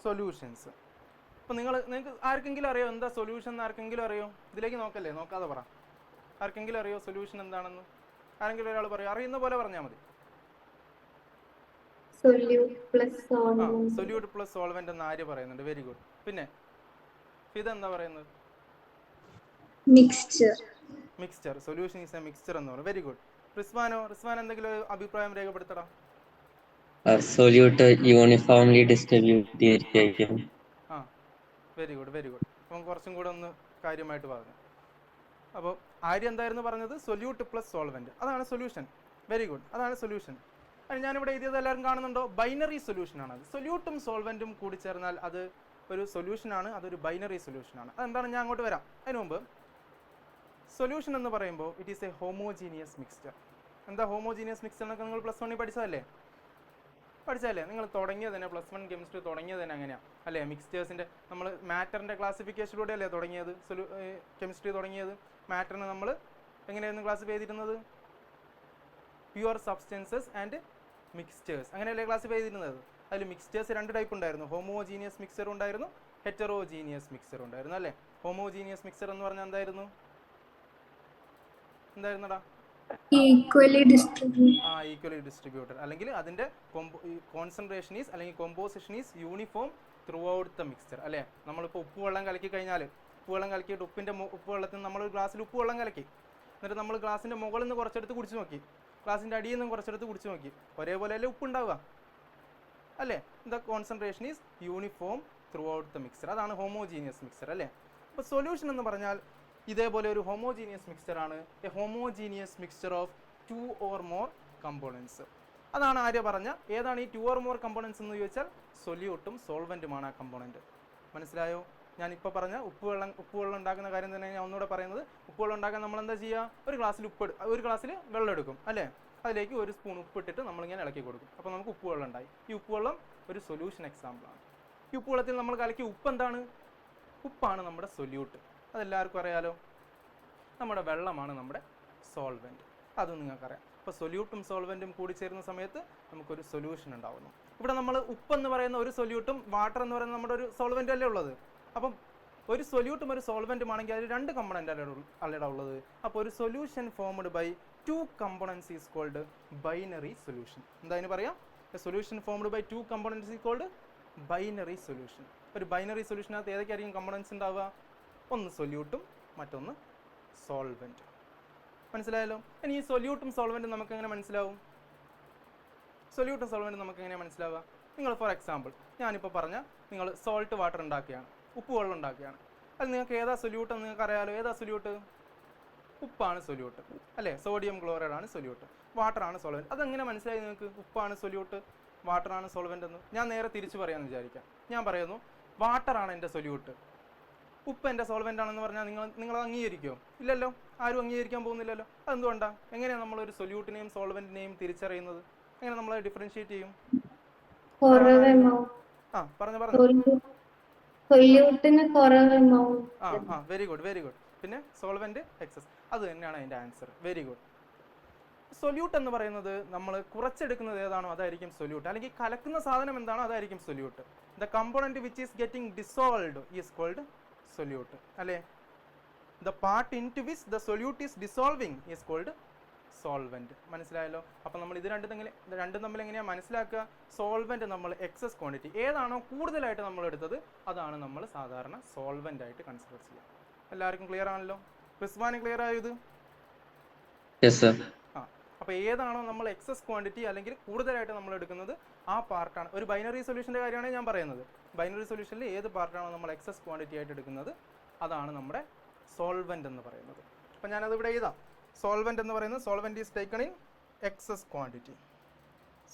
Solutions. അപ്പം നിങ്ങൾക്ക് ആർക്കെങ്കിലും അറിയോ എന്താ സൊല്യൂഷൻ എന്ന്? ആർക്കെങ്കിലും അറിയോ? ഇതിലേക്ക് നോക്കല്ലേ, നോക്കാതെ പറ. ആർക്കെങ്കിലും അറിയോ സൊല്യൂഷൻ എന്താണെന്ന്? ആരെങ്കിലും ഒരാൾ പറയും, അറിയുന്ന പോലെ പറഞ്ഞാൽ മതി. സൊല്യൂട്ട് പ്ലസ് സോൾവെന്റ് എന്ന് ആര് പറയുന്നുണ്ട്? Very good. പിന്നെ ഇതെന്താ പറയുന്നത്? Mixture. Solution is a mixture എന്ന് പറയും. Very good. റിസ്വാൻ എന്തെങ്കിലും ഒരു അഭിപ്രായം രേഖപ്പെടുത്തണം. സൊല്യൂട്ട് യൂണിഫോംലി ഡിസ്ട്രിബ്യൂട്ട് ചെയ്തിരിക്കും. Very good, very good. അപ്പം കുറച്ചും കൂടെ ഒന്ന് കാര്യമായിട്ട് പറഞ്ഞു. അപ്പോൾ ആര്യ എന്തായിരുന്നു പറഞ്ഞത്? സൊല്യൂട്ട് പ്ലസ് സോൾവെന്റ്, അതാണ് സൊല്യൂഷൻ. വെരി ഗുഡ്, അതാണ് സൊല്യൂഷൻ. ഞാനിവിടെ എഴുതിയത് എല്ലാവരും കാണുന്നുണ്ടോ? ബൈനറി സൊല്യൂഷനാണ് അത്. സൊല്യൂട്ടും സോൾവെന്റും കൂടി ചേർന്നാൽ അത് ഒരു സൊല്യൂഷനാണ്, അതൊരു ബൈനറി സൊല്യൂഷനാണ്. അതെന്താണ്? ഞാൻ അങ്ങോട്ട് വരാം. അതിന് മുമ്പ് സൊല്യൂഷൻ എന്ന് പറയുമ്പോൾ it is A homogeneous mixture. എന്താ ഹോമോജീനിയസ് മിക്സ്ചർ എന്നൊക്കെ നിങ്ങൾ പ്ലസ് 1 പഠിച്ചതല്ലേ? നിങ്ങൾ തുടങ്ങിയത് തന്നെ പ്ലസ് 1 കെമിസ്ട്രി തുടങ്ങിയത് തന്നെ അങ്ങനെയാണ് അല്ലേ? മിക്സ്ചേഴ്സിൻ്റെ നമ്മൾ മാറ്ററിൻ്റെ ക്ലാസിഫിക്കേഷനിലൂടെ അല്ലേ തുടങ്ങിയത്? കെമിസ്ട്രി തുടങ്ങിയത് മാറ്ററിന് നമ്മൾ എങ്ങനെയായിരുന്നു ക്ലാസിഫൈ ചെയ്തിരുന്നത്? പ്യുവർ സബ്സ്റ്റൻസസ് ആൻഡ് മിക്സ്ചേഴ്സ്, അങ്ങനെയല്ലേ ക്ലാസിഫൈ ചെയ്തിരുന്നത്? അതിൽ മിക്സ്ചേഴ്സ് 2 ടൈപ്പ് ഉണ്ടായിരുന്നു. ഹോമോജീനിയസ് മിക്സ്ചർ ഉണ്ടായിരുന്നു, ഹെറ്ററോജീനിയസ് മിക്സ്ചർ ഉണ്ടായിരുന്നു അല്ലേ? ഹോമോജീനിയസ് മിക്സ്ചർ എന്ന് പറഞ്ഞാൽ എന്തായിരുന്നടാ? ഈക്വലി ഡിസ്ട്രിബ്യൂട്ടഡ്, അല്ലെങ്കിൽ അതിൻ്റെ കോൺസെൻട്രേഷൻ ഈസ് അല്ലെങ്കിൽ composition is uniform throughout the mixture അല്ലേ? നമ്മളിപ്പോൾ ഉപ്പുവെള്ളം കലക്കി കഴിഞ്ഞാൽ, ഉപ്പുവെള്ളം കലക്കിയിട്ട് ഉപ്പുവെള്ളത്തിൽ നമ്മൾ ഒരു ഗ്ലാസ്സിൽ ഉപ്പുവെള്ളം കലക്കി, എന്നിട്ട് നമ്മൾ ഗ്ലാസിൻ്റെ മുകളിൽ നിന്ന് കുറച്ചെടുത്ത് കുടിച്ചു നോക്കി, ഗ്ലാസിൻ്റെ അടിയിൽ നിന്നും കുറച്ചെടുത്ത് കുടിച്ചു നോക്കി, ഒരേപോലെ അല്ലേ ഉപ്പുണ്ടാവുക അല്ലേ? The concentration is uniform throughout the mixture, അതാണ് ഹോമോജീനിയസ് മിക്സ്ചർ അല്ലേ? അപ്പോൾ സൊല്യൂഷൻ എന്ന് പറഞ്ഞാൽ ഇതേപോലെ ഒരു ഹോമോജീനിയസ് മിക്സ്ചറാണ്. A homogeneous mixture of 2 or more components. അതാണ് ആര്യ പറഞ്ഞ. ഏതാണ് ഈ 2 or more കമ്പോണൻസ് എന്ന് ചോദിച്ചാൽ സൊല്യൂട്ടും സോൾവെൻറ്റുമാണ് ആ കമ്പോണൻറ്റ്. മനസ്സിലായോ? ഞാനിപ്പോൾ പറഞ്ഞ ഉപ്പുവെള്ളം ഉണ്ടാക്കുന്ന കാര്യം തന്നെ ഞാൻ ഒന്നുകൂടെ പറയുന്നത്. ഉപ്പുവെള്ളം ഉണ്ടാക്കാൻ നമ്മൾ എന്താ ചെയ്യുക? ഒരു ഗ്ലാസ്സിൽ വെള്ളം എടുക്കും അല്ലേ? അതിലേക്ക് 1 സ്പൂൺ ഉപ്പിട്ടിട്ട് നമ്മളിങ്ങനെ ഇളക്കി കൊടുക്കും. അപ്പോൾ നമുക്ക് ഉപ്പുവെള്ളം ഉണ്ടായി. ഈ ഉപ്പുവെള്ളം ഒരു സൊല്യൂഷൻ എക്സാമ്പിളാണ്. ഈ ഉപ്പുവെള്ളത്തിൽ നമ്മൾ കലക്കിയ ഉപ്പ് എന്താണ്? ഉപ്പാണ് നമ്മുടെ സൊല്യൂട്ട്. അതെല്ലാവർക്കും അറിയാലോ. നമ്മുടെ വെള്ളമാണ് നമ്മുടെ സോൾവെൻറ്റ്, അതും നിങ്ങൾക്കറിയാം. അപ്പോൾ സൊല്യൂട്ടും സോൾവെൻറ്റും കൂടി ചേരുന്ന സമയത്ത് നമുക്കൊരു സൊല്യൂഷൻ ഉണ്ടാകുന്നു. ഇവിടെ നമ്മൾ ഉപ്പെന്ന് പറയുന്ന ഒരു സൊല്യൂട്ടും വാട്ടർ എന്ന് പറയുന്ന നമ്മുടെ ഒരു സോൾവെൻ്റ് അല്ലേ ഉള്ളത്. അപ്പം ഒരു സൊല്യൂട്ടും ഒരു സോൾവെൻറ്റും ആണെങ്കിൽ അതിൽ 2 കമ്പോണൻ്റ് അല്ലേടാ ഉള്ളത്. അപ്പോൾ ഒരു solution formed by 2 components is called binary solution. എന്താ അതിന് പറയാം? A solution formed by 2 components is called binary solution. ഒരു ബൈനറി സൊല്യൂഷനകത്ത് ഏതൊക്കെയായിരിക്കും കമ്പോണൻസ് ഉണ്ടാവുക? ഒന്ന് സൊല്യൂട്ടും മറ്റൊന്ന് സോൾവെൻറ്റും. മനസ്സിലായല്ലോ? ഇനി ഈ സൊല്യൂട്ടും സോൾവെൻറ്റും നമുക്ക് എങ്ങനെ മനസ്സിലാവും? നിങ്ങൾ ഫോർ എക്സാമ്പിൾ ഞാനിപ്പോൾ പറഞ്ഞ നിങ്ങൾ സോൾട്ട് വാട്ടർ ഉണ്ടാക്കുകയാണ്, ഉപ്പുവെള്ളം ഉണ്ടാക്കുകയാണ്. അത് നിങ്ങൾക്ക് ഏതാ സൊല്യൂട്ട് എന്ന് നിങ്ങൾക്ക് അറിയാലോ. ഏതാ സൊല്യൂട്ട്? ഉപ്പാണ് സൊല്യൂട്ട് അല്ലേ? സോഡിയം ക്ലോറൈഡ് ആണ് സൊല്യൂട്ട്, വാട്ടറാണ് സോൾവെൻറ്റ്. അതെങ്ങനെ മനസ്സിലായി നിങ്ങൾക്ക് ഉപ്പാണ് സൊല്യൂട്ട്, വാട്ടറാണ് സോൾവെൻ്റ് എന്ന്? ഞാൻ നേരെ തിരിച്ച് പറയാമെന്ന് വിചാരിക്കാം. ഞാൻ പറയുന്നു വാട്ടറാണ് എൻ്റെ സൊല്യൂട്ട്, ഉപ്പ് എൻ്റെ സോൾവെൻ്റ് ആണെന്ന് പറഞ്ഞാൽ നിങ്ങൾ അംഗീകരിക്കുമോ? ഇല്ലല്ലോ, ആരും അംഗീകരിക്കാൻ പോകുന്നില്ലല്ലോ. അതെന്തുകൊണ്ടാണ്? എങ്ങനെയാണ് നമ്മളൊരു സൊല്യൂട്ടിനെയും സോൾവെൻറ്റിനെയും തിരിച്ചറിയുന്നത്? എങ്ങനെ നമ്മൾ ഡിഫറൻഷിയേറ്റ് ചെയ്യും? Very good. പിന്നെ സോൾവെന്റ് എക്സസ്, അത് തന്നെയാണ് അതിൻ്റെ ആൻസർ. Very good. സൊല്യൂട്ട് എന്ന് പറയുന്നത് നമ്മൾ കുറച്ചെടുക്കുന്നത് ഏതാണോ അതായിരിക്കും സൊല്യൂട്ട്, അല്ലെങ്കിൽ കലക്കുന്ന സാധനം എന്താണോ അതായിരിക്കും solute. The component which is getting dissolved is called solute അല്ലേ? The part into which the solute is dissolving is called solvent. മനസ്സിലായല്ലോ? അപ്പം നമ്മൾ ഇത് രണ്ടും തമ്മിൽ എങ്ങനെയാണ് മനസ്സിലാക്കുക? സോൾവെന്റ് നമ്മൾ എക്സസ് ക്വാണ്ടിറ്റി ഏതാണോ കൂടുതലായിട്ട് നമ്മൾ എടുത്തത് അതാണ് നമ്മൾ സാധാരണ സോൾവെന്റ് ആയിട്ട് കൺസിഡർ ചെയ്യുക. എല്ലാവർക്കും ക്ലിയർ ആണല്ലോ? റിസ്വാന് ക്ലിയർ ആയത്? അപ്പോൾ ഏതാണോ നമ്മൾ എക്സസ് ക്വാണ്ടിറ്റി അല്ലെങ്കിൽ കൂടുതലായിട്ട് നമ്മൾ എടുക്കുന്നത് ആ പാർട്ടാണ്. ഒരു ബൈനറി സൊല്യൂഷൻ്റെ കാര്യമാണ് ഞാൻ പറയുന്നത്. ബൈനറി സൊല്യൂഷനിൽ ഏത് പാർട്ടാണോ നമ്മൾ എക്സസ് ക്വാണ്ടിറ്റി ആയിട്ട് എടുക്കുന്നത് അതാണ് നമ്മുടെ സോൾവെന്റ് എന്ന് പറയുന്നത്. അപ്പം ഞാനത് ഇവിടെ എഴുതാം. സോൾവെന്റ് എന്ന് പറയുന്നത് solvent is taken in excess quantity.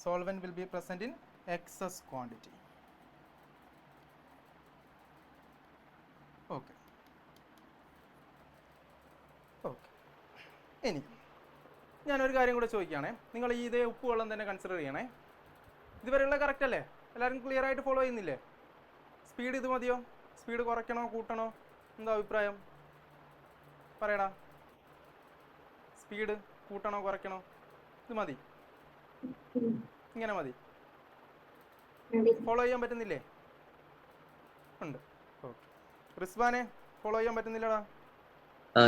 Solvent will be present in excess quantity. Okay. ഇനി ഞാനൊരു കാര്യം കൂടെ ചോദിക്കുകയാണേ. നിങ്ങൾ ഈ ഇതേ ഉപ്പുവെള്ളം തന്നെ കൺസിഡർ ചെയ്യണേ. ഇതുവരെയുള്ള കറക്റ്റ് അല്ലേ? എല്ലാവരും ക്ലിയർ ആയിട്ട് ഫോളോ ചെയ്യുന്നില്ലേ? സ്പീഡ് ഇത് മതിയോ? സ്പീഡ് കുറയ്ക്കണോ കൂട്ടണോ? എന്താ അഭിപ്രായം? പറയടാ. സ്പീഡ് കൂട്ടണോ കുറയ്ക്കണോ? ഇത് മതി, ഇങ്ങനെ മതി. ഫോളോ ചെയ്യാൻ പറ്റുന്നില്ലേ? ഉണ്ട്. ഓക്കെ. റിസ്വാനെ ഫോളോ ചെയ്യാൻ പറ്റുന്നില്ലടാ?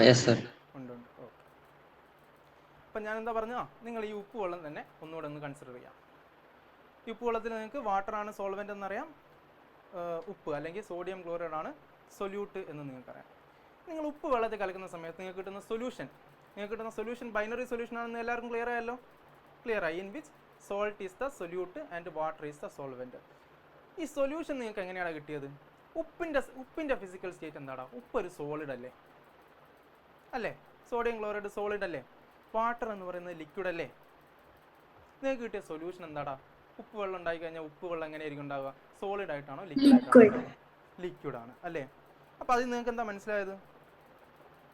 Yes sir. ഉണ്ട്. ഓക്കെ. അപ്പം ഞാൻ എന്താ പറഞ്ഞാൽ നിങ്ങൾ ഈ ഉപ്പ് വെള്ളം തന്നെ ഒന്നുകൂടെ ഒന്ന് കൺസിഡർ ചെയ്യാം. ഈ ഉപ്പ് വെള്ളത്തിൽ നിങ്ങൾക്ക് വാട്ടറാണ് സോൾവെൻ്റ് എന്നറിയാം, ഉപ്പ് അല്ലെങ്കിൽ സോഡിയം ക്ലോറൈഡ് ആണ് സൊല്യൂട്ട് എന്ന് നിങ്ങൾക്കറിയാം. നിങ്ങൾ ഉപ്പ് വെള്ളത്തിൽ കലക്കുന്ന സമയത്ത് നിങ്ങൾക്ക് കിട്ടുന്ന സൊല്യൂഷൻ ബൈനറി സൊല്യൂഷൻ ആണെന്ന് എല്ലാവർക്കും ക്ലിയർ ആയല്ലോ? ക്ലിയർ ആയി. In which salt is the solute and water is the solvent. ഈ സൊല്യൂഷൻ നിങ്ങൾക്ക് എങ്ങനെയാണ് കിട്ടിയത്? ഉപ്പിൻ്റെ ഫിസിക്കൽ സ്റ്റേറ്റ് എന്താടാ? ഉപ്പ് ഒരു സോളിഡ് അല്ലേ? സോഡിയം ക്ലോറൈഡ് സോളിഡ് അല്ലേ? വാട്ടർ എന്ന് പറയുന്നത് ലിക്വിഡ് അല്ലേ? നിങ്ങൾക്ക് കിട്ടിയ സൊല്യൂഷൻ എന്താടാ? ഉപ്പ് വെള്ളം ഉണ്ടായി കഴിഞ്ഞാൽ ഉപ്പ് വെള്ളം എങ്ങനെയായിരിക്കും ഉണ്ടാവുക? സോളിഡ് ആയിട്ടാണോ ലിക്വിഡ് ആയിട്ടാണോ? ലിക്വിഡ് ആണ് അല്ലേ? അപ്പോൾ അതിൽ നിങ്ങൾക്ക് എന്താ മനസ്സിലായത്?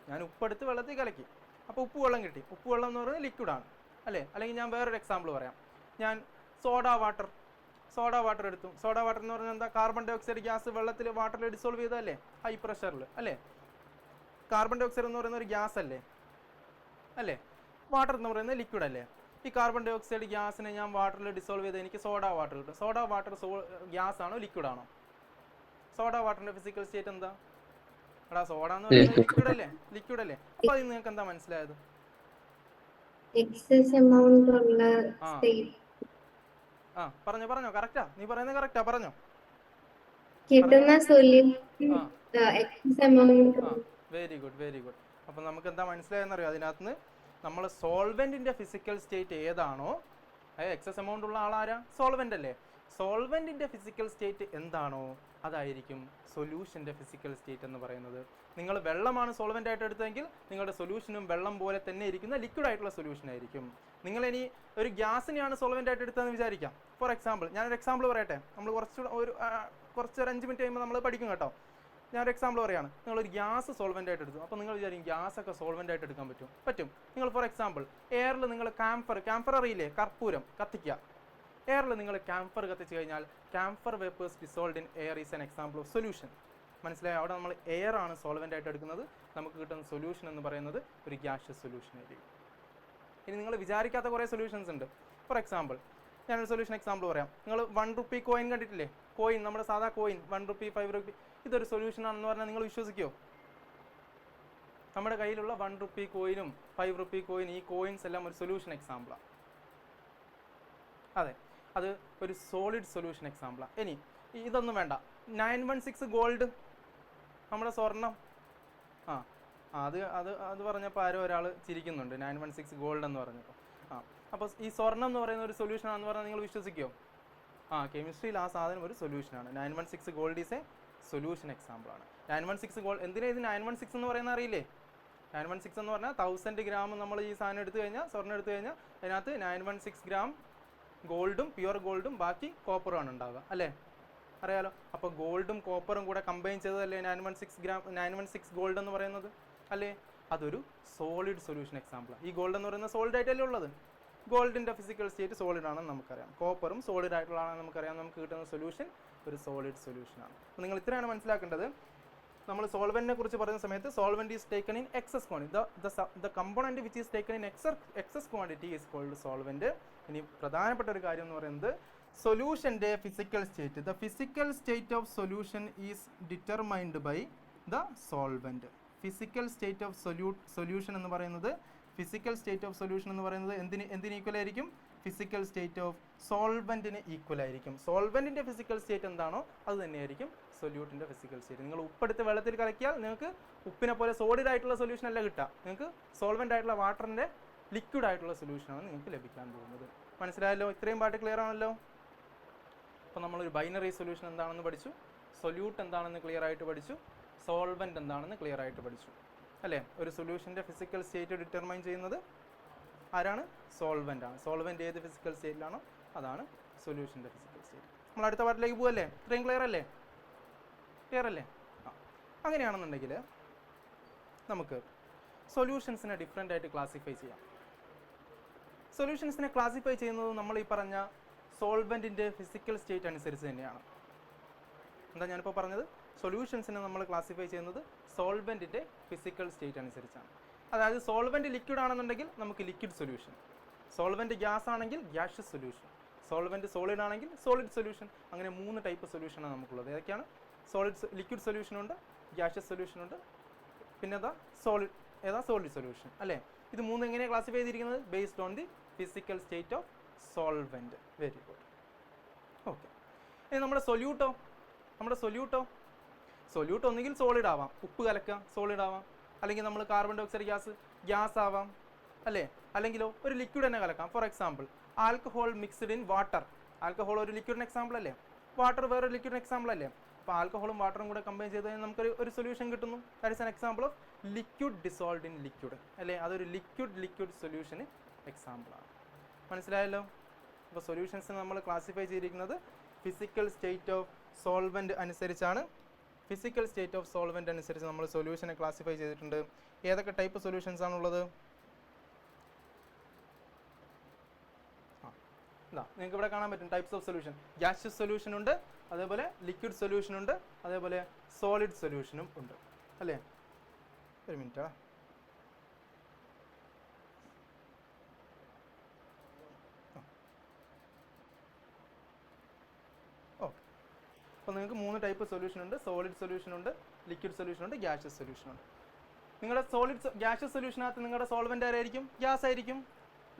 ഞാൻ ഉപ്പെടുത്ത് വെള്ളത്തിൽ കലക്കി, അപ്പോൾ ഉപ്പ് വെള്ളം കിട്ടി. ഉപ്പ് വെള്ളം എന്ന് പറയുന്നത് ലിക്വിഡ് ആണ് അല്ലേ? അല്ലെങ്കിൽ ഞാൻ വേറൊരു എക്സാമ്പിൾ പറയാം. ഞാൻ സോഡ വാട്ടർ എടുത്തു. സോഡ വാട്ടർ എന്ന് പറഞ്ഞാൽ എന്താ? കാർബൺ ഡൈ ഓക്സൈഡ് ഗ്യാസ് വെള്ളത്തിൽ വാട്ടറിൽ ഡിസോൾവ് ചെയ്തല്ലേ, ഹൈ പ്രഷറിൽ അല്ലേ? കാർബൺ ഡൈ ഓക്സൈഡ് എന്ന് പറയുന്ന ഒരു ഗ്യാസ് അല്ലേ? വാട്ടർ എന്ന് പറയുന്നത് ലിക്വിഡ് അല്ലേ? ഈ കാർബൺ ഡൈ ഓക്സൈഡ് ഗ്യാസിനെ ഞാൻ വാട്ടറിൽ ഡിസോൾവ് ചെയ്ത് എനിക്ക് സോഡ വാട്ടർ കിട്ടും. സോഡ വാട്ടർ ഗ്യാസ് ആണോ ലിക്വിഡ് ആണോ? സോഡ വാട്ടറിന്റെ ഫിസിക്കൽ സ്റ്റേറ്റ് എന്താ? എടാ സോഡ എന്ന് പറയുന്നത് ലിക്വിഡ് അല്ലേ? അപ്പൊ അതിൽ നിങ്ങൾക്ക് എന്താ മനസ്സിലായത്? പറഞ്ഞോ കറക്റ്റാ, നീ പറയുന്നത് കറക്റ്റാ, പറഞ്ഞോ. Very good. അപ്പൊ നമുക്ക് എന്താ മനസ്സിലായെന്നറിയോ? അതിനകത്ത് നമ്മൾ സോൾവെന്റിന്റെ ഫിസിക്കൽ സ്റ്റേറ്റ് ഏതാണോ, എക്സസ് എമൗണ്ട് ഉള്ള ആളാരാ? സോൾവെന്റ് അല്ലേ? സോൾവെന്റിന്റെ ഫിസിക്കൽ സ്റ്റേറ്റ് എന്താണോ അതായിരിക്കും സൊല്യൂഷന്റെ ഫിസിക്കൽ സ്റ്റേറ്റ് എന്ന് പറയുന്നത്. നിങ്ങൾ വെള്ളമാണ് സോൾവെന്റ് ആയിട്ട് എടുത്തതെങ്കിൽ നിങ്ങളുടെ സൊല്യൂഷനും വെള്ളം പോലെ തന്നെ ഇരിക്കുന്ന ലിക്വിഡ് ആയിട്ടുള്ള സൊല്യൂഷൻ ആയിരിക്കും. നിങ്ങൾ ഇനി ഒരു ഗ്യാസിനെയാണ് സോൾവെന്റ് ആയിട്ട് എടുത്തതെന്ന് വിചാരിക്കാം. ഫോർ എക്സാമ്പിൾ, ഞാനൊരു എക്സാമ്പിൾ പറയട്ടെ. നമ്മൾ കുറച്ചൊരു 5 മിനിറ്റ് കഴിയുമ്പോൾ നമ്മൾ പഠിക്കും കേട്ടോ. ഞാനൊരു എക്സാമ്പിൾ പറയാണ്. നിങ്ങളൊരു ഗ്യാസ് സോൾവെന്റ് ആയിട്ട് എടുത്തു. അപ്പോൾ നിങ്ങൾ വിചാരിക്കും ഗ്യാസൊക്കെ സോൾവെന്റ് ആയിട്ട് എടുക്കാൻ പറ്റും. നിങ്ങൾ ഫോർ എക്സാമ്പിൾ എയറിൽ നിങ്ങൾ ക്യാംഫർ അറിയില്ലേ? കർപ്പൂരം കത്തിക്കുക. എയറിൽ നിങ്ങൾ ക്യാംഫർ കത്തിച്ച് കഴിഞ്ഞാൽ camphor vapours dissolved in air is an example of solution. മനസ്സിലായോ? അവിടെ നമ്മൾ എയർ ആണ് സോൾവെന്റ് ആയിട്ട് എടുക്കുന്നത്. നമുക്ക് കിട്ടുന്ന സൊല്യൂഷൻ എന്ന് പറയുന്നത് ഒരു ഗ്യാഷ്യസ് സൊല്യൂഷൻ ആയിരിക്കും. ഇനി നിങ്ങൾ വിചാരിക്കാത്ത കുറേ സൊല്യൂഷൻസ് ഉണ്ട്. ഫോർ എക്സാമ്പിൾ ഞാനൊരു സൊല്യൂഷൻ എക്സാമ്പിൾ പറയാം. നിങ്ങൾ 1 റുപ്പി കോയിൻ കണ്ടിട്ടില്ലേ? കോയിൻ, നമ്മുടെ സാധാ കോയിൻ 1 റുപ്പി 5 റുപ്പി, ഇതൊരു സൊല്യൂഷൻ ആണെന്ന് പറഞ്ഞാൽ നിങ്ങൾ വിശ്വസിക്കുമോ? നമ്മുടെ കയ്യിലുള്ള 1 റുപ്പി കോയിനും 5 റുപ്പി കോയിൻ, ഈ കോയിൻസ് എല്ലാം ഒരു സൊല്യൂഷൻ എക്സാമ്പിളാണ്. അതെ, അത് ഒരു സോളിഡ് സൊല്യൂഷൻ എക്സാമ്പിളാണ്. ഇനി ഇതൊന്നും വേണ്ട, 916 ഗോൾഡ്, നമ്മുടെ സ്വർണം. അത് പറഞ്ഞപ്പോൾ ആരോ ഒരാൾ ചിരിക്കുന്നുണ്ട്, 916 ഗോൾഡ് എന്ന് പറഞ്ഞപ്പോൾ. അപ്പോൾ ഈ സ്വർണം എന്ന് പറയുന്ന ഒരു സൊല്യൂഷൻ ആണെന്ന് പറഞ്ഞാൽ നിങ്ങൾ വിശ്വസിക്കുമോ? കെമിസ്ട്രിയിൽ ആ സാധനം ഒരു സൊല്യൂഷനാണ്. 916 gold is A solution example ആണ്. 916 ഗോൾഡ് എന്തിനാ ഇത് 916 എന്ന് പറയുന്നത് അറിയില്ലേ? 916 എന്ന് പറഞ്ഞാൽ 1000 ഗ്രാം നമ്മൾ ഈ സാധനം എടുത്തു കഴിഞ്ഞാൽ, സ്വർണ്ണം എടുത്തു കഴിഞ്ഞാൽ അതിനകത്ത് 916 ഗ്രാം ഗോൾഡും പ്യുവർ ഗോൾഡും ബാക്കി കോപ്പറും ആണ് ഉണ്ടാവുക അല്ലേ? അറിയാലോ. അപ്പോൾ ഗോൾഡും കോപ്പറും കൂടെ കമ്പൈൻ ചെയ്തതല്ലേ 916 ഗോൾഡ് എന്ന് പറയുന്നത് അല്ലേ? അതൊരു സോളിഡ് സൊല്യൂഷൻ എക്സാമ്പിളാണ്. ഈ ഗോൾഡ് എന്ന് പറയുന്നത് സോളിഡ് ആയിട്ടല്ലേ ഉള്ളത്? ഗോൾഡിൻ്റെ ഫിസിക്കൽ സ്റ്റേറ്റ് സോളിഡ് ആണെന്ന് നമുക്കറിയാം. കോപ്പറും സോളിഡ് ആയിട്ടുള്ളതാണെന്ന് നമുക്കറിയാം. നമുക്ക് കിട്ടുന്ന സൊല്യൂഷൻ ഒരു സോളിഡ് സൊല്യൂഷനാണ്. അപ്പോൾ നിങ്ങൾ ഇത്രയാണ് മനസ്സിലാക്കേണ്ടത്. നമ്മൾ സോൾവെന്റിനെ കുറിച്ച് പറയുന്ന സമയത്ത് solvent is taken in excess quantity. The component which is taken in excess quantity is called solvent. ഇനി പ്രധാനപ്പെട്ട ഒരു കാര്യം എന്ന് പറയുന്നത് സൊല്യൂഷൻ്റെ physical state. The physical state of solution is determined by the solvent. Physical state of solution എന്ന് പറയുന്നത് എന്തിന് ഈക്വൽ ആയിരിക്കും? ഫിസിക്കൽ സ്റ്റേറ്റ് ഓഫ് സോൾവെന്റിന് ഈക്വൽ ആയിരിക്കും. സോൾവെന്റിന്റെ ഫിസിക്കൽ സ്റ്റേറ്റ് എന്താണോ അത് തന്നെയായിരിക്കും സൊല്യൂട്ടിന്റെ ഫിസിക്കൽ സ്റ്റേറ്റ്. നിങ്ങൾ ഉപ്പെടുത്ത് വെള്ളത്തിൽ കലക്കിയാൽ നിങ്ങൾക്ക് ഉപ്പിനെ പോലെ സോളിഡ് ആയിട്ടുള്ള സൊല്യൂഷൻ അല്ല കിട്ടുക. നിങ്ങൾക്ക് സോൾവെന്റ് ആയിട്ടുള്ള വാട്ടറിന്റെ ലിക്വിഡ് ആയിട്ടുള്ള സൊല്യൂഷനാണ് നിങ്ങൾക്ക് ലഭിക്കാൻ പോകുന്നത്. മനസ്സിലായല്ലോ? ഇത്രയും പാട്ട് ക്ലിയർ ആണല്ലോ? അപ്പോൾ നമ്മളൊരു ബൈനറി സൊല്യൂഷൻ എന്താണെന്ന് പഠിച്ചു, സൊല്യൂട്ട് എന്താണെന്ന് ക്ലിയർ ആയിട്ട് പഠിച്ചു, സോൾവെന്റ് എന്താണെന്ന് ക്ലിയർ ആയിട്ട് പഠിച്ചു അല്ലേ? ഒരു സൊല്യൂഷൻ്റെ ഫിസിക്കൽ സ്റ്റേറ്റ് ഡിറ്റർമൈൻ ചെയ്യുന്നത് ആരാണ്? സോൾവെന്റ് ആണ്. സോൾവെന്റ് ഏത് ഫിസിക്കൽ സ്റ്റേറ്റിലാണോ അതാണ് സൊല്യൂഷൻ്റെ ഫിസിക്കൽ സ്റ്റേറ്റ്. നമ്മൾ അടുത്ത പാർട്ടിലേക്ക് പോവല്ലേ? ഇത്രയും ക്ലിയർ അല്ലേ? അങ്ങനെയാണെന്നുണ്ടെങ്കിൽ നമുക്ക് സൊല്യൂഷൻസിനെ ഡിഫറെൻ്റ് ആയിട്ട് ക്ലാസിഫൈ ചെയ്യാം. സൊല്യൂഷൻസിനെ ക്ലാസിഫൈ ചെയ്യുന്നത് നമ്മൾ ഈ പറഞ്ഞ സോൾവെന്റിൻ്റെ ഫിസിക്കൽ സ്റ്റേറ്റ് അനുസരിച്ച് തന്നെയാണ്. എന്താ ഞാനിപ്പോൾ പറഞ്ഞത്? സൊല്യൂഷൻസിനെ നമ്മൾ ക്ലാസിഫൈ ചെയ്യുന്നത് സോൾവെന്റിൻ്റെ ഫിസിക്കൽ സ്റ്റേറ്റ് അനുസരിച്ചാണ്. അതായത് സോൾവെന്റ് ലിക്വിഡ് ആണെന്നുണ്ടെങ്കിൽ നമുക്ക് ലിക്വിഡ് സൊല്യൂഷൻ, സോൾവെന്റ് ഗ്യാസ് ആണെങ്കിൽ ഗ്യാഷ്യസ് സൊല്യൂഷൻ, സോൾവെന്റ് സോളിഡ് ആണെങ്കിൽ സോളിഡ് സൊല്യൂഷൻ. അങ്ങനെ 3 ടൈപ്പ് സൊല്യൂഷനാണ് നമുക്കുള്ളത്. ഏതൊക്കെയാണ്? ലിക്വിഡ് സൊല്യൂഷൻ ഉണ്ട്, ഗ്യാഷ്യസ് സൊല്യൂഷൻ ഉണ്ട്, പിന്നെ സോളിഡ് സൊല്യൂഷൻ അല്ലേ. ഇത് മൂന്ന് എങ്ങനെയാണ് ക്ലാസിഫൈ ചെയ്തിരിക്കുന്നത്? Based on the physical state of solvent. Very good. Okay, ഇനി നമ്മുടെ സൊല്യൂട്ട് ഒന്നുകിൽ സോളിഡ് ആവാം, ഉപ്പ് കലക്കുക സോളിഡ് ആവാം, അല്ലെങ്കിൽ നമ്മൾ കാർബൺ ഡൈ ഓക്സൈഡ് ഗ്യാസ് ആവാം അല്ലേ, അല്ലെങ്കിലോ ഒരു ലിക്വിഡ് തന്നെ കലക്കാം. For example alcohol mixed in water. Alcohol ഒരു ലിക്വിഡിന് എക്സാമ്പിൾ അല്ലേ, വാട്ടർ വേറൊരു ലിക്വിഡിന് എക്സാമ്പിൾ അല്ലേ. അപ്പോൾ ആൽക്കഹോളും വാട്ടറും കൂടെ കമ്പൈൻ ചെയ്ത് കഴിഞ്ഞാൽ നമുക്ക് ഒരു സൊല്യൂഷൻ കിട്ടുന്നു. That is an example of liquid dissolved in liquid അല്ലേ. അതൊരു ലിക്വിഡ് സൊല്യൂഷന് എക്സാമ്പിളാണ്. മനസ്സിലായല്ലോ? അപ്പോൾ സൊല്യൂഷൻസ് നമ്മൾ ക്ലാസിഫൈ ചെയ്തിരിക്കുന്നത് ഫിസിക്കൽ സ്റ്റേറ്റ് ഓഫ് സോൾവെന്റ് അനുസരിച്ചാണ്. ഫിസിക്കൽ സ്റ്റേറ്റ് ഓഫ് സോൾവെന്റ് അനുസരിച്ച് നമ്മൾ സൊല്യൂഷനെ ക്ലാസിഫൈ ചെയ്തിട്ടുണ്ട്. ഏതൊക്കെ ടൈപ്പ് സൊല്യൂഷൻസ് ആണുള്ളത്? നിങ്ങൾക്ക് ഇവിടെ കാണാൻ പറ്റും types of solution. Gaseous solution ഉണ്ട്, അതേപോലെ ലിക്വിഡ് സൊല്യൂഷൻ ഉണ്ട്, അതേപോലെ സോളിഡ് സൊല്യൂഷനും ഉണ്ട് അല്ലേ. ഒരു മിനിറ്റ്. അപ്പോൾ നിങ്ങൾക്ക് 3 ടൈപ്പ് സൊല്യൂഷൻ ഉണ്ട്. സോളിഡ് സൊല്യൂഷൻ ഉണ്ട്, ലിക്വിഡ് സൊല്യൂഷൻ ഉണ്ട്, ഗ്യാഷ്യസ് സൊല്യൂഷൻ ഉണ്ട്. നിങ്ങളുടെ ഗ്യാഷ്യസ് സൊല്യൂഷനകത്ത് നിങ്ങളുടെ സോൾവെന്റ് ആരായിരിക്കും? ഗ്യാസ് ആയിരിക്കും.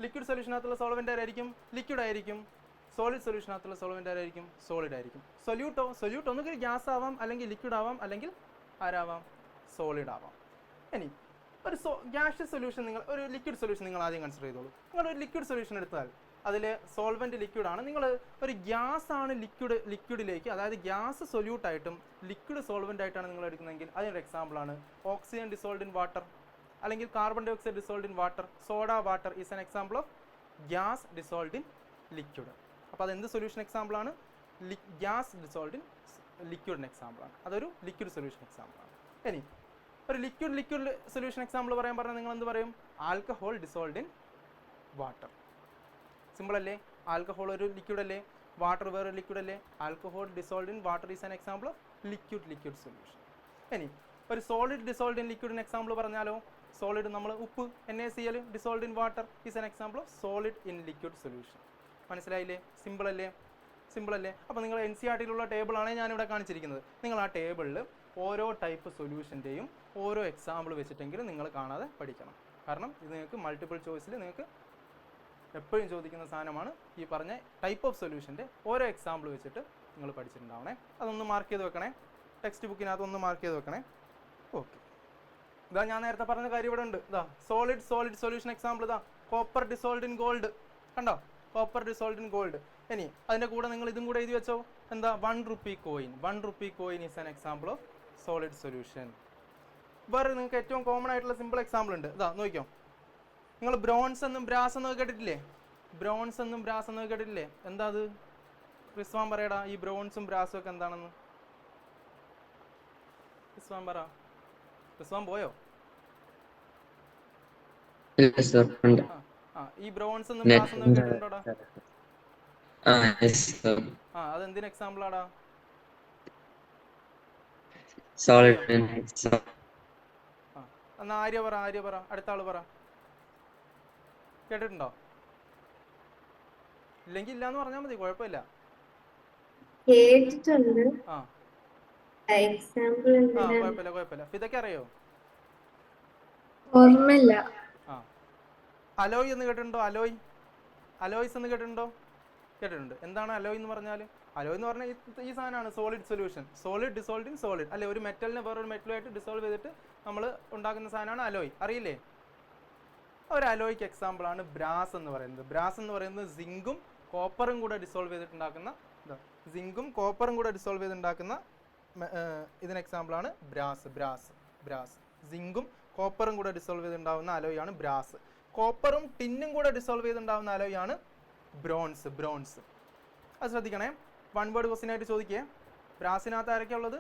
ലിക്വിഡ് സൊല്യൂഷനകത്തുള്ള സോൾവെന്റ് ആരായിരിക്കും? ലിക്വിഡ് ആയിരിക്കും. സോളിഡ് സൊല്യൂഷനകത്തുള്ള സോൾവെന്റ് ആരായിരിക്കും? സോളിഡ് ആയിരിക്കും. സൊല്യൂട്ട് ഒന്നുകിൽ ഗ്യാസ് ആവാം, അല്ലെങ്കിൽ ലിക്വിഡ് ആവാം, അല്ലെങ്കിൽ ആരാവാം? സോളിഡ് ആവാം. ഇനി ഒരു ഗ്യാഷ്യസ് സൊല്യൂഷൻ ഒരു ലിക്വിഡ് സൊല്യൂഷൻ നിങ്ങൾ ആദ്യം കൺസിഡർ ചെയ്തോളൂ. നിങ്ങളൊരു ലിക്വിഡ് സൊല്യൂഷൻ എടുത്താൽ അതിൽ സോൾവെന്റ് ലിക്വിഡ് ആണ്. നിങ്ങൾ ഒരു ഗ്യാസ് ആണ് ലിക്വിഡിലേക്ക്, അതായത് ഗ്യാസ് സൊല്യൂട്ടായിട്ടും ലിക്വിഡ് സോൾവെന്റ് ആയിട്ടാണ് നിങ്ങൾ എടുക്കുന്നതെങ്കിൽ അതിനൊരു എക്സാമ്പിൾ ആണ് ഓക്സിജൻ ഡിസോൾവ്ഡ് ഇൻ വാട്ടർ, അല്ലെങ്കിൽ carbon dioxide dissolved in water. Soda water is an example of gas dissolved in liquid. അപ്പോൾ അതെന്ത് സൊല്യൂഷൻ എക്സാമ്പിൾ ആണ്? ഗ്യാസ് ഡിസോൾവ്ഡ് ഇൻ ലിക്വിഡിന് എക്സാമ്പിൾ ആണ്. അതൊരു ലിക്വിഡ് സൊല്യൂഷൻ എക്സാമ്പിൾ ആണ്. ഇനി ഒരു ലിക്വിഡ് സൊല്യൂഷൻ എക്സാമ്പിൾ പറഞ്ഞാൽ നിങ്ങൾ എന്ത് പറയും? Alcohol dissolved in water. Simple അല്ലേ? ആൽക്കഹോൾ ഒരു ലിക്വിഡ് അല്ലേ, വാട്ടർ വേറെ ലിക്വിഡ് അല്ലേ. Alcohol dissolved in water is an example of liquid solution. ഇനി ഒരു സോളിഡ് ഡിസോൾവ്ഡ് ഇൻ ലിക്വിഡിന് എക്സാമ്പിൾ പറഞ്ഞാലോ, സോളിഡ് നമ്മൾ ഉപ്പ് NaCl dissolved in water is an example of solid in liquid solution. മനസ്സിലായില്ലേ? സിമ്പിൾ അല്ലേ? അപ്പോൾ നിങ്ങൾ NCERTയിലുള്ള ടേബിളാണ് ഞാനിവിടെ കാണിച്ചിരിക്കുന്നത്. നിങ്ങൾ ആ ടേബിളിൽ ഓരോ ടൈപ്പ് സൊല്യൂഷൻ്റെയും ഓരോ എക്സാമ്പിൾ വെച്ചിട്ടെങ്കിലും നിങ്ങൾ കാണാതെ പഠിക്കണം. കാരണം ഇത് നിങ്ങൾക്ക് മൾട്ടിപ്പിൾ ചോയ്സിൽ നിങ്ങൾക്ക് എപ്പോഴും ചോദിക്കുന്ന സാധനമാണ്. ഈ പറഞ്ഞ ടൈപ്പ് ഓഫ് സൊല്യൂഷൻ്റെ ഓരോ എക്സാമ്പിൾ വെച്ചിട്ട് നിങ്ങൾ പഠിച്ചിട്ടുണ്ടാവണേ. അതൊന്ന് മാർക്ക് ചെയ്ത് വെക്കണേ, ടെക്സ്റ്റ് ബുക്കിനകത്ത് ഒന്ന് മാർക്ക് ചെയ്ത് വെക്കണേ. ഓക്കെ, ഇതാ ഞാൻ നേരത്തെ പറഞ്ഞ കാര്യം ഇവിടെ ഉണ്ട്. ഇതാ സോളിഡ് സൊല്യൂഷൻ എക്സാമ്പിൾ. ഇതാ കോപ്പർ ഡിസോൾവ്ഡ് ഇൻ ഗോൾഡ്. കണ്ടോ? Copper dissolved in gold. ഇനി അതിൻ്റെ കൂടെ നിങ്ങൾ ഇതും കൂടെ എഴുതി വെച്ചോ. എന്താ? 1 rupee coin. 1 rupee coin is an example of solid solution. വേറെ നിങ്ങൾക്ക് ഏറ്റവും കോമൺ ആയിട്ടുള്ള സിമ്പിൾ എക്സാമ്പിൾ ഉണ്ട്. ഇതാ നോക്കിയോ, നിങ്ങൾ ബ്രോൺസ് എന്നും ബ്രാസ് എന്നൊക്കെ കേട്ടിട്ടില്ലേ? എന്താ അത്? റിസ്വാൻ പറയടാ, ഈ ബ്രോൺസും ബ്രാസും ഒക്കെ എന്താണെന്ന്. റിസ്വാൻ പറ. റിസ്വാൻ പോയോ? ഈ ബ്രോൺസ് എന്നും ബ്രാസ് എന്നും കേട്ടിട്ടുണ്ടോടാ? അതെന്തിന് എക്സാമ്പിൾ ആടാ? എന്നാ ആര്യ പറ, അടുത്ത ആള് പറ. കേട്ടിട്ടുണ്ടോ? ഇല്ലെങ്കിൽ ഇല്ലാന്ന് പറഞ്ഞാൽ മതി, കുഴപ്പമില്ല. കുഴപ്പമില്ല. ഇതൊക്കെ അറിയോ? ഓർമ്മയില്ല. അലോയ് എന്ന് കേട്ടിട്ടുണ്ടോ? അലോയ്സ് എന്ന് കേട്ടിട്ടുണ്ട്. എന്താണ് അലോയ് എന്ന് പറഞ്ഞാൽ? അലോയ് എന്ന് പറഞ്ഞാൽ ഈ സാധനമാണ് solid solution. Solid dissolved in solid അല്ലെ. ഒരു മെറ്റലിനെ വേറൊരു മെറ്റലുമായിട്ട് ഡിസോൾവ് ചെയ്തിട്ട് നമ്മൾ ഉണ്ടാക്കുന്ന സാധനമാണ് അലോയ്. അറിയില്ലേ? ഒരു അലോയ്ക്ക് എക്സാമ്പിൾ ആണ് ബ്രാസ് എന്ന് പറയുന്നത്. ബ്രാസ് എന്ന് പറയുന്നത് സിങ്കും കോപ്പറും കൂടെ ഡിസോൾവ് ചെയ്തിട്ടുണ്ടാക്കുന്ന ഇതിന് എക്സാമ്പിളാണ് ബ്രാസ്. സിങ്കും കോപ്പറും കൂടെ ഡിസോൾവ് ചെയ്തുണ്ടാകുന്ന അലോയാണ് ബ്രാസ്. കോപ്പറും ടിന്നും കൂടെ ഡിസോൾവ് ചെയ്തുണ്ടാകുന്ന അലോയാണ് ബ്രോൺസ്. അത് ശ്രദ്ധിക്കണേ. 1 വേർഡ് ക്വസ്റ്റ്യൻ ആയിട്ട് ചോദിക്കേ. ബ്രാസിനകത്ത് ആരൊക്കെയാ ഉള്ളത്?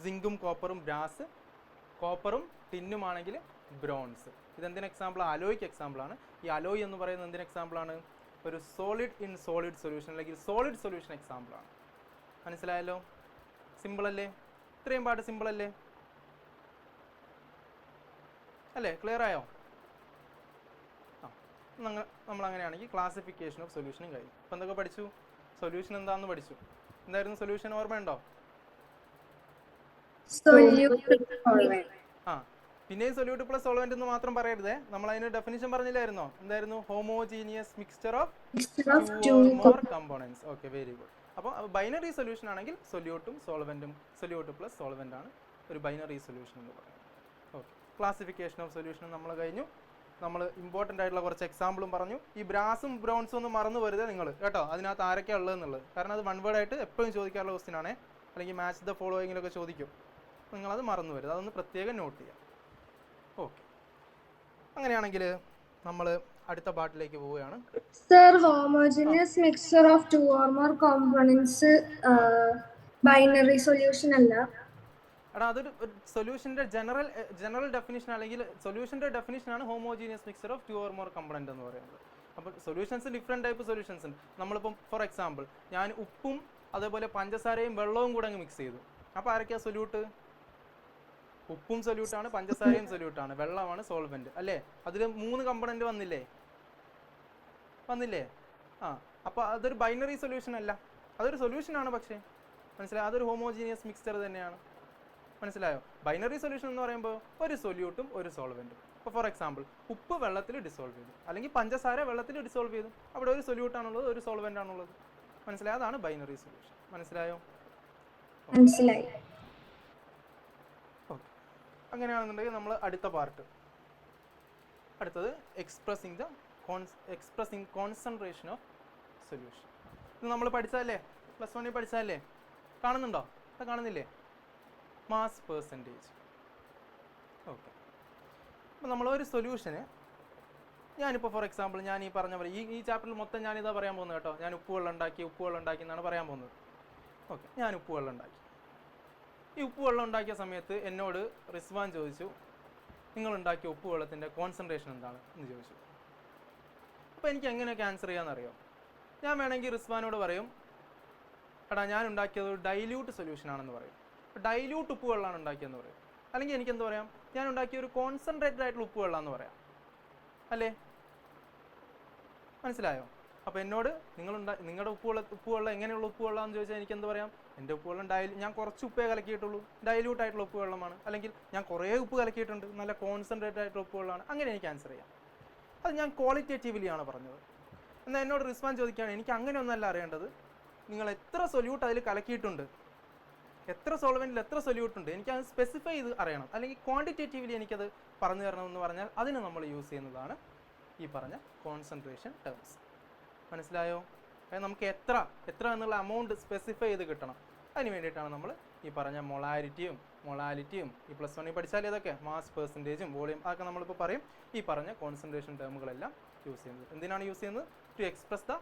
സിങ്കും കോപ്പറും ബ്രാസ്. കോപ്പറും ടിന്നും ആണെങ്കിൽ ബ്രോൺസ്. ഇതെന്തിന് എക്സാമ്പിൾ? അലോയ്ക്ക് എക്സാമ്പിൾ ആണ്. ഈ അലോയ് എന്ന് പറയുന്നത് എന്തിന് എക്സാമ്പിൾ ആണ്? ഒരു സോളിഡ് ഇൻ സോളിഡ് സൊല്യൂഷൻ അല്ലെങ്കിൽ സോളിഡ് സൊല്യൂഷൻ എക്സാമ്പിൾ ആണ്. മനസ്സിലായല്ലോ? സിമ്പിൾ അല്ലേ? ഇത്രയും പാട്ട് സിമ്പിൾ അല്ലേ? ക്ലിയർ ആയോ? നമ്മൾ അങ്ങനെയാണെങ്കിൽ ക്ലാസിഫിക്കേഷൻ ഓഫ് സൊല്യൂഷനും കഴിഞ്ഞു. അപ്പോൾ എന്തൊക്കെ പഠിച്ചു? സൊല്യൂഷൻ എന്താണെന്ന് പഠിച്ചു. എന്തായിരുന്നു സൊല്യൂഷൻ, ഓർമ്മയുണ്ടോ? ആ, പിന്നെയും സൊല്യൂട്ട് പ്ലസ് സോൾവെന്റ് എന്ന് മാത്രം പറയരുതേ. നമ്മൾ അതിന് ഡെഫിനിഷൻ പറഞ്ഞില്ലായിരുന്നോ? എന്തായിരുന്നു? Homogeneous mixture of two or more components. Okay, very good. അപ്പോൾ ബൈനറി സൊല്യൂഷൻ ആണെങ്കിൽ സൊല്യൂട്ടും സോൾവെന്റും, സൊല്യൂട്ട് പ്ലസ് സോൾവെന്റ് ആണ് ഒരു ബൈനറി സൊല്യൂഷൻ എന്ന് പറയുന്നത്. ഓക്കെ, ക്ലാസിഫിക്കേഷൻ ഓഫ് സൊല്യൂഷൻ നമ്മൾ കഴിഞ്ഞു. നമ്മൾ ഇമ്പോർട്ടൻ്റ് ആയിട്ടുള്ള കുറച്ച് എക്സാമ്പിളും പറഞ്ഞു. ഈ ബ്രാസും ബ്രൗൺസും ഒന്നും മറന്നു വരുതേ നിങ്ങൾ കേട്ടോ, അതിനകത്ത് ആരൊക്കെയാണ് ഉള്ളതെന്നുള്ളത്. കാരണം അത് വൺ വേർഡ് ആയിട്ട് എപ്പോഴും ചോദിക്കാറുള്ള ക്വസ്റ്റ്യൻ ആണ്, അല്ലെങ്കിൽ മാച്ച് ദ ഫോളോയിങ്ങിലൊക്കെ ചോദിക്കും. നിങ്ങളത് മറന്നു വരുത്, അതൊന്ന് പ്രത്യേകം നോട്ട് ചെയ്യാം. ഓക്കെ, അങ്ങനെയാണെങ്കിൽ നമ്മൾ അടുത്ത പാർട്ടിലേക്ക് പോവുകയാണ്. Sir, homogeneous mixture of two or more components binary solution അല്ല. എടാ, അതൊരു സൊല്യൂഷൻ്റെ ജനറൽ ഡെഫിനിഷൻ, അല്ലെങ്കിൽ സൊല്യൂഷൻ്റെ ഡെഫിനിഷനാണ് homogeneous mixture of two or more component എന്ന് പറയുന്നത്. അപ്പോൾ സൊല്യൂഷൻസ് ഡിഫറെൻറ്റ് ടൈപ്പ് സൊല്യൂഷൻസ് ഉണ്ട്. നമ്മളിപ്പം ഫോർ എക്സാമ്പിൾ ഞാൻ ഉപ്പും അതേപോലെ പഞ്ചസാരയും വെള്ളവും കൂടെ അങ്ങ് മിക്സ് ചെയ്തു. അപ്പോൾ ആരൊക്കെയാണ് സൊല്യൂട്ട്? ഉപ്പും സൊല്യൂട്ടാണ്, പഞ്ചസാരയും സൊല്യൂട്ടാണ്, വെള്ളമാണ് സോൾവെന്റ് അല്ലേ? അതിൽ 3 കമ്പോണൻറ്റ് വന്നില്ലേ? ആ, അപ്പോൾ അതൊരു ബൈനറി സൊല്യൂഷൻ അല്ല, അതൊരു സൊല്യൂഷനാണ്. പക്ഷേ മനസ്സിലായോ, അതൊരു ഹോമോജീനിയസ് മിക്സ്ചർ തന്നെയാണ്. മനസ്സിലായോ? ബൈനറി സൊല്യൂഷൻ എന്ന് പറയുമ്പോൾ ഒരു സൊല്യൂട്ടും ഒരു സോൾവെന്റും. ഇപ്പോൾ ഫോർ എക്സാമ്പിൾ ഉപ്പ് വെള്ളത്തിൽ ഡിസോൾവ് ചെയ്തു, അല്ലെങ്കിൽ പഞ്ചസാര വെള്ളത്തിൽ ഡിസോൾവ് ചെയ്തു. അവിടെ ഒരു സൊല്യൂട്ടാണുള്ളത്, ഒരു സോൾവെന്റ് ആണുള്ളത്. മനസ്സിലായോ? അതാണ് ബൈനറി സൊല്യൂഷൻ. മനസ്സിലായോ? മനസ്സിലായി. ഓക്കെ, അങ്ങനെയാണെന്നുണ്ടെങ്കിൽ നമ്മൾ അടുത്ത പാർട്ട്, അടുത്തത് എക്സ്പ്രസിങ് കോൺസെൻട്രേഷൻ ഓഫ് സൊല്യൂഷൻ. ഇത് നമ്മൾ പഠിച്ചതല്ലേ, പ്ലസ് 1 പഠിച്ചതല്ലേ? കാണുന്നുണ്ടോ? അത് കാണുന്നില്ലേ? Mass percentage. ഓക്കെ, അപ്പോൾ നമ്മളൊരു സൊല്യൂഷന്, ഞാനിപ്പോൾ ഫോർ എക്സാമ്പിൾ ഞാൻ ഈ പറഞ്ഞ പോലെ ഈ ചാപ്റ്ററിൽ മൊത്തം ഞാനിതാ പറയാൻ പോകുന്നത് കേട്ടോ. ഞാൻ ഉപ്പുവെള്ളം ഉണ്ടാക്കി എന്നാണ് പറയാൻ പോകുന്നത്. ഓക്കെ, ഞാൻ ഉപ്പുവെള്ളം ഉണ്ടാക്കി. ഈ ഉപ്പുവെള്ളം ഉണ്ടാക്കിയ സമയത്ത് എന്നോട് റിസ്വാൻ ചോദിച്ചു, നിങ്ങൾ ഉണ്ടാക്കിയ ഉപ്പുവെള്ളത്തിൻ്റെ കോൺസെൻട്രേഷൻ എന്താണ് എന്ന് ചോദിച്ചു. അപ്പോൾ എനിക്ക് എങ്ങനെയൊക്കെ ആൻസർ ചെയ്യാമെന്നറിയോ? ഞാൻ വേണമെങ്കിൽ റിസ്വാനോട് പറയും, എടാ ഞാൻ ഉണ്ടാക്കിയത് ഒരു ഡൈല്യൂട്ട് സൊല്യൂഷൻ ആണെന്ന് പറയും. ഡൈല്യൂട്ട് ഉപ്പുവെള്ളമാണ് ഉണ്ടാക്കിയെന്ന് പറയും. അല്ലെങ്കിൽ എനിക്ക് എന്ത് പറയാം? ഞാൻ ഉണ്ടാക്കിയ ഒരു കോൺസെൻട്രേറ്റഡ് ആയിട്ടുള്ള ഉപ്പുവെള്ളം എന്ന് പറയാം അല്ലേ? മനസ്സിലായോ? അപ്പോൾ എന്നോട് നിങ്ങളുടെ ഉപ്പുവെള്ളം എങ്ങനെയുള്ള ഉപ്പുവെള്ളമാണെന്ന് ചോദിച്ചാൽ എനിക്ക് എന്ത് പറയാം? എൻ്റെ ഉപ്പുവെള്ളം ഞാൻ കുറച്ച് ഉപ്പേ കലക്കിയിട്ടുള്ളൂ, ഡൈല്യൂട്ട് ആയിട്ടുള്ള ഉപ്പുവെള്ളമാണ്. അല്ലെങ്കിൽ ഞാൻ കുറേ ഉപ്പ് കലക്കിയിട്ടുണ്ട്, നല്ല കോൺസെൻട്രേറ്റഡ് ആയിട്ടുള്ള ഉപ്പുവെള്ളമാണ്. അങ്ങനെ എനിക്ക് ആൻസർ ചെയ്യാം. അത് ഞാൻ ക്വാളിറ്റേറ്റീവ്ലി ആണ് പറഞ്ഞത്. എന്നാൽ എന്നോട് റിസ്വാൻ ചോദിക്കുകയാണ്, എനിക്ക് അങ്ങനെയൊന്നല്ല അറിയേണ്ടത്, നിങ്ങൾ എത്ര സൊല്യൂട്ട് അതിൽ കലക്കിയിട്ടുണ്ട്, എത്ര സോൾവെൻറ്റിൽ എത്ര സൊല്യൂട്ട് ഉണ്ട്, എനിക്കത് സ്പെസിഫൈ ചെയ്ത് അറിയണം, അല്ലെങ്കിൽ ക്വാണ്ടിറ്റേറ്റീവ്ലി എനിക്കത് പറഞ്ഞു തരണമെന്ന് പറഞ്ഞാൽ അതിന് നമ്മൾ യൂസ് ചെയ്യുന്നതാണ് ഈ പറഞ്ഞ കോൺസെൻട്രേഷൻ ടേംസ്. മനസ്സിലായോ? അതായത് നമുക്ക് എത്ര എന്നുള്ള എമൗണ്ട് സ്പെസിഫൈ ചെയ്ത് കിട്ടണം. അതിന് വേണ്ടിയിട്ടാണ് നമ്മൾ ഈ പറഞ്ഞ മൊളാലിറ്റിയും ഈ പ്ലസ് 1 പഠിച്ചാൽ ഇതൊക്കെ മാസ് പെർസെൻറ്റേജും വോളിയം അതൊക്കെ നമ്മളിപ്പോൾ പറയും. ഈ പറഞ്ഞ കോൺസെൻട്രേഷൻ ടേമുകളെല്ലാം യൂസ് ചെയ്യുന്നത് എന്തിനാണ് യൂസ് ചെയ്യുന്നത്? To express the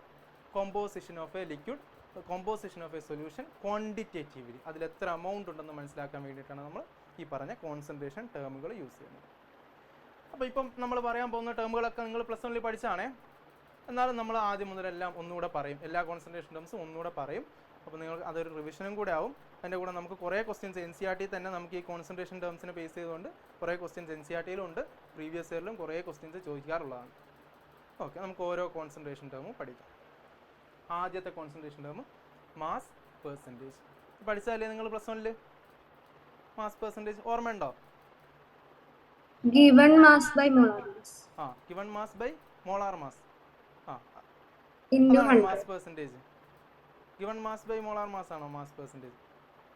composition of a liquid, composition of a solution quantitatively. അതിൽ എത്ര എമൗണ്ട് ഉണ്ടെന്ന് മനസ്സിലാക്കാൻ വേണ്ടിയിട്ടാണ് നമ്മൾ ഈ പറഞ്ഞ കോൺസെൻട്രേഷൻ ടേമുകൾ യൂസ് ചെയ്യുന്നത്. അപ്പോൾ ഇപ്പം നമ്മൾ പറയാൻ പോകുന്ന ടേമുകളൊക്കെ നിങ്ങൾ പ്ലസ് 1 പഠിച്ചാണേ. എന്നാലും നമ്മൾ ആദ്യം മുതലെല്ലാം ഒന്നുകൂടെ പറയും, എല്ലാ കോൺസെൻട്രേഷൻ ടേംസും ഒന്നുകൂടെ പറയും. അപ്പോൾ നിങ്ങൾക്ക് അതൊരു റിവിഷനും കൂടെ ആവും. അതിൻ്റെ കൂടെ നമുക്ക് കുറേ ക്വസ്റ്റ്യൻസ് NCERT തന്നെ നമുക്ക് ഈ കോൺസെൻട്രേഷൻ ടേംസിനെ ബേസ് ചെയ്തുകൊണ്ട് കുറേ ക്വസ്റ്റ്യൻസ് NCERT ഉണ്ട്, പ്രീവിയസ് ഇയറിലും കുറേ ക്വസ്റ്റ്യൻസ് ചോദിക്കാറുള്ളതാണ്. ഓക്കെ, നമുക്ക് ഓരോ കോൺസെൻട്രേഷൻ ടേമും പഠിക്കാം. ആദ്യത്തെ കോൺസെൻട്രേഷൻ ടേം മാസ് പെർസെൻറ്റേജ്. പഠിച്ചാലേ നിങ്ങൾ പ്ലസ് 1 മാസ് പെർസെൻറ്റേജ് ഓർമ്മയുണ്ടോ? Given mass by molar mass. Given mass by molar mass. Into 100. Mass percentage. Given mass by molar mass ആണോ mass percentage?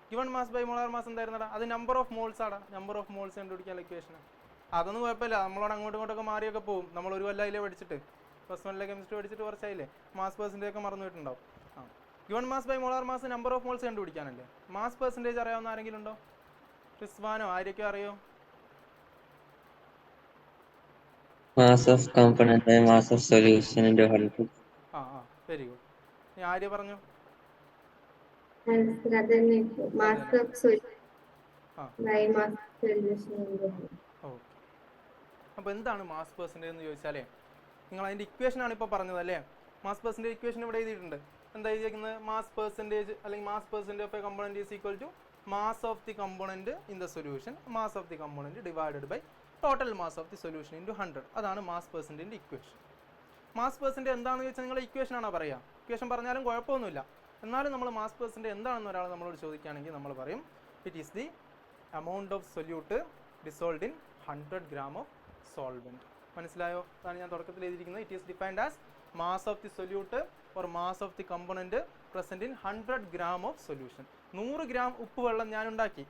Given mass by molar mass എന്തായിരുന്നടാ? അത് number of moles ആടാ. Number of moles കണ്ടുപിടിക്കാൻ equation. അതൊന്നും കുഴപ്പമില്ല, നമ്മളോട് അങ്ങോട്ടൊക്കെ മാറിയൊക്കെ പോകും. നമ്മൾ ഒരു കൊല്ലമായില്ലേ പഠിച്ചിട്ട്, പ്ലസ് 1 കെമിസ്ട്രി പഠിച്ചിട്ട് കുറച്ചായില്ലേ, മാസ് പെർസെൻറ്റേജ് ഒക്കെ മറന്നു പോയിട്ടുണ്ടാവും. Given mass by molar mass number of moles കണ്ടുപിടിക്കാനല്ലേ. മാസ് പെർസെൻറ്റേജ് അറിയാവുന്ന ആരെങ്കിലും ഉണ്ടോ? റിസ്വാനോ ആരൊക്കെ അറിയോ? Mass of component by mass of solution into 100. Very good. നീ ആര്യ പറഞ്ഞു? Mass of solution by mass solution into 100. Okay, അപ്പോൾ എന്താണ് മാസ് പെർസെൻറ്റേജ് എന്ന് ചോദിച്ചാലേ, നിങ്ങൾ അതിൻ്റെ ഇക്വേഷനാണ് ഇപ്പോൾ പറഞ്ഞത് അല്ലേ? മാസ് പെർസെൻറ്റേജ് ഇക്വേഷൻ ഇവിടെ എഴുതിയിട്ടുണ്ട്. എന്താ എഴുതിയിരിക്കുന്നത്? മാസ് പെർസെൻറ്റേജ് അല്ലെങ്കിൽ mass percentage of a component is equal to mass of the component in the solution, mass of the component divided by total mass of the solution into 100. അതാണ് mass പെർസെൻറ്റേജിൻ്റെ equation. Mass percentage എന്താണെന്ന് ചോദിച്ചാൽ നിങ്ങൾ equation ആണോ പറയുക? Equation പറഞ്ഞാലും കുഴപ്പമൊന്നുമില്ല. എന്നാലും നമ്മൾ മാസ് പെർസെൻറ്റേജ് എന്താണെന്ന് ഒരാൾ നമ്മളോട് ചോദിക്കുകയാണെങ്കിൽ നമ്മൾ പറയും it is the amount of solute dissolved in 100 gram of solvent. മനസ്സിലായോ? അതാണ് ഞാൻ തുടക്കത്തിൽ എഴുതിയിരിക്കുന്നത്. It is defined as mass of the solute or mass of the component present in 100 gram of solution. 100 gram ഉപ്പ് വെള്ളം ഞാൻ ഉണ്ടാക്കി.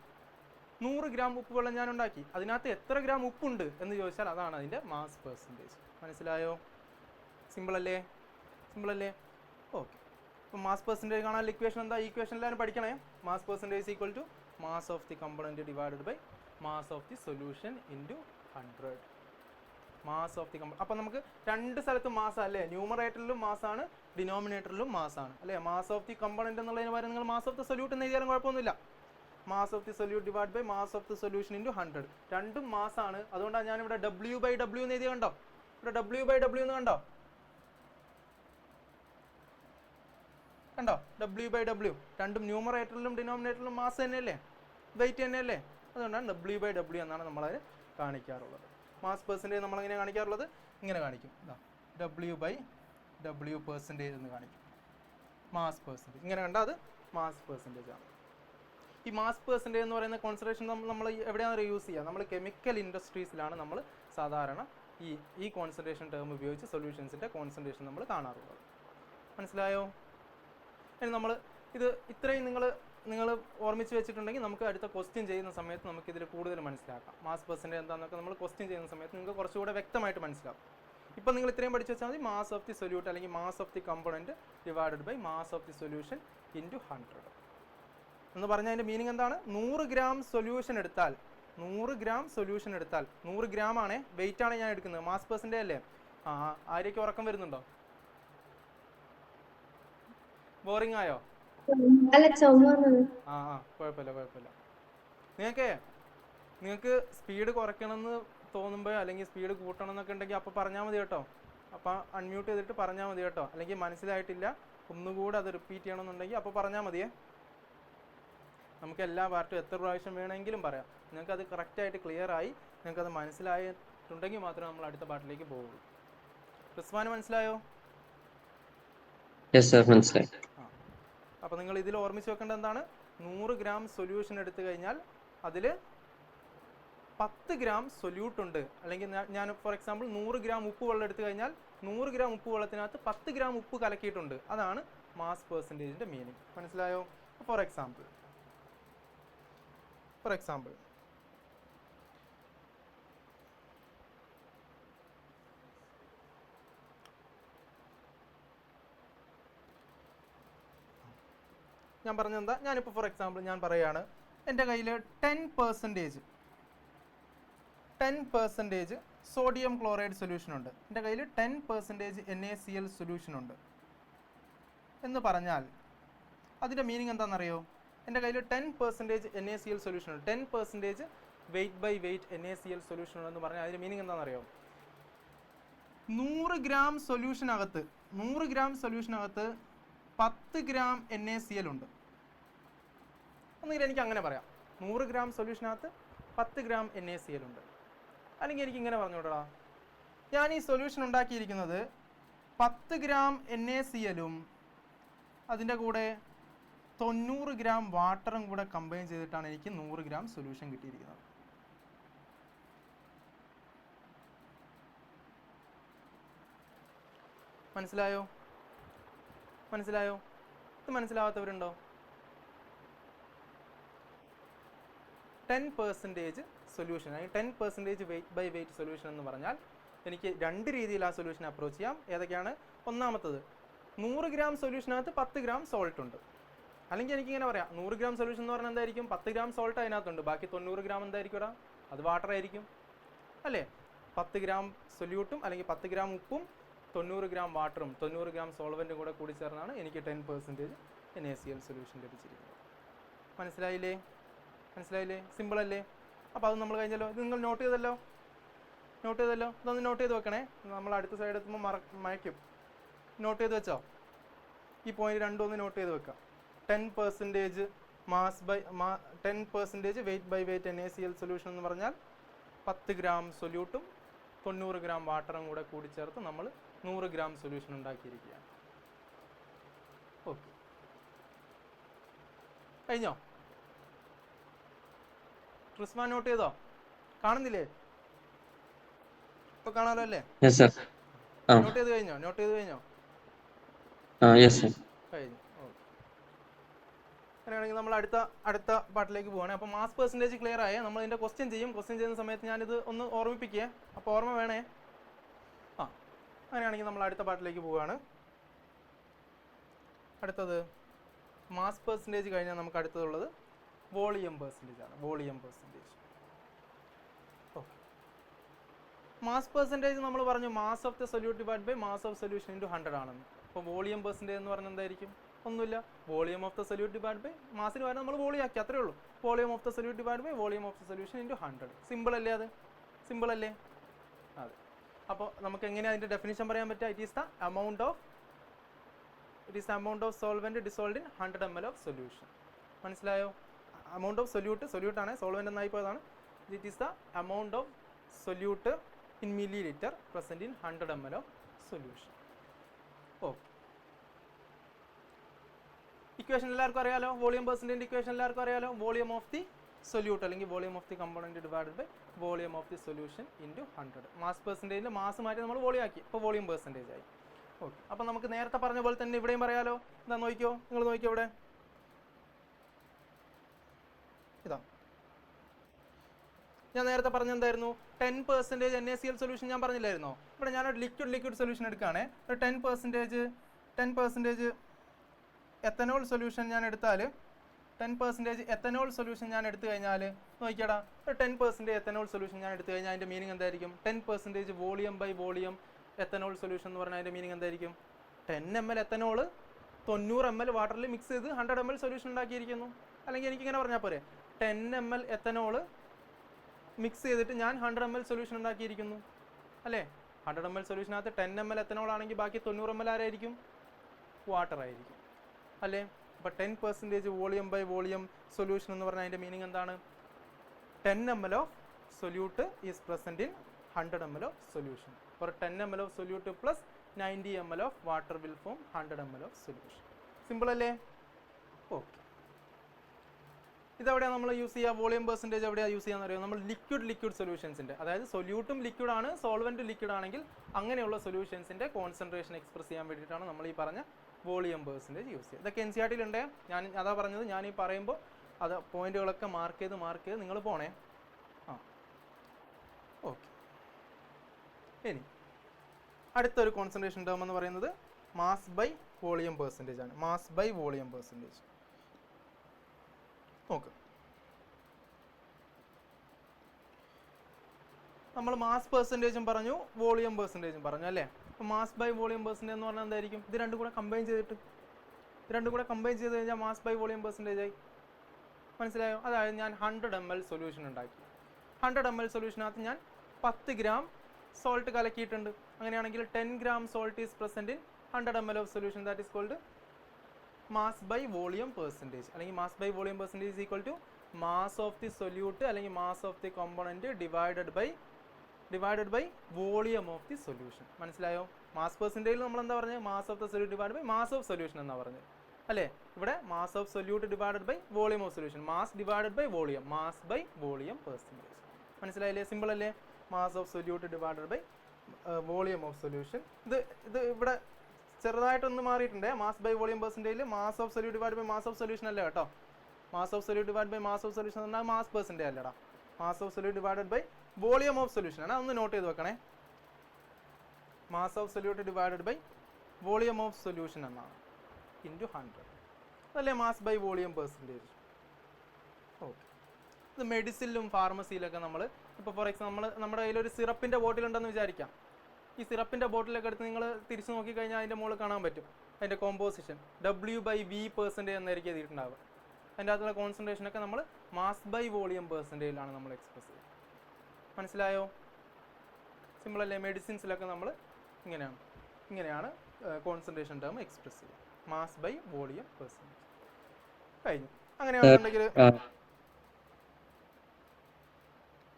100 gram ഉപ്പ് വെള്ളം ഞാൻ ഉണ്ടാക്കി. അതിനകത്ത് എത്ര ഗ്രാം ഉപ്പുണ്ട് എന്ന് ചോദിച്ചാൽ അതാണ് അതിൻ്റെ മാസ് പെർസെൻറ്റേജ്. മനസ്സിലായോ? സിമ്പിൾ അല്ലേ? സിമ്പിൾ അല്ലേ? ഓക്കെ. അപ്പോൾ മാസ് പെർസെൻറ്റേജ് കാണാൻ ഇക്വേഷൻ എന്താ? ഈ ഇക്വേഷൻ എല്ലാവരും പഠിക്കണേ. Mass percentage equal to mass of the component divided by mass of the solution into 100. mass of the component. അപ്പോൾ നമുക്ക് രണ്ട് സ്ഥലത്തും മാസ് അല്ലേ? ന്യൂമറേറ്ററിലും മാസാണ്, ഡിനോമിനേറ്ററിലും മാസാണ് അല്ലേ? മാസ് ഓഫ് ദി കമ്പോണൻറ്റ് എന്നുള്ളതിന് പകരം നിങ്ങൾ മാസ് ഓഫ് ദി സൊല്യൂട്ട് എന്ന് എഴുതിയാലും കുഴപ്പമൊന്നുമില്ല. Mass of the solute divide by mass of the solution into 100. രണ്ടും മാസാണ്. അതുകൊണ്ടാണ് ഞാനിവിടെ W/W എന്ന് എഴുതി. കണ്ടോ? ഇവിടെ W/W എന്ന് കണ്ടോ? കണ്ടോ? W/W രണ്ടും ന്യൂമറേറ്ററിലും ഡിനോമിനേറ്ററിലും മാസ് തന്നെയല്ലേ, വെയിറ്റ് തന്നെയല്ലേ? അതുകൊണ്ടാണ് W/W എന്നാണ് നമ്മളത് കാണിക്കാറുള്ളത്. മാസ് പെർസെൻറ്റേജ് നമ്മളെങ്ങനെ കാണിക്കാറുള്ളത്? ഇങ്ങനെ കാണിക്കും. W/W പെർസെൻറ്റേജ് എന്ന് കാണിക്കും. മാസ് പെർസെൻറ്റേജ് ഇങ്ങനെ കണ്ടാൽ അത് മാസ് പെർസെൻറ്റേജ് ആണ്. ഈ മാസ് പെർസെൻറ്റേജ് എന്ന് പറയുന്ന കോൺസെൻട്രേഷൻ നമ്മൾ എവിടെയാണ് യൂസ് ചെയ്യുക? നമ്മൾ കെമിക്കൽ ഇൻഡസ്ട്രീസിലാണ് നമ്മൾ സാധാരണ ഈ കോൺസെൻട്രേഷൻ ടേം ഉപയോഗിച്ച് സൊല്യൂഷൻസിൻ്റെ കോൺസെൻട്രേഷൻ നമ്മൾ കാണാറുള്ളത്. മനസ്സിലായോ? ഇനി നമ്മൾ ഇത് ഇത്രയും നിങ്ങൾ ഓർമ്മിച്ച് വെച്ചിട്ടുണ്ടെങ്കിൽ നമുക്ക് അടുത്ത ക്വസ്റ്റ്യൻ ചെയ്യുന്ന സമയത്ത് നമുക്കിതിൽ കൂടുതൽ മനസ്സിലാക്കാം. മാസ് പെർസെൻറ്റേജ് എന്താണെന്നൊക്കെ നമ്മൾ ക്വസ്റ്റ്യൻ ചെയ്യുന്ന സമയത്ത് നിങ്ങൾക്ക് കുറച്ചുകൂടെ വ്യക്തമായിട്ട് മനസ്സിലാവും. ഇപ്പോൾ നിങ്ങൾ ഇത്രയും പഠിച്ച് വെച്ചാൽ മതി. മാസ് ഓഫ് ദി സൊല്യൂട്ട് അല്ലെങ്കിൽ mass of the component divided by mass of the solution into 100 എന്ന് പറഞ്ഞാൽ അതിൻ്റെ മീനിങ് എന്താണ്? 100 gram സൊല്യൂഷൻ എടുത്താൽ 100 gram ആണേ, വെയിറ്റ് ആണ് ഞാൻ എടുക്കുന്നത്. മാസ് പെർസെൻറ്റേജ് അല്ലേ? ആരെയൊക്കെ ഉറക്കം വരുന്നുണ്ടോ? ബോറിംഗ് ആയോ? കുഴപ്പമില്ല. നിങ്ങൾക്ക് സ്പീഡ് കുറയ്ക്കണമെന്ന് തോന്നുമ്പോൾ അല്ലെങ്കിൽ സ്പീഡ് കൂട്ടണം എന്നൊക്കെ ഉണ്ടെങ്കിൽ അപ്പോൾ പറഞ്ഞാൽ മതി കേട്ടോ. അപ്പോൾ അൺമ്യൂട്ട് ചെയ്തിട്ട് പറഞ്ഞാൽ മതി കേട്ടോ. അല്ലെങ്കിൽ മനസ്സിലായിട്ടില്ല ഒന്നുകൂടെ അത് റിപ്പീറ്റ് ചെയ്യണമെന്നുണ്ടെങ്കിൽ അപ്പോൾ പറഞ്ഞാൽ മതിയേ. നമുക്ക് എല്ലാ പാർട്ടും എത്ര പ്രാവശ്യം വേണമെങ്കിലും പറയാം. നിങ്ങൾക്കത് കറക്റ്റായിട്ട് ക്ലിയർ ആയി നിങ്ങൾക്കത് മനസ്സിലായിട്ടുണ്ടെങ്കിൽ മാത്രമേ നമ്മൾ അടുത്ത പാർട്ടിലേക്ക് പോവുള്ളൂ. റിസ്വാന് മനസ്സിലായോ? മനസ്സിലായി. അപ്പോൾ നിങ്ങൾ ഇതിൽ ഓർമ്മിച്ച് വെക്കേണ്ടത് എന്താണ്? 100 gram സൊല്യൂഷൻ എടുത്തു കഴിഞ്ഞാൽ അതിൽ 10 gram സൊല്യൂട്ട് ഉണ്ട്. അല്ലെങ്കിൽ ഞാൻ ഫോർ എക്സാമ്പിൾ 100 gram ഉപ്പ് വെള്ളം എടുത്തു കഴിഞ്ഞാൽ 100 gram ഉപ്പ് വെള്ളത്തിനകത്ത് 10 gram ഉപ്പ് കലക്കിയിട്ടുണ്ട്. അതാണ് മാസ് പെർസെൻറ്റേജിൻ്റെ മീനിങ്. മനസ്സിലായോ? ഫോർ എക്സാമ്പിൾ ഞാൻ പറഞ്ഞെന്താ? ഞാനിപ്പോൾ ഫോർ എക്സാമ്പിൾ ഞാൻ പറയുകയാണ്, എൻ്റെ കയ്യിൽ 10% സോഡിയം ക്ലോറൈഡ് സൊല്യൂഷൻ ഉണ്ട്. എൻ്റെ കയ്യിൽ 10% NaCl സൊല്യൂഷൻ ഉണ്ട് എന്ന് പറഞ്ഞാൽ അതിൻ്റെ മീനിങ് എന്താണെന്നറിയോ? എൻ്റെ കയ്യിൽ 10% NaCl സൊല്യൂഷൻ ഉണ്ട്. 10% weight by weight NaCl solution ഉണ്ടെന്ന് പറഞ്ഞാൽ അതിൻ്റെ മീനിങ് എന്താണെന്നറിയോ? 100 gram സൊല്യൂഷനകത്ത് 10 gram NaCl ഉണ്ട്. ഒന്നുകിൽ എനിക്ക് അങ്ങനെ പറയാം, 100 gram സൊല്യൂഷനകത്ത് 10 gram NaCl ഉണ്ട്. അല്ലെങ്കിൽ എനിക്ക് ഇങ്ങനെ പറഞ്ഞുകൂടാ, ഞാൻ ഈ സൊല്യൂഷൻ ഉണ്ടാക്കിയിരിക്കുന്നത് 10 gram NaCl-ഉം അതിൻ്റെ കൂടെ 90 gram വാട്ടറും കൂടെ കമ്പൈൻ ചെയ്തിട്ടാണ് എനിക്ക് 100 gram സൊല്യൂഷൻ കിട്ടിയിരിക്കുന്നത്. മനസ്സിലായോ? ഇത് മനസ്സിലാവാത്തവരുണ്ടോ? 10% സൊല്യൂഷൻ അല്ലെങ്കിൽ 10% വെയിറ്റ് ബൈ വെയിറ്റ് സൊല്യൂഷൻ എന്ന് പറഞ്ഞാൽ എനിക്ക് രണ്ട് രീതിയിൽ ആ സൊല്യൂഷൻ അപ്രോച്ച് ചെയ്യാം. ഏതൊക്കെയാണ്? ഒന്നാമത്തത്, 100 gram സൊല്യൂഷനകത്ത് 10 gram സോൾട്ട് ഉണ്ട്. അല്ലെങ്കിൽ എനിക്കിങ്ങനെ പറയാം, 100 gram സൊല്യൂഷൻ എന്ന് പറഞ്ഞാൽ എന്തായിരിക്കും? 10 gram സോൾട്ട് അതിനകത്തുണ്ട്, ബാക്കി 90 gram എന്തായിരിക്കും? അത് വാട്ടർ ആയിരിക്കും അല്ലേ? 10 gram സൊല്യൂട്ടും അല്ലെങ്കിൽ 10 gram ഉപ്പും 90 gram വാട്ടറും 90 gram സോൾവെൻറ്റും കൂടെ കൂടി ചേർന്നാണ് എനിക്ക് 10% NaCl സൊല്യൂഷൻ ലഭിച്ചിരിക്കുന്നത്. മനസ്സിലായില്ലേ? സിമ്പിൾ അല്ലേ? അപ്പോൾ അത് നമ്മൾ കഴിഞ്ഞല്ലോ. ഇത് നിങ്ങൾ നോട്ട് ചെയ്തല്ലോ. ഇതൊന്ന് നോട്ട് ചെയ്ത് വെക്കണേ. നമ്മൾ അടുത്ത സൈഡ് എത്തുമ്പോൾ മയക്കും. നോട്ട് ചെയ്ത് വെച്ചോ? ഈ പോയിന്റ് രണ്ടും ഒന്ന് നോട്ട് ചെയ്ത് വെക്കാം. 10% weight by weight NaCl solution എന്ന് പറഞ്ഞാൽ 10 gram സൊല്യൂട്ടും 90 gram വാട്ടറും കൂടെ കൂടി ചേർത്ത് നമ്മൾ 100 ഗ്രാം സൊല്യൂഷൻ ഉണ്ടാക്കിയിരിക്കുകയാണ്. ഓക്കെ, കഴിഞ്ഞോ? റിസ്വാൻ നോട്ട് ചെയ്തോ? കാണുന്നില്ലേ? ഇപ്പൊ കാണാലോ അല്ലേ? Yes, sir. നോട്ട് ചെയ്ത് കഴിഞ്ഞോ? Yes, sir. കഴിഞ്ഞു. ഓക്കെ, അങ്ങനെയാണെങ്കിൽ നമ്മൾ അടുത്ത പാർട്ടിലേക്ക് പോവാണ്. അപ്പോൾ മാസ് പെർസെൻറ്റേജ് ക്ലിയർ ആയേ. നമ്മൾ ഇതിൻ്റെ ക്വസ്റ്റ്യൻ ചെയ്യുന്ന സമയത്ത് ഞാനിത് ഒന്ന് ഓർമ്മിപ്പിക്കുക, അപ്പോൾ ഓർമ്മ വേണേ. അങ്ങനെയാണെങ്കിൽ നമ്മൾ അടുത്ത പാർട്ടിലേക്ക് പോവുകയാണ്. അടുത്തത് മാസ് പെർസെൻറ്റേജ് കഴിഞ്ഞാൽ നമുക്ക് അടുത്തതുള്ളത് വോളിയം പെർസെൻറ്റേജ് ആണ്. Volume percentage. Okay, mass percentage നമ്മൾ പറഞ്ഞു mass of the solute divide by mass of solution into 100 ആണെന്ന്. അപ്പോൾ വോളിയം പെർസെൻറ്റേജ് എന്ന് പറഞ്ഞാൽ എന്തായിരിക്കും? ഒന്നുമില്ല, volume of the solute divide by മാസിന് പകരം നമ്മൾ വോളിയം ആക്കി, അത്രേ ഉള്ളൂ. Volume of the solute divide by volume of the solution into 100. Simple അല്ലേ? അത് സിമ്പിൾ അല്ലേ? അതെ. അപ്പോൾ നമുക്ക് എങ്ങനെയാണ് അതിൻ്റെ ഡെഫിനിഷൻ പറയാൻ പറ്റുക? It is the amount of solvent dissolved in 100 ml of solution. മനസ്സിലായോ? amount of solute ആണ്, സോൾവെന്റ് എന്നായി പോയതാണ്. It is the amount of solute in milliliter present in 100 ml of solution. Okay, equation എല്ലാവർക്കും അറിയാലോ. Volume percentage equation എല്ലാവർക്കും അറിയാലോ. Volume of the solute അല്ലെങ്കിൽ volume of the component divided by volume of the solution into 100. Mass പെർസെൻറ്റേജിൽ mass മാറ്റി നമ്മൾ volume ആക്കി, ഇപ്പോൾ വോളിയം പെർസെൻറ്റേജ് ആയി. ഓക്കെ, അപ്പം നമുക്ക് നേരത്തെ പറഞ്ഞ പോലെ തന്നെ ഇവിടെയും പറയാലോ. എന്താ നോക്കിയോ, നിങ്ങൾ നോക്കിയോ ഇവിടെ ഇതാ. ഞാൻ നേരത്തെ പറഞ്ഞ എന്തായിരുന്നു? 10% NaCl സൊല്യൂഷൻ ഞാൻ പറഞ്ഞില്ലായിരുന്നോ? ഇവിടെ ഞാനൊരു ലിക്വിഡ് സൊല്യൂഷൻ എടുക്കുകയാണേ. ഒരു 10% എത്തനോൾ സൊല്യൂഷൻ ഞാൻ എടുത്താൽ 10% എത്തനോൾ സൊല്യൂഷൻ ഞാൻ എടുത്തു കഴിഞ്ഞാൽ നോക്കിയടാ, ഒരു 10% എത്തനോൾ സൊല്യൂഷൻ ഞാൻ എടുത്തു കഴിഞ്ഞാൽ അതിൻ്റെ മീനിങ് എന്തായിരിക്കും? 10% volume by volume ethanol solution എന്ന് പറഞ്ഞാൽ അതിൻ്റെ മീനിങ് എന്തായിരിക്കും? 10 ml എത്തനോൾ 90 ml വാട്ടറിൽ മിക്സ് ചെയ്ത് 100 ml സൊല്യൂഷൻ ഉണ്ടാക്കിയിരിക്കുന്നു. അല്ലെങ്കിൽ എനിക്കിങ്ങനെ പറഞ്ഞാൽ പോരെ, 10 ml എത്തനോൾ മിക്സ് ചെയ്തിട്ട് ഞാൻ 100 ml സൊല്യൂഷൻ ഉണ്ടാക്കിയിരിക്കുന്നു അല്ലേ? 100 ml സൊല്യൂഷനകത്ത് 10 ml എത്തനോൾ ആണെങ്കിൽ ബാക്കി 90 ml ആരായിരിക്കും? വാട്ടർ ആയിരിക്കും അല്ലേ? അപ്പോൾ 10% വോളിയം ബൈ വോളിയം സൊല്യൂഷൻ എന്ന് പറഞ്ഞാൽ അതിൻ്റെ മീനിങ് എന്താണ്? 10 ml of solute is present in 100 ml of solution. For 10 ml of solute plus 90 ml of water will form 100 ml of solution. Simple അല്ലേ? ഓക്കെ, ഇതെവിടെയാണ് നമ്മൾ യൂസ് ചെയ്യുക? വോളിയം പെർസെൻറ്റേജ് എവിടെയാണ് use ചെയ്യാന്ന് അറിയാം? നമ്മൾ ലിക്വിഡ് സൊല്യൂഷൻസിൻ്റെ, അതായത് സൊല്യൂട്ടും ലിക്വിഡ് ആണ്, സോൾവെൻറ്റും ലിക്വിഡ് ആണെങ്കിൽ അങ്ങനെയുള്ള സൊല്യൂഷൻസിൻ്റെ കോൺസെൻട്രേഷൻ എക്സ്പ്രസ് ചെയ്യാൻ വേണ്ടിയിട്ടാണ് നമ്മൾ ഈ പറഞ്ഞ വോളിയം പെർസെൻറ്റേജ് യൂസ് ചെയ്യുക. ഇതൊക്കെ NCERT ഉണ്ട്. ഞാൻ അതാ പറഞ്ഞത്, ഞാൻ ഈ പറയുമ്പോൾ അത് പോയിന്റുകളൊക്കെ മാർക്ക് ചെയ്ത് നിങ്ങൾ പോണേ. ഓക്കെ, ഇനി അടുത്തൊരു കോൺസെൻട്രേഷൻ ടേം എന്ന് പറയുന്നത് മാസ് ബൈ വോളിയം പെർസെൻറ്റേജ് ആണ്. മാസ് ബൈ വോളിയം പെർസെൻറ്റേജ് നോക്ക്. നമ്മൾ മാസ് പെർസെൻറ്റേജും പറഞ്ഞു, വോളിയം പെർസെൻറ്റേജും പറഞ്ഞു അല്ലേ? അപ്പോൾ മാസ് ബൈ വോളിയം പെർസെൻറ്റേജ് എന്ന് പറഞ്ഞാൽ എന്തായിരിക്കും? ഇത് രണ്ടും കൂടെ കമ്പൈൻ ചെയ്ത് കഴിഞ്ഞാൽ മാസ് ബൈ വോളിയം പെർസെൻറ്റേജ് ആയി. മനസ്സിലായോ? അതായത് ഞാൻ 100 ml സൊല്യൂഷൻ ഉണ്ടാക്കി. 100 ml സൊല്യൂഷനകത്ത് ഞാൻ 10 ഗ്രാം സോൾട്ട് കലക്കിയിട്ടുണ്ട്. അങ്ങനെയാണെങ്കിൽ 10 gram salt is present in 100 ml of solution. That is called mass by volume percentage. അല്ലെങ്കിൽ mass by volume percentage is equal to mass of the solute അല്ലെങ്കിൽ mass of the component divided by volume of the solution. മനസ്സിലായോ? Mass പെർസെൻറ്റേജിൽ നമ്മൾ എന്താ പറഞ്ഞത്? Mass of the solute divide by mass of solution എന്നാ പറഞ്ഞത് അല്ലേ? ഇവിടെ mass of solute divided by volume of solution, mass divided by volume, mass by volume percentage. മനസ്സിലായില്ലേ? സിമ്പിൾ അല്ലേ? Mass of solute divided by volume of solution. ഇത് ഇവിടെ ചെറുതായിട്ടൊന്ന് മാറിയിട്ടുണ്ട്. മാസ് ബൈ വോളിയം പെർസെൻറ്റേജിൽ mass of solute divide by mass of solution അല്ല കേട്ടോ. Mass of solute divide by mass of solution എന്നാൽ മാസ് പെർസെൻറ്റേജ് അല്ലടാ. Mass of solute divided by volume of solution ആണ്. ഒന്ന് നോട്ട് ചെയ്ത് വെക്കണേ. Mass of solute divided by volume of solution എന്നാണ് into 100. അതല്ലേ mass by volume percentage. Okay, ഇത് മെഡിസിനിലും ഫാർമസിയിലൊക്കെ നമ്മൾ ഇപ്പോൾ ഫോർ എക്സാമ്പിൾ നമ്മുടെ കയ്യിലൊരു സിറപ്പിൻ്റെ ബോട്ടിലുണ്ടെന്ന് വിചാരിക്കാം. ഈ സിറപ്പിൻ്റെ ബോട്ടിലൊക്കെ എടുത്ത് നിങ്ങൾ തിരിച്ച് നോക്കിക്കഴിഞ്ഞാൽ അതിൻ്റെ മുകളിൽ കാണാൻ പറ്റും അതിൻ്റെ കോമ്പോസിഷൻ W/V% എന്നായിരിക്കും എഴുതിയിട്ടുണ്ടാവുക. അതിൻ്റെ അകത്തുള്ള കോൺസെൻട്രേഷനൊക്കെ നമ്മൾ മാസ് ബൈ വോളിയം പെർസെൻറ്റേജിലാണ് നമ്മൾ എക്സ്പ്രസ് ചെയ്യുന്നത്. മനസ്സിലായോ? സിമ്പിൾ അല്ലേ? മെഡിസിൻസിലൊക്കെ നമ്മൾ ഇങ്ങനെയാണ് കോൺസെൻട്രേഷൻ ടേം എക്സ്പ്രസ് ചെയ്യുക. Mass by volume percentage. കഴിഞ്ഞു. അങ്ങനെയാണെന്നുണ്ടെങ്കിൽ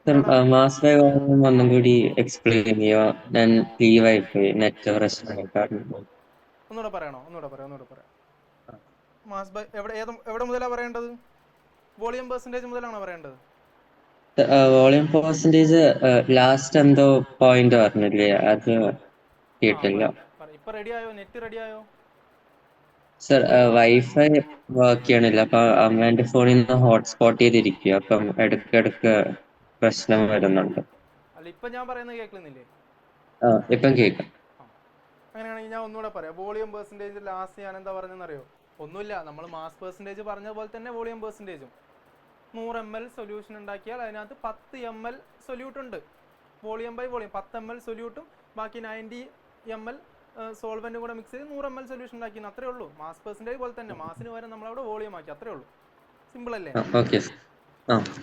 സർ മാസ് ബൈ വോളിയം ഒന്നും കൂടി എക്സ്പ്ലെയിൻ ചെയ്യുക. ഞാൻ ലീവായി പോയി, നെറ്റ് പ്രശ്നമായിട്ടാണ്. ഒന്നുകൂടെ പറയാം. മാസ് ബൈ എവിടെ മുതലാണ് പറയേണ്ടത്? വോളിയം പെർസെൻറ്റേജ് മുതലാണോ പറയേണ്ടത്? വോളിയം പെർസെന്റേജ് ലാസ്റ്റ് എന്തോ പോയിന്റ് പറഞ്ഞില്ലേ, അത് കേട്ടില്ല. ഇപ്പൊ റെഡി ആയോ? നെറ്റ് റെഡി ആയോ? സർ വൈഫൈ വർക്ക് ചെയ്യണില്ല. അപ്പൊ അമ്മേന്റെ ഫോണിൽ നിന്ന് ഹോട്ട്സ്പോട്ട് ചെയ്തിരിക്കുക. അപ്പം ഇടയ്ക്കിടയ്ക്ക് പ്രശ്നം വരുന്നുണ്ട്. അല്ല, ഇപ്പൊ ഞാൻ പറയുന്നത് കേൾക്കുന്നില്ലേ? ഇപ്പം കേൾക്കാം. അങ്ങനെയാണെങ്കിൽ ഞാൻ ഒന്നുകൂടെ പറയാം. വോളിയം പെർസെൻറ്റേജ് ലാസ്റ്റ് ഞാൻ എന്താ പറഞ്ഞെന്നറിയോ? ഒന്നുമില്ല, നമ്മൾ മാസ് പെർസെൻറ്റേജ് പറഞ്ഞ പോലെ തന്നെ വോളിയം പെർസെൻറ്റേജും 100 ml സൊല്യൂഷൻ ഉണ്ടാക്കിയാൽ അതിനകത്ത് 10 ml സൊല്യൂട്ട് ഉണ്ട്. വോളിയം ബൈ വോളിയം 10 ml സൊല്യൂട്ടും ബാക്കി 90 ml സോൾവെന്റും കൂടെ മിക്സ് ചെയ്ത് 100 ml സൊല്യൂഷൻ ഉണ്ടാക്കി. അത്രേ ഉള്ളൂ. മാസ് പെർസെൻറ്റേജ് പോലെ തന്നെ, മാസിന് പകരം നമ്മളവിടെ വോളിയം ആക്കി. അത്രേ ഉള്ളൂ. സിമ്പിൾ അല്ലേ?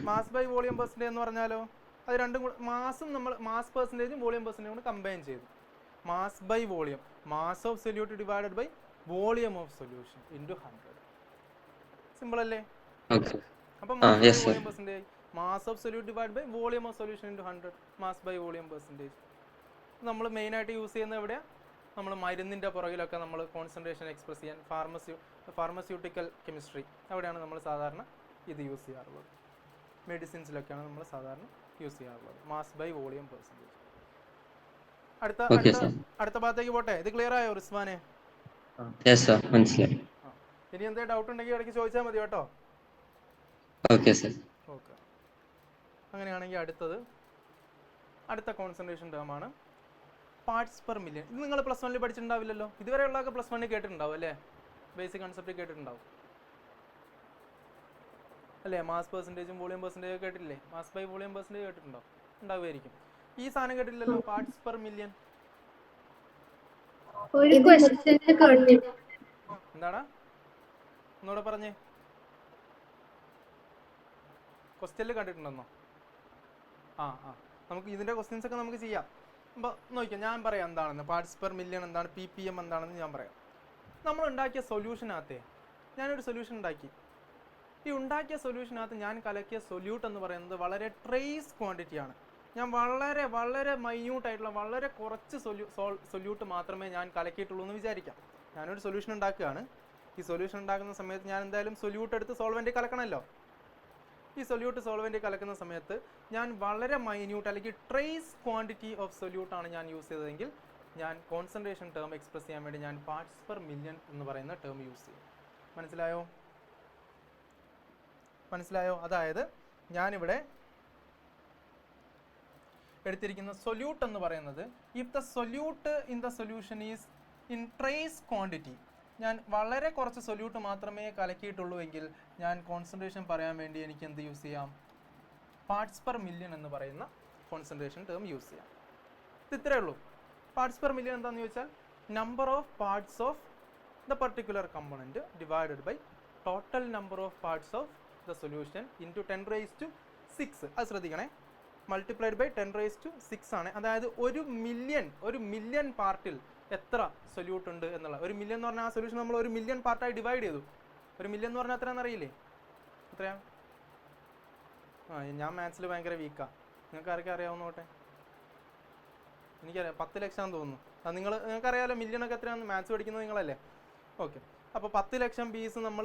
മാസ് ബൈ വോളിയം പെർസെൻറ്റേജ് എന്ന് പറഞ്ഞാലോ, അത് രണ്ടും കൂടെ മാസ് പെർസെൻറ്റേജും വോളിയം പെർസെൻറ്റേജും കൂടെ കമ്പൈൻ ചെയ്തു. Mass by volume, mass of solute divided by volume of solution into 100. Simple അല്ലേ? അപ്പോൾ mass by volume percentage, mass of solute divide by volume of solution into 100, mass by volume percentage. നമ്മൾ മെയിനായിട്ട് use ചെയ്യുന്നത് എവിടെയാണ്? നമ്മൾ മരുന്നിൻ്റെ പുറകിലൊക്കെ നമ്മൾ കോൺസെൻട്രേഷൻ എക്സ്പ്രസ് ചെയ്യാൻ ഫാർമസ്യൂട്ടിക്കൽ കെമിസ്ട്രി, അവിടെയാണ് നമ്മൾ സാധാരണ ഇത് യൂസ് ചെയ്യാറുള്ളത്. മെഡിസിൻസിലൊക്കെയാണ് നമ്മൾ സാധാരണ യൂസ് ചെയ്യാറുള്ളത് മാസ് ബൈ വോളിയം പെർസെൻറ്റേജ്. അടുത്ത ഭാഗത്തേക്ക് പോട്ടെ. ഇത് ക്ലിയർ ആയോ റിസ്വാനെ? മനസ്സിലായി. ഇനി എന്തെങ്കിലും ഡൗട്ട് ഉണ്ടെങ്കിൽ ഇടയ്ക്ക് ചോദിച്ചാൽ മതി കേട്ടോ. ഓക്കെ. അങ്ങനെയാണെങ്കിൽ അടുത്ത കോൺസെൻട്രേഷൻ ടേം ആണ് പാർട്സ് പെർ മില്യൺ. ഇത് നിങ്ങൾ പ്ലസ് 1 പഠിച്ചിട്ടുണ്ടാവില്ലല്ലോ. ഇതുവരെയുള്ളതൊക്കെ പ്ലസ് 1 കേട്ടിട്ടുണ്ടാവും അല്ലേ? ബേസിക് കൺസെപ്റ്റ് കേട്ടിട്ടുണ്ടാവും അല്ലേ? മാസ് പെർസെൻറ്റേജും വോളിയം പെർസെൻറ്റേജും കേട്ടിട്ടില്ലേ? മാസ് ബൈ വോളിയം പെർസെൻറ്റേജ് ഉണ്ടാവുമായിരിക്കും. ഈ സാധനം കേട്ടിട്ടില്ലല്ലോ, പാർട്സ് പെർ മില്യൺ. എന്താടാ ഒന്നുകൂടെ പറഞ്ഞേ. ക്വസ്റ്റ്യനിൽ കണ്ടിട്ടുണ്ടെന്നോ? നമുക്ക് ഇതിൻ്റെ ക്വസ്റ്റ്യൻസ് ഒക്കെ നമുക്ക് ചെയ്യാം. അപ്പോൾ നോക്കിയാൽ ഞാൻ പറയാം എന്താണെന്ന്. പാർട്സ് പെർ മില്യൺ എന്താണ്, ppm എന്താണെന്ന് ഞാൻ പറയാം. നമ്മൾ ഉണ്ടാക്കിയ സൊല്യൂഷനകത്തെ ഞാനൊരു സൊല്യൂഷൻ ഉണ്ടാക്കി. ഈ ഉണ്ടാക്കിയ സൊല്യൂഷനകത്ത് ഞാൻ കലക്കിയ സൊല്യൂട്ട് എന്ന് പറയുന്നത് വളരെ ട്രേസ് ക്വാണ്ടിറ്റിയാണ്. ഞാൻ വളരെ വളരെ മൈന്യൂട്ടായിട്ടുള്ള വളരെ കുറച്ച് സൊല്യൂട്ട് മാത്രമേ ഞാൻ കലക്കിയിട്ടുള്ളൂ എന്ന് വിചാരിക്കാം. ഞാനൊരു സൊല്യൂഷൻ ഉണ്ടാക്കുകയാണ്. ഈ സൊല്യൂഷൻ ഉണ്ടാക്കുന്ന സമയത്ത് ഞാൻ എന്തായാലും സൊല്യൂട്ട് എടുത്ത് സോൾവെൻറ്റ് കലക്കണമല്ലോ. ഈ സൊല്യൂട്ട് സോൾവെൻറ്റ് കലക്കുന്ന സമയത്ത് ഞാൻ വളരെ മൈന്യൂട്ട് അല്ലെങ്കിൽ ട്രേസ് ക്വാണ്ടിറ്റി ഓഫ് സൊല്യൂട്ടാണ് ഞാൻ യൂസ് ചെയ്തതെങ്കിൽ ഞാൻ കോൺസെൻട്രേഷൻ ടേം എക്സ്പ്രസ് ചെയ്യാൻ വേണ്ടി ഞാൻ പാർട്സ് പെർ മില്യൺ എന്ന് പറയുന്ന ടേം യൂസ് ചെയ്യും. മനസ്സിലായോ? അതായത് ഞാനിവിടെ എടുത്തിരിക്കുന്ന സൊല്യൂട്ട് എന്ന് പറയുന്നത്, if the solute in the solution is in trace quantity, ഞാൻ വളരെ കുറച്ച് സൊല്യൂട്ട് മാത്രമേ കലക്കിയിട്ടുള്ളൂ എങ്കിൽ ഞാൻ കോൺസെൻട്രേഷൻ പറയാൻ വേണ്ടി എനിക്ക് എന്ത് യൂസ് ചെയ്യാം? പാർട്സ് പെർ മില്യൺ എന്ന് പറയുന്ന കോൺസെൻട്രേഷൻ ടേം യൂസ് ചെയ്യാം. ഇത് ഇത്രയേ ഉള്ളൂ. പാർട്സ് പെർ മില്യൺ എന്താണെന്ന് ചോദിച്ചാൽ number of parts of the particular component divided by total number of parts of the solution into 10⁻⁶. അത് ശ്രദ്ധിക്കണേ, മൾട്ടിപ്ലൈഡ് ബൈ 10⁻⁶ ആണ്. അതായത് ഒരു മില്യൺ പാർട്ടിൽ എത്ര സൊല്യൂട്ട് ഉണ്ട് എന്നുള്ള. ഒരു മില്യൺ എന്ന് പറഞ്ഞാൽ ആ സൊല്യൂഷൻ നമ്മൾ 1 മില്യൺ പാർട്ടായി ഡിവൈഡ് ചെയ്തു. 1 മില്യൺ എന്ന് പറഞ്ഞാൽ എത്രയാണെന്ന് അറിയില്ലേ? എത്രയാണ്? ഞാൻ മാത്സിൽ ഭയങ്കര വീക്കാണ്. നിങ്ങൾക്ക് ആർക്കും അറിയാവുന്ന നോട്ടെ? എനിക്കറിയാം, 10 ലക്ഷം തോന്നുന്നു. അത് നിങ്ങൾക്കറിയാമല്ലോ മില്യണൊക്കെ എത്രയാണെന്ന്. മാത്സ് പഠിക്കുന്നത് നിങ്ങളല്ലേ? ഓക്കെ. അപ്പോൾ 10 ലക്ഷം പീസ് നമ്മൾ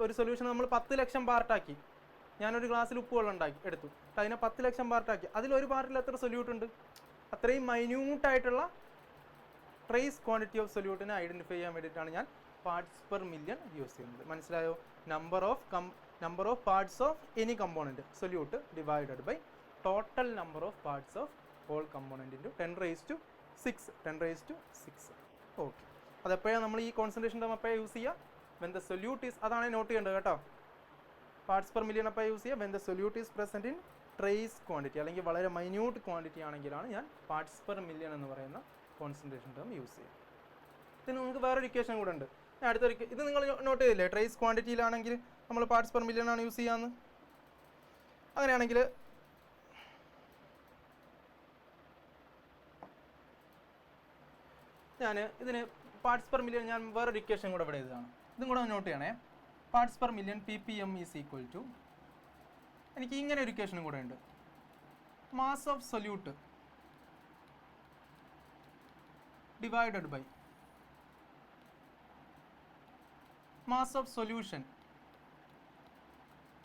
ഒരു സൊല്യൂഷൻ നമ്മൾ 10 ലക്ഷം പാർട്ടാക്കി. ഞാനൊരു ഗ്ലാസ്സിൽ ഉപ്പ് വെള്ളം എടുത്തു. അതിനെ 10 ലക്ഷം പാർട്ടാക്കി. അതിലൊരു പാർട്ടിൽ എത്ര സൊല്യൂട്ട് ഉണ്ട്? അത്രയും മൈന്യൂട്ടായിട്ടുള്ള ട്രേസ് ക്വാണ്ടിറ്റി ഓഫ് സൊല്യൂട്ടിനെ ഐഡൻറ്റിഫൈ ചെയ്യാൻ വേണ്ടിയിട്ടാണ് ഞാൻ പാർട്സ് പെർ മില്യൺ യൂസ് ചെയ്യുന്നത്. മനസ്സിലായോ? Number of parts of any component solute divided by total number of parts of whole component into 10⁻⁶. ഓക്കെ. അതെപ്പോഴാണ് നമ്മൾ ഈ കോൺസെൻട്രേഷൻ ടേം എപ്പോഴാണ് യൂസ് ചെയ്യുക? വെൻ ദ സൊല്യൂട്ട് ഈസ്, അതാണ് നോട്ട് ചെയ്യേണ്ടത് കേട്ടോ. പാർട്സ് പെർ മില്യൺ എപ്പോഴാണ് യൂസ് ചെയ്യുക? When the solute is present in trace quantity, അല്ലെങ്കിൽ വളരെ മൈന്യൂട്ട് ക്വാണ്ടിറ്റി ആണെങ്കിലാണ് ഞാൻ പാർട്സ് പെർ മില്യൺ എന്ന് പറയുന്ന കോൺസെൻട്രേഷൻ ടേം യൂസ് ചെയ്യും. ഇതിന് നിങ്ങൾക്ക് വേറൊരു ഇക്വേഷൻ കൂടെ ഉണ്ട്. ഇത് നിങ്ങൾ നോട്ട് ചെയ്തില്ലേ? ട്രേസ് ക്വാണ്ടിറ്റിയിലാണെങ്കിൽ നമ്മൾ പാർട്സ് പെർ മില്യൺ ആണ് യൂസ് ചെയ്യാമെന്ന്. അങ്ങനെയാണെങ്കിൽ ഞാൻ ഇതിന് പാർട്സ് പെർ മില്യൺ ഞാൻ വേറൊരു ഇക്വേഷൻ കൂടെ ഇവിടെ എഴുതുകയാണ്. ഇതും കൂടെ നോട്ട് ചെയ്യണേ. Parts per million ppm is equal to, എനിക്ക് ഇങ്ങനെ ഒരു ഇക്വേഷനും കൂടെ ഉണ്ട്. Mass of solute divided by mass of solution,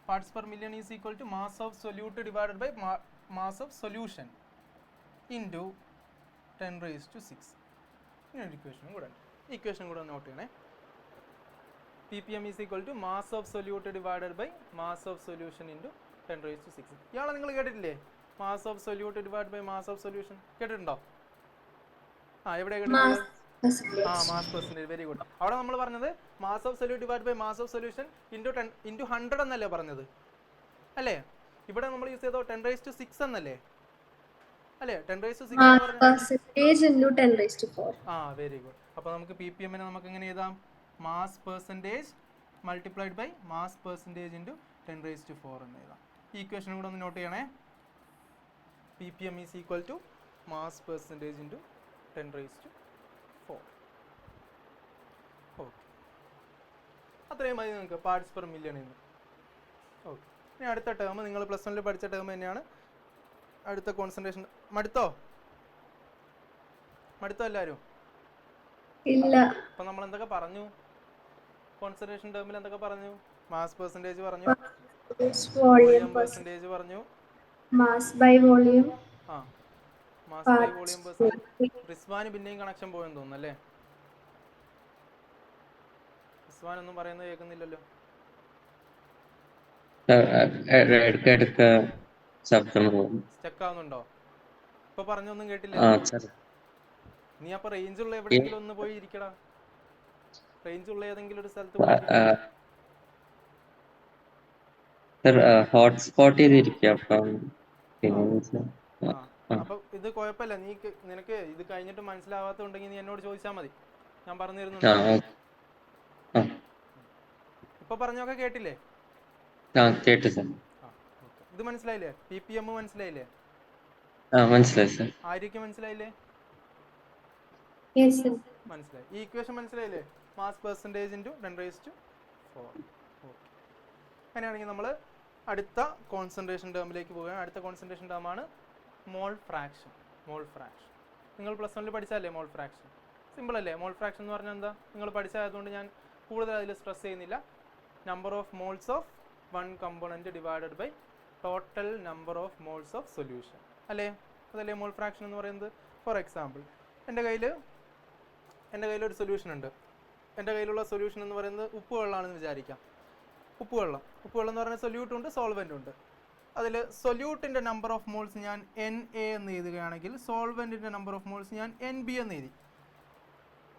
parts per million is equal to mass of solute divided by mass of solution into 10 raised to 6. ഇങ്ങനെ ഇക്വേഷനും കൂടെ equation കൂടെ നോട്ട് ചെയ്യണേ. ppm is equal to mass of solute divided by mass of solution into 10 raised to 6. ഇയാളെ നിങ്ങൾ കേട്ടിട്ടില്ലേ? mass of solute divided by mass of solution കേട്ടിട്ടുണ്ടോ? എവിടെ കേട്ടിട്ടുള്ളത്? Mass percentage. Very good. അവിടെ നമ്മൾ പറഞ്ഞത് mass of solute divide by mass of solution into 10 into 100 എന്നല്ലേ പറഞ്ഞത് അല്ലേ? ഇവിടെ നമ്മൾ യൂസ് ചെയ്തോ 10 റൈസ് ടു 6 എന്നല്ലേ അല്ലേ? 10 റൈസ് ടു 6 എന്ന് പറഞ്ഞാൽ വെരി ഗുഡ്. അപ്പോൾ നമുക്ക് പി പി എമ്മിനെ നമുക്ക് എങ്ങനെ എഴുതാം? Mass percentage multiplied by mass percentage into 10 raise to 4 എന്ന് എഴുതാം. ഈ ഇക്വേഷൻ കൂടെ ഒന്ന് നോട്ട് ചെയ്യണേ. P P M is equal to mass percentage into 10 raise to 4. Okay, അത്രയും മതി നിങ്ങൾക്ക് പാർട്സ് പെർ മില്യൺ എന്ന്. ഓക്കെ, ഇനി അടുത്ത ടേം നിങ്ങൾ പ്ലസ് വണ്ണിൽ പഠിച്ച ടേം തന്നെയാണ് അടുത്ത കോൺസെൻട്രേഷൻ. മടുത്തോ എല്ലാവരും? ഇല്ല. അപ്പം നമ്മൾ എന്തൊക്കെ പറഞ്ഞു? കോൺസെൻട്രേഷൻ ടേമിൽ എന്തൊക്കെ പറഞ്ഞു? മാസ് പെർസെൻറ്റേജ് പറഞ്ഞു, വോളിയം പെർസെൻറ്റേജ് പറഞ്ഞു, mass by volume. Mass by volume percentage. റിസ്വാന് പിന്നെയും കണക്ഷൻ പോയെന്ന് തോന്നുന്നു അല്ലേ? റിസ്വാൻ ഒന്നും പറയുന്നത് കേൾക്കുന്നില്ലല്ലോ. സ്റ്റക്ക് ആവുന്നുണ്ടോ? ഇപ്പൊ പറഞ്ഞൊന്നും കേട്ടില്ല. നീ അപ്പൊ റേഞ്ച് ഉള്ള എവിടെയെങ്കിലും ഒന്ന് പോയി ഇരിക്കടാ. റേഞ്ച് ഉള്ള ഏതെങ്കിലും ഒരു സ്ഥലത്ത് പോയി. ഹോട്ട്സ്പോട്ട് ചെയ്തിരിക്കുക. അപ്പൊ ഇത് കുഴപ്പമില്ല. നിനക്ക് ഇത് കഴിഞ്ഞിട്ട് മനസ്സിലാവാത്തുണ്ടെങ്കിൽ നീ എന്നോട് ചോദിച്ചാൽ മതി, ഞാൻ പറഞ്ഞു തരുന്നുണ്ട്. ഇപ്പൊ പറഞ്ഞൊക്കെ കേട്ടില്ലേ? കേട്ടു സർ. ഇത് മനസ്സിലായില്ലേ? പി പി എം മനസ്സിലായില്ലേ? മനസ്സിലായി സർ. ആര്യക്ക് മനസ്സിലായില്ലേ? മനസ്സിലായി. ഈ ഇക്വേഷൻ മനസ്സിലായില്ലേ? Mass percentage into 10 raise to 4. Okay, അങ്ങനെയാണെങ്കിൽ നമ്മൾ അടുത്ത കോൺസെൻട്രേഷൻ ടേമിലേക്ക് പോവുകയാണ്. അടുത്ത കോൺസെൻട്രേഷൻ ടേമാണ് മോൾ ഫ്രാക്ഷൻ. മോൾ ഫ്രാക്ഷൻ നിങ്ങൾ പ്ലസ് വണ്ണിൽ പഠിച്ചല്ലേ? മോൾ ഫ്രാക്ഷൻ സിമ്പിൾ അല്ലേ? മോൾ ഫ്രാക്ഷൻ എന്ന് പറഞ്ഞാൽ എന്താ? നിങ്ങൾ പഠിച്ചതായതുകൊണ്ട് ഞാൻ കൂടുതൽ അതിൽ സ്ട്രെസ് ചെയ്യുന്നില്ല. Number of moles of one component divided by total number of moles of solution അല്ലേ? അതല്ലേ മോൾ ഫ്രാക്ഷൻ എന്ന് പറയുന്നത്. ഫോർ എക്സാമ്പിൾ, എൻ്റെ കയ്യിൽ ഒരു സൊല്യൂഷൻ ഉണ്ട്. എൻ്റെ കയ്യിലുള്ള സൊല്യൂഷൻ എന്ന് പറയുന്നത് ഉപ്പ് വെള്ളമാണെന്ന് വിചാരിക്കാം. ഉപ്പുവെള്ളം എന്ന് പറയുന്നത് സൊല്യൂട്ടും ഉണ്ട് സോൾവെൻ്റും ഉണ്ട്. അതിൽ സൊല്യൂട്ടിൻ്റെ നമ്പർ ഓഫ് മോൾസ് ഞാൻ NA എന്ന് എഴുതുകയാണെങ്കിൽ സോൾവെൻറ്റിൻ്റെ നമ്പർ ഓഫ് മോൾസ് ഞാൻ NB എന്ന് എഴുതി.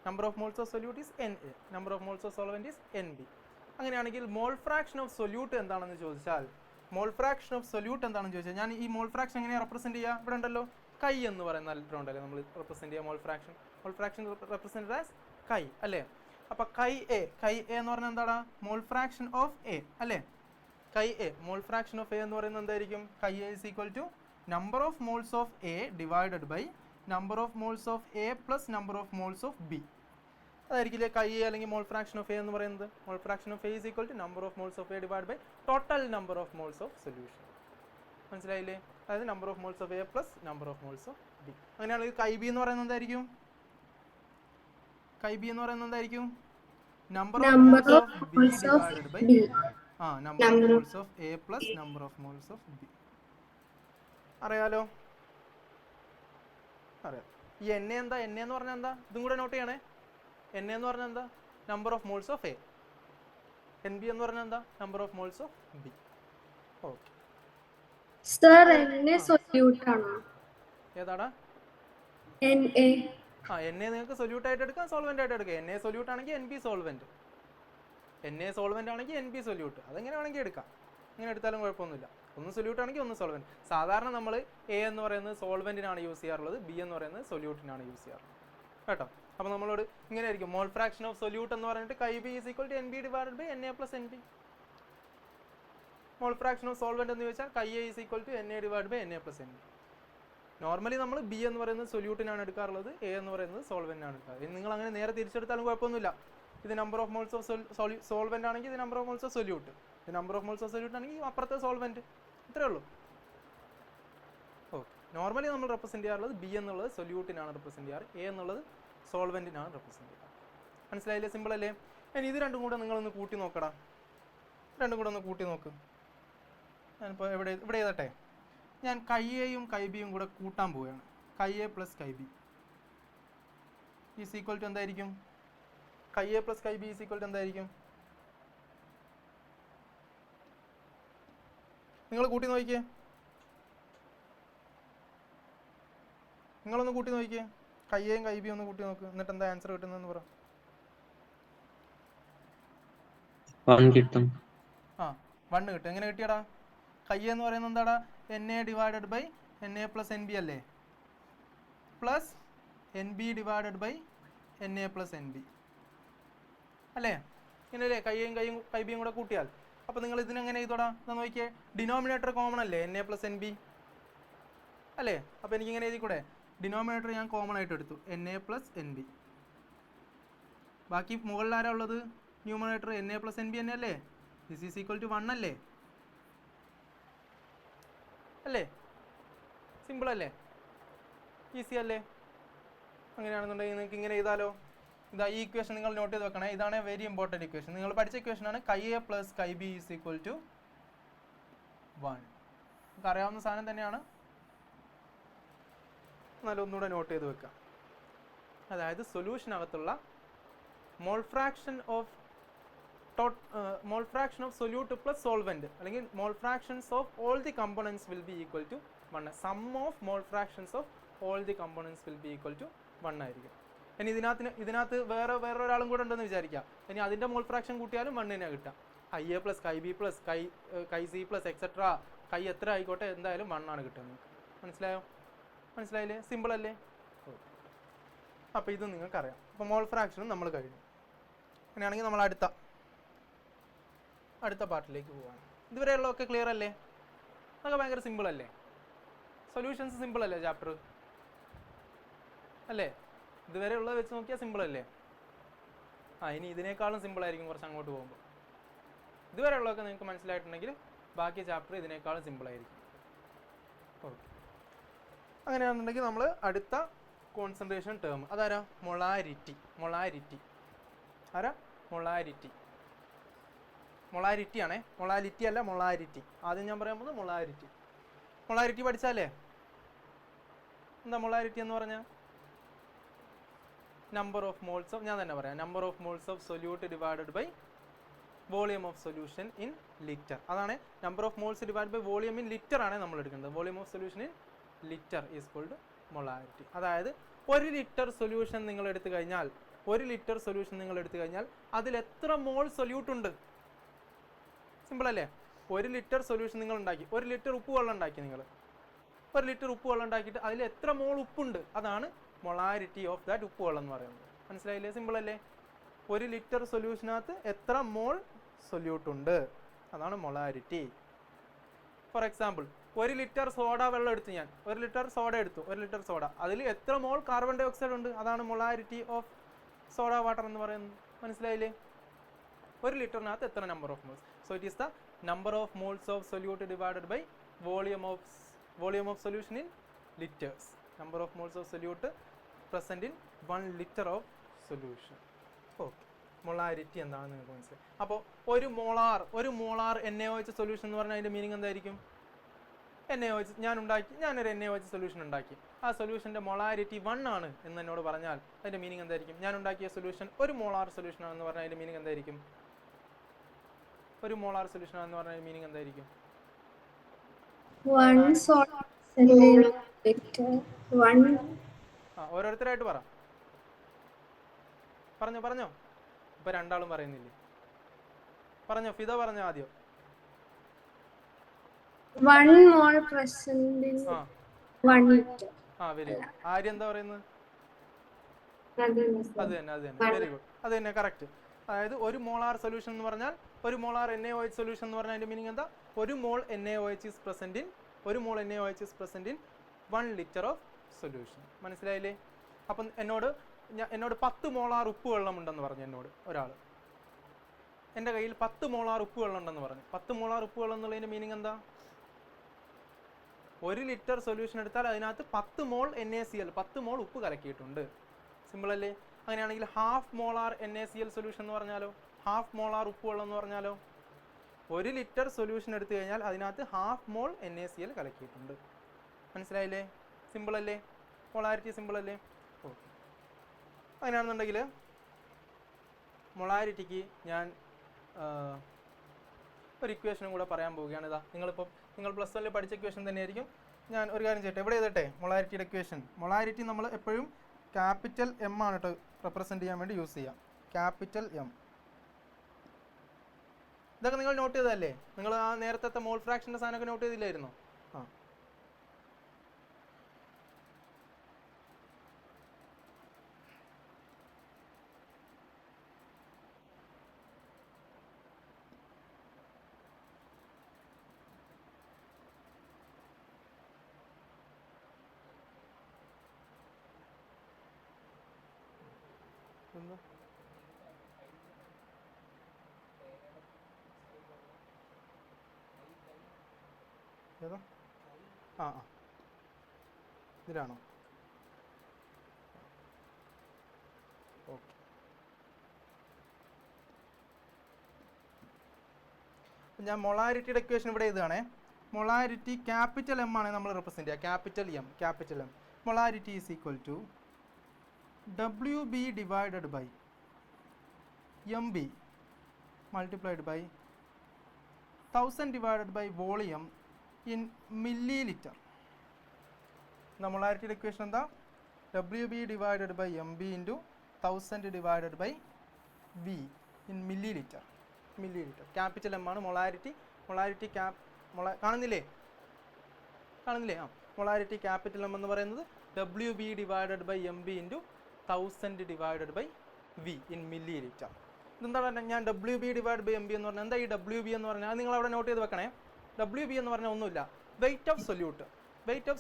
Number of moles of solute is NA, number of moles of solvent is NB. അങ്ങനെയാണെങ്കിൽ മോൾ ഫ്രാക്ഷൻ ഓഫ് സൊല്യൂട്ട് എന്താണെന്ന് ചോദിച്ചാൽ ഞാൻ ഈ മോൾ ഫ്രാക്ഷൻ എങ്ങനെയാണ് റെപ്രസെൻറ്റ് ചെയ്യുക? ഇവിടെ ഉണ്ടല്ലോ കൈ എന്ന് പറയുന്ന ലെറ്റർ ഉണ്ടല്ലേ നമ്മൾ റെപ്രസെൻറ്റ് ചെയ്യുക മോൾ ഫ്രാക്ഷൻ റെപ്രസെൻറ്റഡ് ആസ് കൈ അല്ലേ? അപ്പോൾ കൈ എ എന്ന് പറഞ്ഞാൽ എന്താണ്? മോൾ ഫ്രാക്ഷൻ ഓഫ് എ അല്ലേ? Chi a mole fraction of a എന്ന് പറയുന്നത് എന്തായിരിക്കും? Chi a is equal to number of moles of a divided by number of moles of A plus number of moles of b. അതായിരിക്കില്ലേ chi a അല്ലെങ്കിൽ mole fraction of a എന്ന് പറയുന്നത്. Mole fraction of a is equal to number of moles of a divide by total number of moles of solution. മനസ്സിലായില്ലേ? അതായത് number of moles of A plus number of moles of B. അങ്ങനെയാണെങ്കിൽ chi B എന്ന് പറയുന്നത് എന്തായിരിക്കും? Number of moles of B divided by number of moles of A plus number of moles of B. അറിയാലോ? അറിയാം. ഈ NA എന്താ? NA എന്ന് പറഞ്ഞാൽ എന്താ? ഇതും കൂടെ നോട്ട് ചെയ്യണേ. NA എന്ന് പറഞ്ഞാൽ എന്താ? Number of moles of A. NB എന്ന് പറഞ്ഞാൽ എന്താ? Number of moles of B. Okay sir, NA solute ആണോ? ഏതാടാ? NA. NA നിങ്ങൾക്ക് സൊല്യൂട്ട് ആയിട്ട് എടുക്കാം, സോൾവെന്റ് ആയിട്ട് എടുക്കാം. NA സൊല്യൂട്ട് ആണെങ്കിൽ NB സോൾവെന്റ്, NA സോൾവെന്റ് ആണെങ്കിൽ NB സൊല്യൂട്ട്. അതെങ്ങനെ വേണമെങ്കിൽ എടുക്കാം, ഇങ്ങനെ എടുത്താലും കുഴപ്പമൊന്നുമില്ല. ഒന്ന് സൊല്യൂട്ട് ആണെങ്കിൽ ഒന്ന് സോൾവെന്റ്. സാധാരണ നമ്മൾ A എന്ന് പറയുന്നത് സോൾവെന്റിനാണ് യൂസ് ചെയ്യാറുള്ളത്, B എന്ന് പറയുന്നത് സൊല്യൂട്ടിനാണ് യൂസ് ചെയ്യാറുള്ളത് കേട്ടോ. അപ്പോൾ നമ്മളോട് ഇങ്ങനെ ആയിരിക്കും മോൾ ഫ്രാക്ഷൻ ഓഫ് സൊല്യൂട്ട് എന്ന് പറഞ്ഞിട്ട് chi B is equal to NB divided by NA plus NB. Mole fraction of solvent എന്ന് ചോദിച്ചാൽ chi A is equal to NA divide by NA plus NB. Normally നമ്മൾ B എന്ന് പറയുന്നത് സൊല്യൂട്ടിനാണ് എടുക്കാറുള്ളത്, A എന്ന് പറയുന്നത് സോൾവെന്റിനാണ് എടുക്കാറ്. നിങ്ങൾ അങ്ങനെ നേരെ തിരിച്ചെടുത്താലും കുഴപ്പമൊന്നുമില്ല. ഇത് number of moles of solvent ആണെങ്കിൽ ഇത് number of moles of solute, ഇത് number of moles of solute ആണെങ്കിൽ അപ്പുറത്തെ സോൾവെന്റ്. ഇത്രേ ഉള്ളൂ. ഓ നോർമലി നമ്മൾ റെപ്രസെൻറ്റ് ചെയ്യാറുള്ളത് ബി എന്നുള്ളത് സൊല്യൂട്ടിനാണ് റെപ്രസെൻറ്റ് ചെയ്യാറ്, എ എന്നുള്ളത് സോൾവെൻറ്റിനാണ് റെപ്രസെൻറ്റ് ചെയ്യാറ്. മനസ്സിലായില്ലേ? സിമ്പിൾ അല്ലേ? ഇനി ഇത് രണ്ടും കൂടെ നിങ്ങളൊന്ന് കൂട്ടി നോക്കടാ, രണ്ടും കൂടെ ഒന്ന് കൂട്ടി നോക്ക്. ഞാനിപ്പോൾ ഇവിടെ എഴുതട്ടെ. ഞാൻ കൈ എയും കൈ ബിയും കൂടെ കൂട്ടാൻ പോവുകയാണ്. Chi A plus chi B is equal to എന്തായിരിക്കും? Chi A plus chi B is equal to എന്തായിരിക്കും? നിങ്ങൾ കൂട്ടി നോക്കിയേ, നിങ്ങളൊന്ന് കൂട്ടി നോക്കിയേ. കൈ എയും കൈ ബിയും ഒന്ന് കൂട്ടി നോക്ക്, എന്നിട്ട് എന്താ ആൻസർ കിട്ടുന്നതെന്ന് പറ. 1 കിട്ടും. ആ 1 കിട്ടും. എങ്ങനെ കിട്ടിയടാ? കൈ എന്ന് പറയുന്നത് എന്താടാ? N a divided by n a plus n b അല്ലേ, plus n b divided by n a plus n b അല്ലേ? ഇങ്ങനെയല്ലേ? കൈ ബിയും കൂടെ കൂട്ടിയാൽ. അപ്പോൾ നിങ്ങൾ ഇതിനെങ്ങനെ ചെയ്തോടാ? എന്നാ നോക്കിയേ, ഡിനോമിനേറ്റർ കോമൺ അല്ലേ, N a plus n b അല്ലേ? അപ്പോൾ എനിക്കിങ്ങനെ എഴുതിക്കൂടെ? ഡിനോമിനേറ്റർ ഞാൻ കോമൺ ആയിട്ട് എടുത്തു, N a plus n B. ബാക്കി മുകളിൽ ആരാ ഉള്ളത്? Numerator N a plus n B തന്നെ അല്ലേ? ദിസ് ഈസ് ഈക്വൽ ടു 1 അല്ലേ? അല്ലേ? സിമ്പിൾ അല്ലേ? ഈസി അല്ലേ? അങ്ങനെയാണെന്നുണ്ടെങ്കിൽ നിങ്ങൾക്ക് ഇങ്ങനെ ചെയ്താലോ? ഇതാ ഈ ഇക്വേഷൻ നിങ്ങൾ നോട്ട് ചെയ്ത് വെക്കണേ. ഇതാണ് വെരി ഇമ്പോർട്ടൻറ്റ് ഇക്വേഷൻ. നിങ്ങൾ പഠിച്ച ഇക്വേഷനാണ് chi A plus chi B is equal to 1. നമുക്ക് അറിയാവുന്ന സാധനം തന്നെയാണ്, എന്നാലും ഒന്നുകൂടെ നോട്ട് ചെയ്ത് വെക്കാം. അതായത് സൊല്യൂഷനകത്തുള്ള mole fraction of solute plus solvent അല്ലെങ്കിൽ mole fractions of all the components will be equal to 1. Sum of mole fractions of all the components will be equal to 1 ആയിരിക്കും. ഇനി ഇതിനകത്ത് വേറൊരാളും കൂടെ ഉണ്ടെന്ന് വിചാരിക്കാം. ഇനി അതിൻ്റെ മോൾ ഫ്രാക്ഷൻ കൂട്ടിയാലും 1 തന്നെ കിട്ടാം. കൈ A plus chi B plus കൈ സി പ്ലസ് എക്സെട്ര കൈ എത്ര ആയിക്കോട്ടെ, എന്തായാലും 1 ആണ് കിട്ടുന്നത്. മനസ്സിലായില്ലേ? സിമ്പിൾ അല്ലേ? അപ്പോൾ ഇത് നിങ്ങൾക്കറിയാം. അപ്പോൾ മോൾ ഫ്രാക്ഷനും നമ്മൾ കഴിഞ്ഞു. അങ്ങനെയാണെങ്കിൽ നമ്മൾ അടുത്ത പാർട്ടിലേക്ക് പോവാണ്. ഇതുവരെയുള്ളതൊക്കെ ക്ലിയർ അല്ലേ? അതൊക്കെ ഭയങ്കര സിമ്പിൾ അല്ലേ? സൊല്യൂഷൻസ് സിമ്പിൾ അല്ലേ ചാപ്റ്റർ അല്ലേ? ഇതുവരെ ഉള്ളത് വെച്ച് നോക്കിയാൽ സിമ്പിൾ അല്ലേ? ഇനി ഇതിനേക്കാളും സിമ്പിൾ ആയിരിക്കും കുറച്ച് അങ്ങോട്ട് പോകുമ്പോൾ. ഇതുവരെ ഉള്ളതൊക്കെ നിങ്ങൾക്ക് മനസ്സിലായിട്ടുണ്ടെങ്കിൽ ബാക്കി ചാപ്റ്റർ ഇതിനേക്കാളും സിമ്പിൾ ആയിരിക്കും. ഓക്കെ, അങ്ങനെയാണെന്നുണ്ടെങ്കിൽ നമ്മൾ അടുത്ത കോൺസെൻട്രേഷൻ ടേം അതാരാ? മൊളാരിറ്റി. ആരാ? മൊളാരിറ്റി ആണേ, മൊളാലിറ്റി അല്ല, മൊളാരിറ്റി. ആദ്യം ഞാൻ പറയാൻ പോകുന്നത് മൊളാരിറ്റി പഠിച്ചാലേ? എന്താ മൊളാരിറ്റി എന്ന് പറഞ്ഞാൽ? നമ്പർ ഓഫ് മോൾസ് ഓഫ്, ഞാൻ തന്നെ പറയാം, number of moles of solute divided by volume of solution in litre. അതാണ് number of moles divide by volume in litre ആണ് നമ്മൾ എടുക്കുന്നത്. Volume of solution in litre is called molarity. അതായത് 1 litre solution നിങ്ങൾ എടുത്തു കഴിഞ്ഞാൽ അതിൽ എത്ര മോൾ സൊല്യൂട്ട് ഉണ്ട്? സിമ്പിൾ അല്ലേ? 1 ലിറ്റർ സൊല്യൂഷൻ നിങ്ങൾ ഉണ്ടാക്കി, 1 ലിറ്റർ ഉപ്പ് വെള്ളം ഉണ്ടാക്കി, നിങ്ങൾ 1 ലിറ്റർ ഉപ്പ് വെള്ളം ഉണ്ടാക്കിയിട്ട് അതിൽ എത്ര മോൾ ഉപ്പുണ്ട്? അതാണ് മൊളാരിറ്റി ഓഫ് ദാറ്റ് ഉപ്പ് വെള്ളം എന്ന് പറയുന്നത്. മനസ്സിലായില്ലേ? സിമ്പിൾ അല്ലേ? 1 ലിറ്റർ സൊല്യൂഷനകത്ത് എത്ര മോൾ സൊല്യൂട്ട് ഉണ്ട്, അതാണ് molarity. For example, 1 litre soda വെള്ളം എടുത്തു, ഞാൻ 1 ലിറ്റർ സോഡ എടുത്തു, 1 ലിറ്റർ സോഡ, അതിൽ എത്ര മോൾ കാർബൺ ഡൈ ഓക്സൈഡ് ഉണ്ട്? അതാണ് മൊളാരിറ്റി ഓഫ് സോഡ വാട്ടർ എന്ന് പറയുന്നത്. മനസ്സിലായില്ലേ? 1 ലിറ്ററിനകത്ത് എത്ര number of moles. So it is the number of moles of solute divided by volume of solution in litres. Number of moles of solute present in 1 litre of solution. Okay, molarity എന്താണെന്ന് നിങ്ങൾക്ക് മനസ്സിലായി. അപ്പോൾ ഒരു molar NaOH solution എന്ന് പറഞ്ഞാൽ അതിൻ്റെ meaning എന്തായിരിക്കും? NaOH ഞാനൊരു NaOH സൊല്യൂഷൻ ഉണ്ടാക്കി, ആ സൊല്യൂഷൻ്റെ മൊളാരിറ്റി 1 ആണ് എന്ന് എന്നോട് പറഞ്ഞാൽ അതിൻ്റെ മീനിങ് എന്തായിരിക്കും? ഞാൻ ഉണ്ടാക്കിയ സൊല്യൂഷൻ ഒരു മോളാർ സൊല്യൂഷൻ ആണെന്ന് പറഞ്ഞാൽ അതിൻ്റെ മീനിങ് എന്തായിരിക്കും? ഒരു മോളാർ സൊല്യൂഷൻ ആണെന്ന് പറഞ്ഞാൽ മീനിങ് എന്തായിരിക്കും? 1 ഓരോരുത്തരായിട്ട് പറഞ്ഞോ. ഇപ്പൊ രണ്ടാളും പറയുന്നില്ലേ? പറഞ്ഞോ, ഫിദ പറഞ്ഞോ ആദ്യം. 1 mole present in 1 liter. Very good. Arya എന്താ പറയുന്നത്? അത് തന്നെ വെരി ഗുഡ്, അത് തന്നെ കറക്റ്റ്. അതായത് ഒരു മോളാർ സൊല്യൂഷൻ എന്ന് പറഞ്ഞാൽ, ഒരു മോളാർ NaOH സൊല്യൂഷൻ എന്ന് പറഞ്ഞാൽ അതിന്റെ മീനിങ് എന്താ? ഒരു മോൾ NaOH is present in 1 liter of solution. മനസ്സിലായില്ലേ? അപ്പം എന്നോട് 10 മോളാർ ഉപ്പ് വെള്ളം ഉണ്ടെന്ന് പറഞ്ഞു എന്നോട് ഒരാൾ. എൻ്റെ കയ്യിൽ 10 മോളാർ ഉപ്പ് വെള്ളം ഉണ്ടെന്ന് പറഞ്ഞു. 10 മോളാർ ഉപ്പ് വെള്ളം എന്നുള്ളതിൻ്റെ മീനിങ് എന്താ? 1 ലിറ്റർ സൊല്യൂഷൻ എടുത്താൽ അതിനകത്ത് 10 മോൾ NaCl 10 മോൾ ഉപ്പ് കലക്കിയിട്ടുണ്ട്. സിമ്പിൾ അല്ലേ? അങ്ങനെയാണെങ്കിൽ ഹാഫ് മോളാർ NaCl സൊല്യൂഷൻ എന്ന് പറഞ്ഞാലോ, ഹാഫ് മോളാർ ഉപ്പ് വെള്ളം എന്ന് പറഞ്ഞാലോ, 1 ലിറ്റർ സൊല്യൂഷൻ എടുത്തു കഴിഞ്ഞാൽ അതിനകത്ത് ഹാഫ് മോൾ NaCl കലക്കിയിട്ടുണ്ട്. മനസ്സിലായില്ലേ? സിമ്പിൾ അല്ലേ? മൊളാരിറ്റി സിമ്പിൾ അല്ലേ? ഓക്കെ. അങ്ങനെയാണെന്നുണ്ടെങ്കിൽ മൊളാരിറ്റിക്ക് ഞാൻ ഒരു ഇക്വേഷനും കൂടെ പറയാൻ പോവുകയാണ്. ഇതാ നിങ്ങൾ പ്ലസ് 1 പഠിച്ച ഇക്വേഷൻ തന്നെയായിരിക്കും. ഞാൻ ഒരു കാര്യം ചെയ്യട്ടെ, എവിടെ എഴുതട്ടെ മൊളാരിറ്റിയുടെ ഇക്വേഷൻ. മൊളാരിറ്റി നമ്മൾ എപ്പോഴും ക്യാപിറ്റൽ M ആണ് കേട്ടോ റെപ്രസെൻറ്റ് ചെയ്യാൻ വേണ്ടി യൂസ് ചെയ്യാം. Capital M. ഇതൊക്കെ നിങ്ങൾ നോട്ട് ചെയ്തതല്ലേ? നിങ്ങൾ ആ നേരത്തെ മോൾ ഫ്രാക്ഷൻ്റെ സാധനമൊക്കെ നോട്ട് ചെയ്തില്ലായിരുന്നോ? ആ, ഏതാ? ആ ആ ഇതിലാണോ? ഓക്കെ. ഞാൻ മൊളാരിറ്റിയുടെ ഇക്വേഷൻ ഇവിടെ എഴുതുകയാണേ. മൊളാരിറ്റി ക്യാപിറ്റൽ M ആണ് നമ്മൾ റെപ്രസെൻറ്റ് ചെയ്യുക. Capital M. Molarity is equal to WB divided by MB multiplied by 1000 divided by volume in milliliter. The molarity equation എന്താ? WB divided by MB into 1000 divided by V in milliliter. Capital M ആണ് molarity. കാണുന്നില്ലേ? ആ, molarity capital M എന്ന് പറയുന്നത് WB divided by MB into 1000 divided by V in milliliter. ഇതെന്താണ്? ഞാൻ WB divided by MB എന്ന് പറഞ്ഞാൽ എന്താ? ഈ WB എന്ന് പറഞ്ഞാൽ അത് നിങ്ങൾ അവിടെ നോട്ട് ചെയ്ത് വെക്കണേ. WB എന്ന് പറഞ്ഞാൽ ഒന്നുമില്ല, വെയിറ്റ് ഓഫ്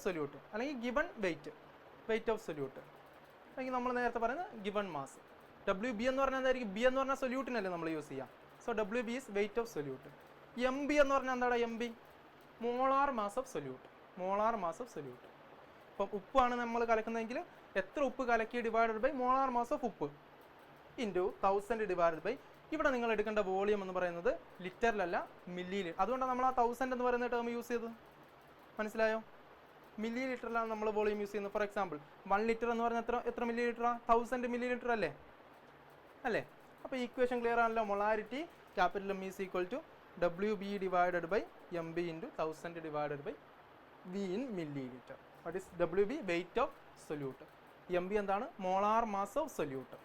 സൊല്യൂട്ട് അല്ലെങ്കിൽ ഗിവൺ വെയിറ്റ് ഓഫ് സൊല്യൂട്ട്, അല്ലെങ്കിൽ നമ്മൾ നേരത്തെ പറയുന്നത് ഗിവൺ മാസ്. WB എന്ന് പറഞ്ഞാൽ എന്തായിരിക്കും? ബി എന്ന് പറഞ്ഞാൽ സൊല്യൂട്ടിനല്ലേ നമ്മൾ യൂസ് ചെയ്യാം. So WB is weight of solute. MB എന്ന് പറഞ്ഞാൽ എന്താണ്? MB molar mass of solute. ഇപ്പം ഉപ്പാണ് നമ്മൾ കലക്കുന്നതെങ്കിൽ എത്ര ഉപ്പ് കലക്കി divided by molar mass of ഉപ്പ് ഇൻറ്റു 1000 ഡിവൈഡഡ് ബൈ, ഇവിടെ നിങ്ങൾ എടുക്കേണ്ട വോളിയം എന്ന് പറയുന്നത് ലിറ്ററിലല്ല മില്ലി. അതുകൊണ്ടാണ് നമ്മൾ ആ 1000 എന്ന് പറയുന്ന ടേം യൂസ് ചെയ്തത്. മനസ്സിലായോ? മില്ലി ലിറ്ററിലാണ് നമ്മൾ വോളിയം യൂസ് ചെയ്യുന്നത്. ഫോർ എക്സാമ്പിൾ 1 ലിറ്റർ എന്ന് പറഞ്ഞാൽ എത്ര മില്ലി ലിറ്ററാണ്? 1000 മില്ലി ലിറ്റർ അല്ലേ? അപ്പോൾ ഈക്വേഷൻ ക്ലിയർ ആണല്ലോ. Molarity capital M is equal to WB divided by MB into 1000 divided by V in milliliter. What is WB? Weight of solute. MB എന്താണ്? Molar mass of solute.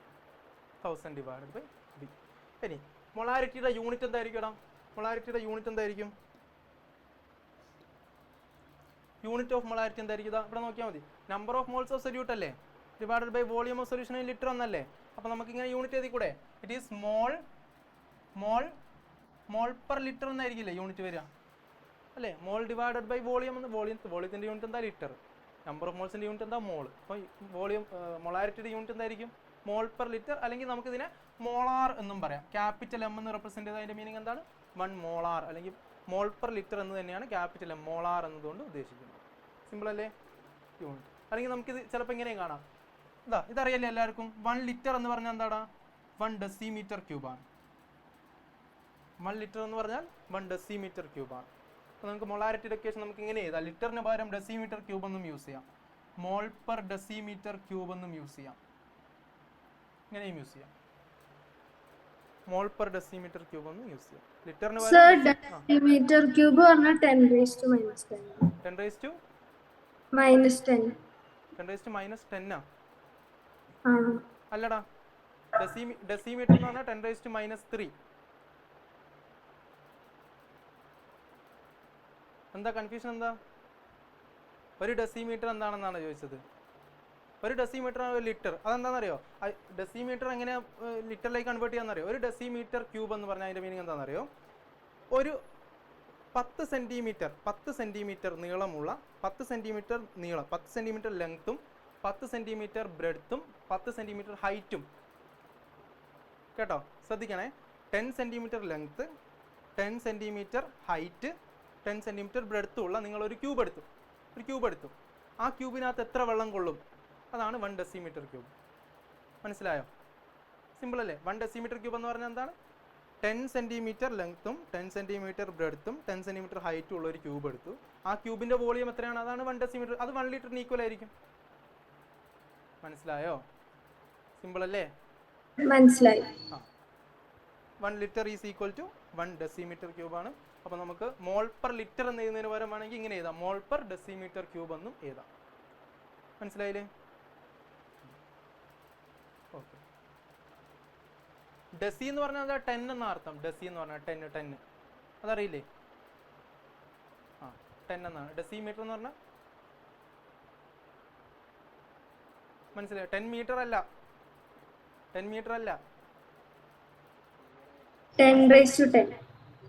1000 divided by V. ഇനി മൊളാരിറ്റിയുടെ unit എന്തായിരിക്കും? Unit of molarity എന്തായിരിക്കും? ഇവിടെ നോക്കിയാൽ മതി. Number of moles of solute അല്ലേ, divided by volume of solution in litre എന്നല്ലേ. അപ്പോൾ നമുക്ക് ഇങ്ങനെ യൂണിറ്റ് എഴുതി കൂടെ? It is mole per litre എന്നായിരിക്കില്ലേ യൂണിറ്റ് വരിക അല്ലേ? മോൾ ഡിവൈഡഡ് ബൈ വോളിയം എന്ന്. വോളിയത്തിൻ്റെ യൂണിറ്റ് എന്താ? ലിറ്റർ. നമ്പർ ഓഫ് മോൾസിൻ്റെ യൂണിറ്റ് എന്താ? മോൾ. അപ്പോൾ വോളിയം മൊളാരിറ്റിയുടെ യൂണിറ്റ് എന്തായിരിക്കും? മോൾ പെർ ലിറ്റർ, അല്ലെങ്കിൽ നമുക്കിതിനെ മോളാർ എന്നും പറയാം. ക്യാപിറ്റൽ M എന്ന് റെപ്രസെൻറ്റ് ചെയ്ത് അതിൻ്റെ മീനിങ് എന്താണ്? 1 മോളാർ, അല്ലെങ്കിൽ മോൾ പെർ ലിറ്റർ എന്ന് തന്നെയാണ് ക്യാപിറ്റൽ M മോളാർ എന്നതുകൊണ്ട് ഉദ്ദേശിക്കുന്നത്. സിമ്പിൾ അല്ലേ? യൂണിറ്റ്. അല്ലെങ്കിൽ നമുക്കിത് ചിലപ്പോൾ ഇങ്ങനെയും കാണാം. ഇതറിയല്ലേ എല്ലാവർക്കും? 1 ലിറ്റർ എന്ന് പറഞ്ഞാൽ എന്താണ്? 1 ഡെസിമീറ്റർ ക്യൂബാണ്. 1 ലിറ്റർ എന്ന് പറഞ്ഞാൽ 1 ഡെസിമീറ്റർ ക്യൂബാണ്. അപ്പോൾ നമുക്ക് മൊളാരിറ്റിയുടെ ഇക്വേഷൻ നമുക്ക് ഇങ്ങനെ എഴുതാം. ലിറ്ററിന് പകരം ഡെസിമീറ്റർ ക്യൂബ് എന്നും യൂസ് ചെയ്യാം, മോൾ പെർ ഡെസിമീറ്റർ ക്യൂബ് എന്നും യൂസ് ചെയ്യാം, ഇങ്ങനെയും യൂസ് ചെയ്യാം. മോൾ പെർ ഡെസിമീറ്റർ ക്യൂബ് എന്നും യൂസ് ചെയ്യാം. ലിറ്ററിന് പകരം ഡെസിമീറ്റർ ക്യൂബ് പറഞ്ഞാൽ 10 raised to minus 10. 10 raised to minus 10. 10 raised to minus 10 ആ? ആണോ? അല്ലടാ, ഡെസിമീറ്റർ എന്ന് പറഞ്ഞാൽ 10 raised to minus 3. എന്താ കൺഫ്യൂഷൻ? എന്താ? ഒരു ഡെസിമീറ്റർ എന്താണെന്നാണ് ചോദിച്ചത്. ഒരു ഡെസിമീറ്റർ ആണ് 1 ലിറ്റർ. അതെന്താണെന്നറിയോ? ഡെസിമീറ്റർ എങ്ങനെ ലിറ്ററിലേക്ക് കൺവേർട്ട് ചെയ്യാന്നറിയോ? ഒരു ഡെസിമീറ്റർ ക്യൂബ് എന്ന് പറഞ്ഞാൽ അതിൻ്റെ മീനിങ് എന്താണെന്നറിയോ? ഒരു 10 സെൻറ്റിമീറ്റർ നീളമുള്ള, 10 സെൻറ്റിമീറ്റർ നീളം, 10 സെൻറ്റിമീറ്റർ ലെങ്ത്തും 10 സെൻറ്റിമീറ്റർ ബ്രെഡ്ത്തും 10 സെൻറ്റിമീറ്റർ ഹൈറ്റും. കേട്ടോ, ശ്രദ്ധിക്കണേ. 10 centimetre length, 10 centimetre height, 10 centimetre ബ്രെഡ്ത്തുള്ള നിങ്ങളൊരു ക്യൂബ് എടുത്തു. ഒരു ക്യൂബ് എടുത്തു. ആ ക്യൂബിനകത്ത് എത്ര വെള്ളം കൊള്ളും? അതാണ് 1 ഡെസിമീറ്റർ ക്യൂബ്. മനസ്സിലായോ? സിമ്പിൾ അല്ലേ? 1 ഡെസിമീറ്റർ ക്യൂബ് എന്ന് പറഞ്ഞാൽ എന്താണ്? 10 സെൻറ്റിമീറ്റർ ലെങ്ത്തും 10 സെൻറ്റിമീറ്റർ ബ്രെഡ്ത്തും 10 സെൻറ്റിമീറ്റർ ഹൈറ്റും ഉള്ള ഒരു ക്യൂബ് എടുത്തു. ആ ക്യൂബിൻ്റെ വോളിയം എത്രയാണ്? അതാണ് 1 ഡെസിമീറ്റർ. അത് 1 ലിറ്ററിന് ഈക്വൽ ആയിരിക്കും. മനസ്സിലായോ? സിമ്പിൾ അല്ലേ? മനസ്സിലായി. 1 litre is equal to 1 decimetre ക്യൂബാണ്. അപ്പോൾ നമുക്ക് മോൾ പെർ ലിറ്റർ എന്ന് എഴുതുന്നതിന് പകരം വേണമെങ്കിൽ ഇങ്ങനെ എഴുതാം, മോൾ പെർ ഡെസിമീറ്റർ ക്യൂബ് എന്നും എഴുതാം. മനസ്സിലായില്ലേ? ഓക്കെ. ഡെസി എന്ന് പറഞ്ഞാൽ എന്താ? 10 എന്ന അർത്ഥം. ഡെസി എന്ന് പറഞ്ഞാൽ 10 അതറിയില്ലേ? 10 എന്നാണ്. ഡെസിമീറ്റർ എന്ന് പറഞ്ഞാൽ മനസ്സിലായോ? 10 മീറ്റർ അല്ല, 10 മീറ്റർ അല്ല, 10 raised to 10.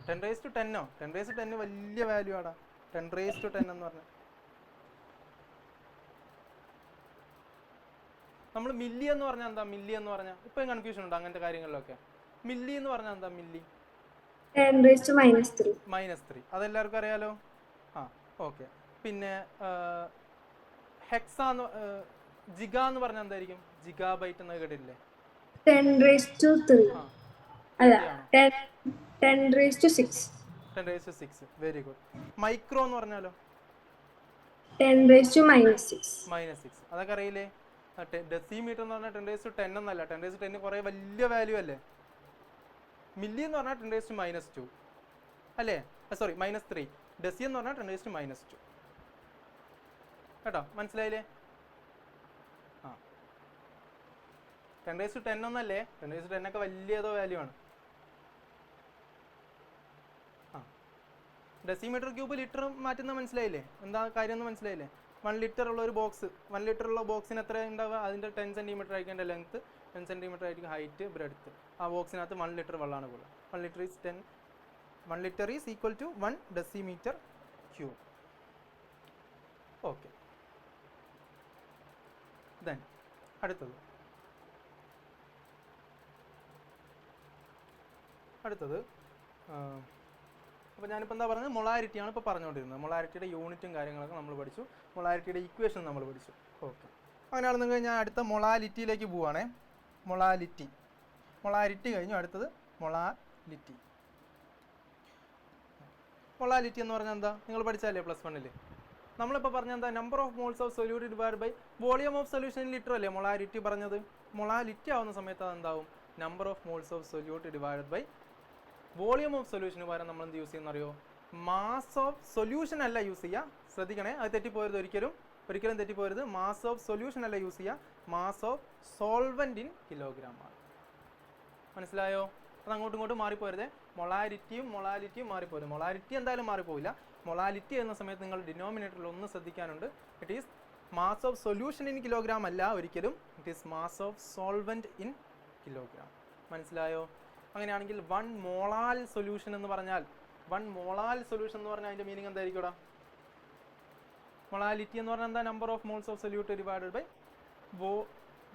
10 raised to 10 10 raised to 10 വലിയ വാല്യൂ ആടാ. 10 raised to 10 എന്ന് പറഞ്ഞാൽ നമ്മൾ മില്ലി എന്ന് പറഞ്ഞാൽ എന്താ? മില്ലി എന്ന് പറഞ്ഞാൽ ഇപ്പം കൺഫ്യൂഷൻ ഉണ്ട് അങ്ങനത്തെ കാര്യങ്ങളിലൊക്കെ. മില്ലി എന്ന് പറഞ്ഞാൽ എന്താ? Milli 10 raised to -3. -3 അതെല്ലാവർക്കും അറിയാലോ. ഓക്കെ. പിന്നെ ഹെക്സ ജിഗ എന്ന് പറഞ്ഞാൽ എന്തായിരിക്കും? ജിഗാ ബൈറ്റ് എന്ന് കേട്ടില്ലേ? 10 raised to 3. അല്ല, 10 raised to 6. 10 raised to 6. Very good. Micro എന്ന് പറഞ്ഞാലോ? 10 raised to -6. -6 അതൊക്കെ അറിയില്ലേ? ഡെസിമീറ്റർ എന്ന് പറഞ്ഞാൽ 10 raised to 10 എന്നല്ല, 10 raised to 10 കുറേ വലിയ വാല്യൂ അല്ലേ? മില്ലി എന്ന് പറഞ്ഞാൽ 10 raised to -2 അല്ലേ? സോറി, -3. ഡെസി എന്ന് പറഞ്ഞാൽ 10 raised to -2. കേട്ടോ? മനസ്സിലായില്ലേ? 10 raised to 10 ഒന്നല്ലേ? 10 raised to 10 ഒക്കെ വലിയ ഏതോ വാല്യൂ ആണ്. ഡെസിമീറ്റർ ക്യൂബ് ലിറ്റർ മാറ്റുന്ന മനസ്സിലായില്ലേ? എന്താ കാര്യം എന്ന് മനസ്സിലായില്ലേ? 1 ലിറ്റർ ഉള്ള ഒരു ബോക്സ്, 1 ലിറ്റർ ഉള്ള ബോക്സിന് എത്ര ഉണ്ടാവുക? അതിൻ്റെ 10 സെൻറ്റിമീറ്റർ ആയിരിക്കും അതിൻ്റെ ലെങ്ത്ത്, 10 സെൻറ്റിമീറ്റർ ആയിരിക്കും ഹൈറ്റ്, ബ്രെഡ്ത്ത്. ആ ബോക്സിനകത്ത് 1 ലിറ്റർ വെള്ളമാണ് കൊള്ളുക. 1 litre is equal to 1 decimetre cube. Okay. Then അടുത്തത് അപ്പോൾ ഞാനിപ്പോൾ എന്താ പറഞ്ഞത്? മൊളാരിറ്റിയാണ് ഇപ്പോൾ പറഞ്ഞുകൊണ്ടിരുന്നത്. മൊളാരിറ്റിയുടെ യൂണിറ്റും കാര്യങ്ങളൊക്കെ നമ്മൾ പഠിച്ചു, മൊളാരിറ്റിയുടെ ഇക്വേഷൻ നമ്മൾ പഠിച്ചു. ഓക്കെ. അങ്ങനെയാണെന്ന് ഞാൻ അടുത്ത മൊളാലിറ്റിയിലേക്ക് പോവുകയാണേ. മൊളാരിറ്റി കഴിഞ്ഞു, അടുത്തത് മൊളാലിറ്റി. മൊളാലിറ്റി എന്ന് പറഞ്ഞാൽ എന്താ? നിങ്ങൾ പഠിച്ചല്ലേ +1 നമ്മളിപ്പോൾ പറഞ്ഞ എന്താ? Number of moles of solute divide by volume of solution in litre അല്ലേ മൊളാരിറ്റി പറഞ്ഞത്? മൊളാലിറ്റി ആവുന്ന സമയത്ത് അതെന്താവും? Number of moles of solute divide by volume of സൊല്യൂഷന് പകരം നമ്മൾ എന്ത് യൂസ് ചെയ്യുന്ന അറിയോ? മാസ് ഓഫ് സൊല്യൂഷൻ അല്ല യൂസ് ചെയ്യുക. ശ്രദ്ധിക്കണേ, അത് തെറ്റിപ്പോയത് ഒരിക്കലും തെറ്റിപ്പോരുത്. മാസ് ഓഫ് സൊല്യൂഷൻ അല്ല യൂസ് ചെയ്യുക, mass of solvent in kilogram ആണ്. മനസ്സിലായോ? അത് അങ്ങോട്ടും ഇങ്ങോട്ടും മാറിപ്പോരുതേ. മൊളാരിറ്റിയും മാറിപ്പോരുത്. മൊളാരിറ്റി എന്തായാലും മാറിപ്പോയില്ല. മൊളാലിറ്റി എന്ന സമയത്ത് നിങ്ങൾ ഡിനോമിനേറ്ററിൽ ഒന്ന് ശ്രദ്ധിക്കാനുണ്ട്. It is mass of solution in kilogram അല്ല ഒരിക്കലും, it is mass of solvent in kilogram. മനസ്സിലായോ? അങ്ങനെയാണെങ്കിൽ 1 മോളാൽ സൊല്യൂഷൻ എന്ന് പറഞ്ഞാൽ അതിൻ്റെ മീനിങ് എന്തായിരിക്കും? മൊളാലിറ്റി എന്ന് പറഞ്ഞാൽ എന്താ? Number of moles of solute divided by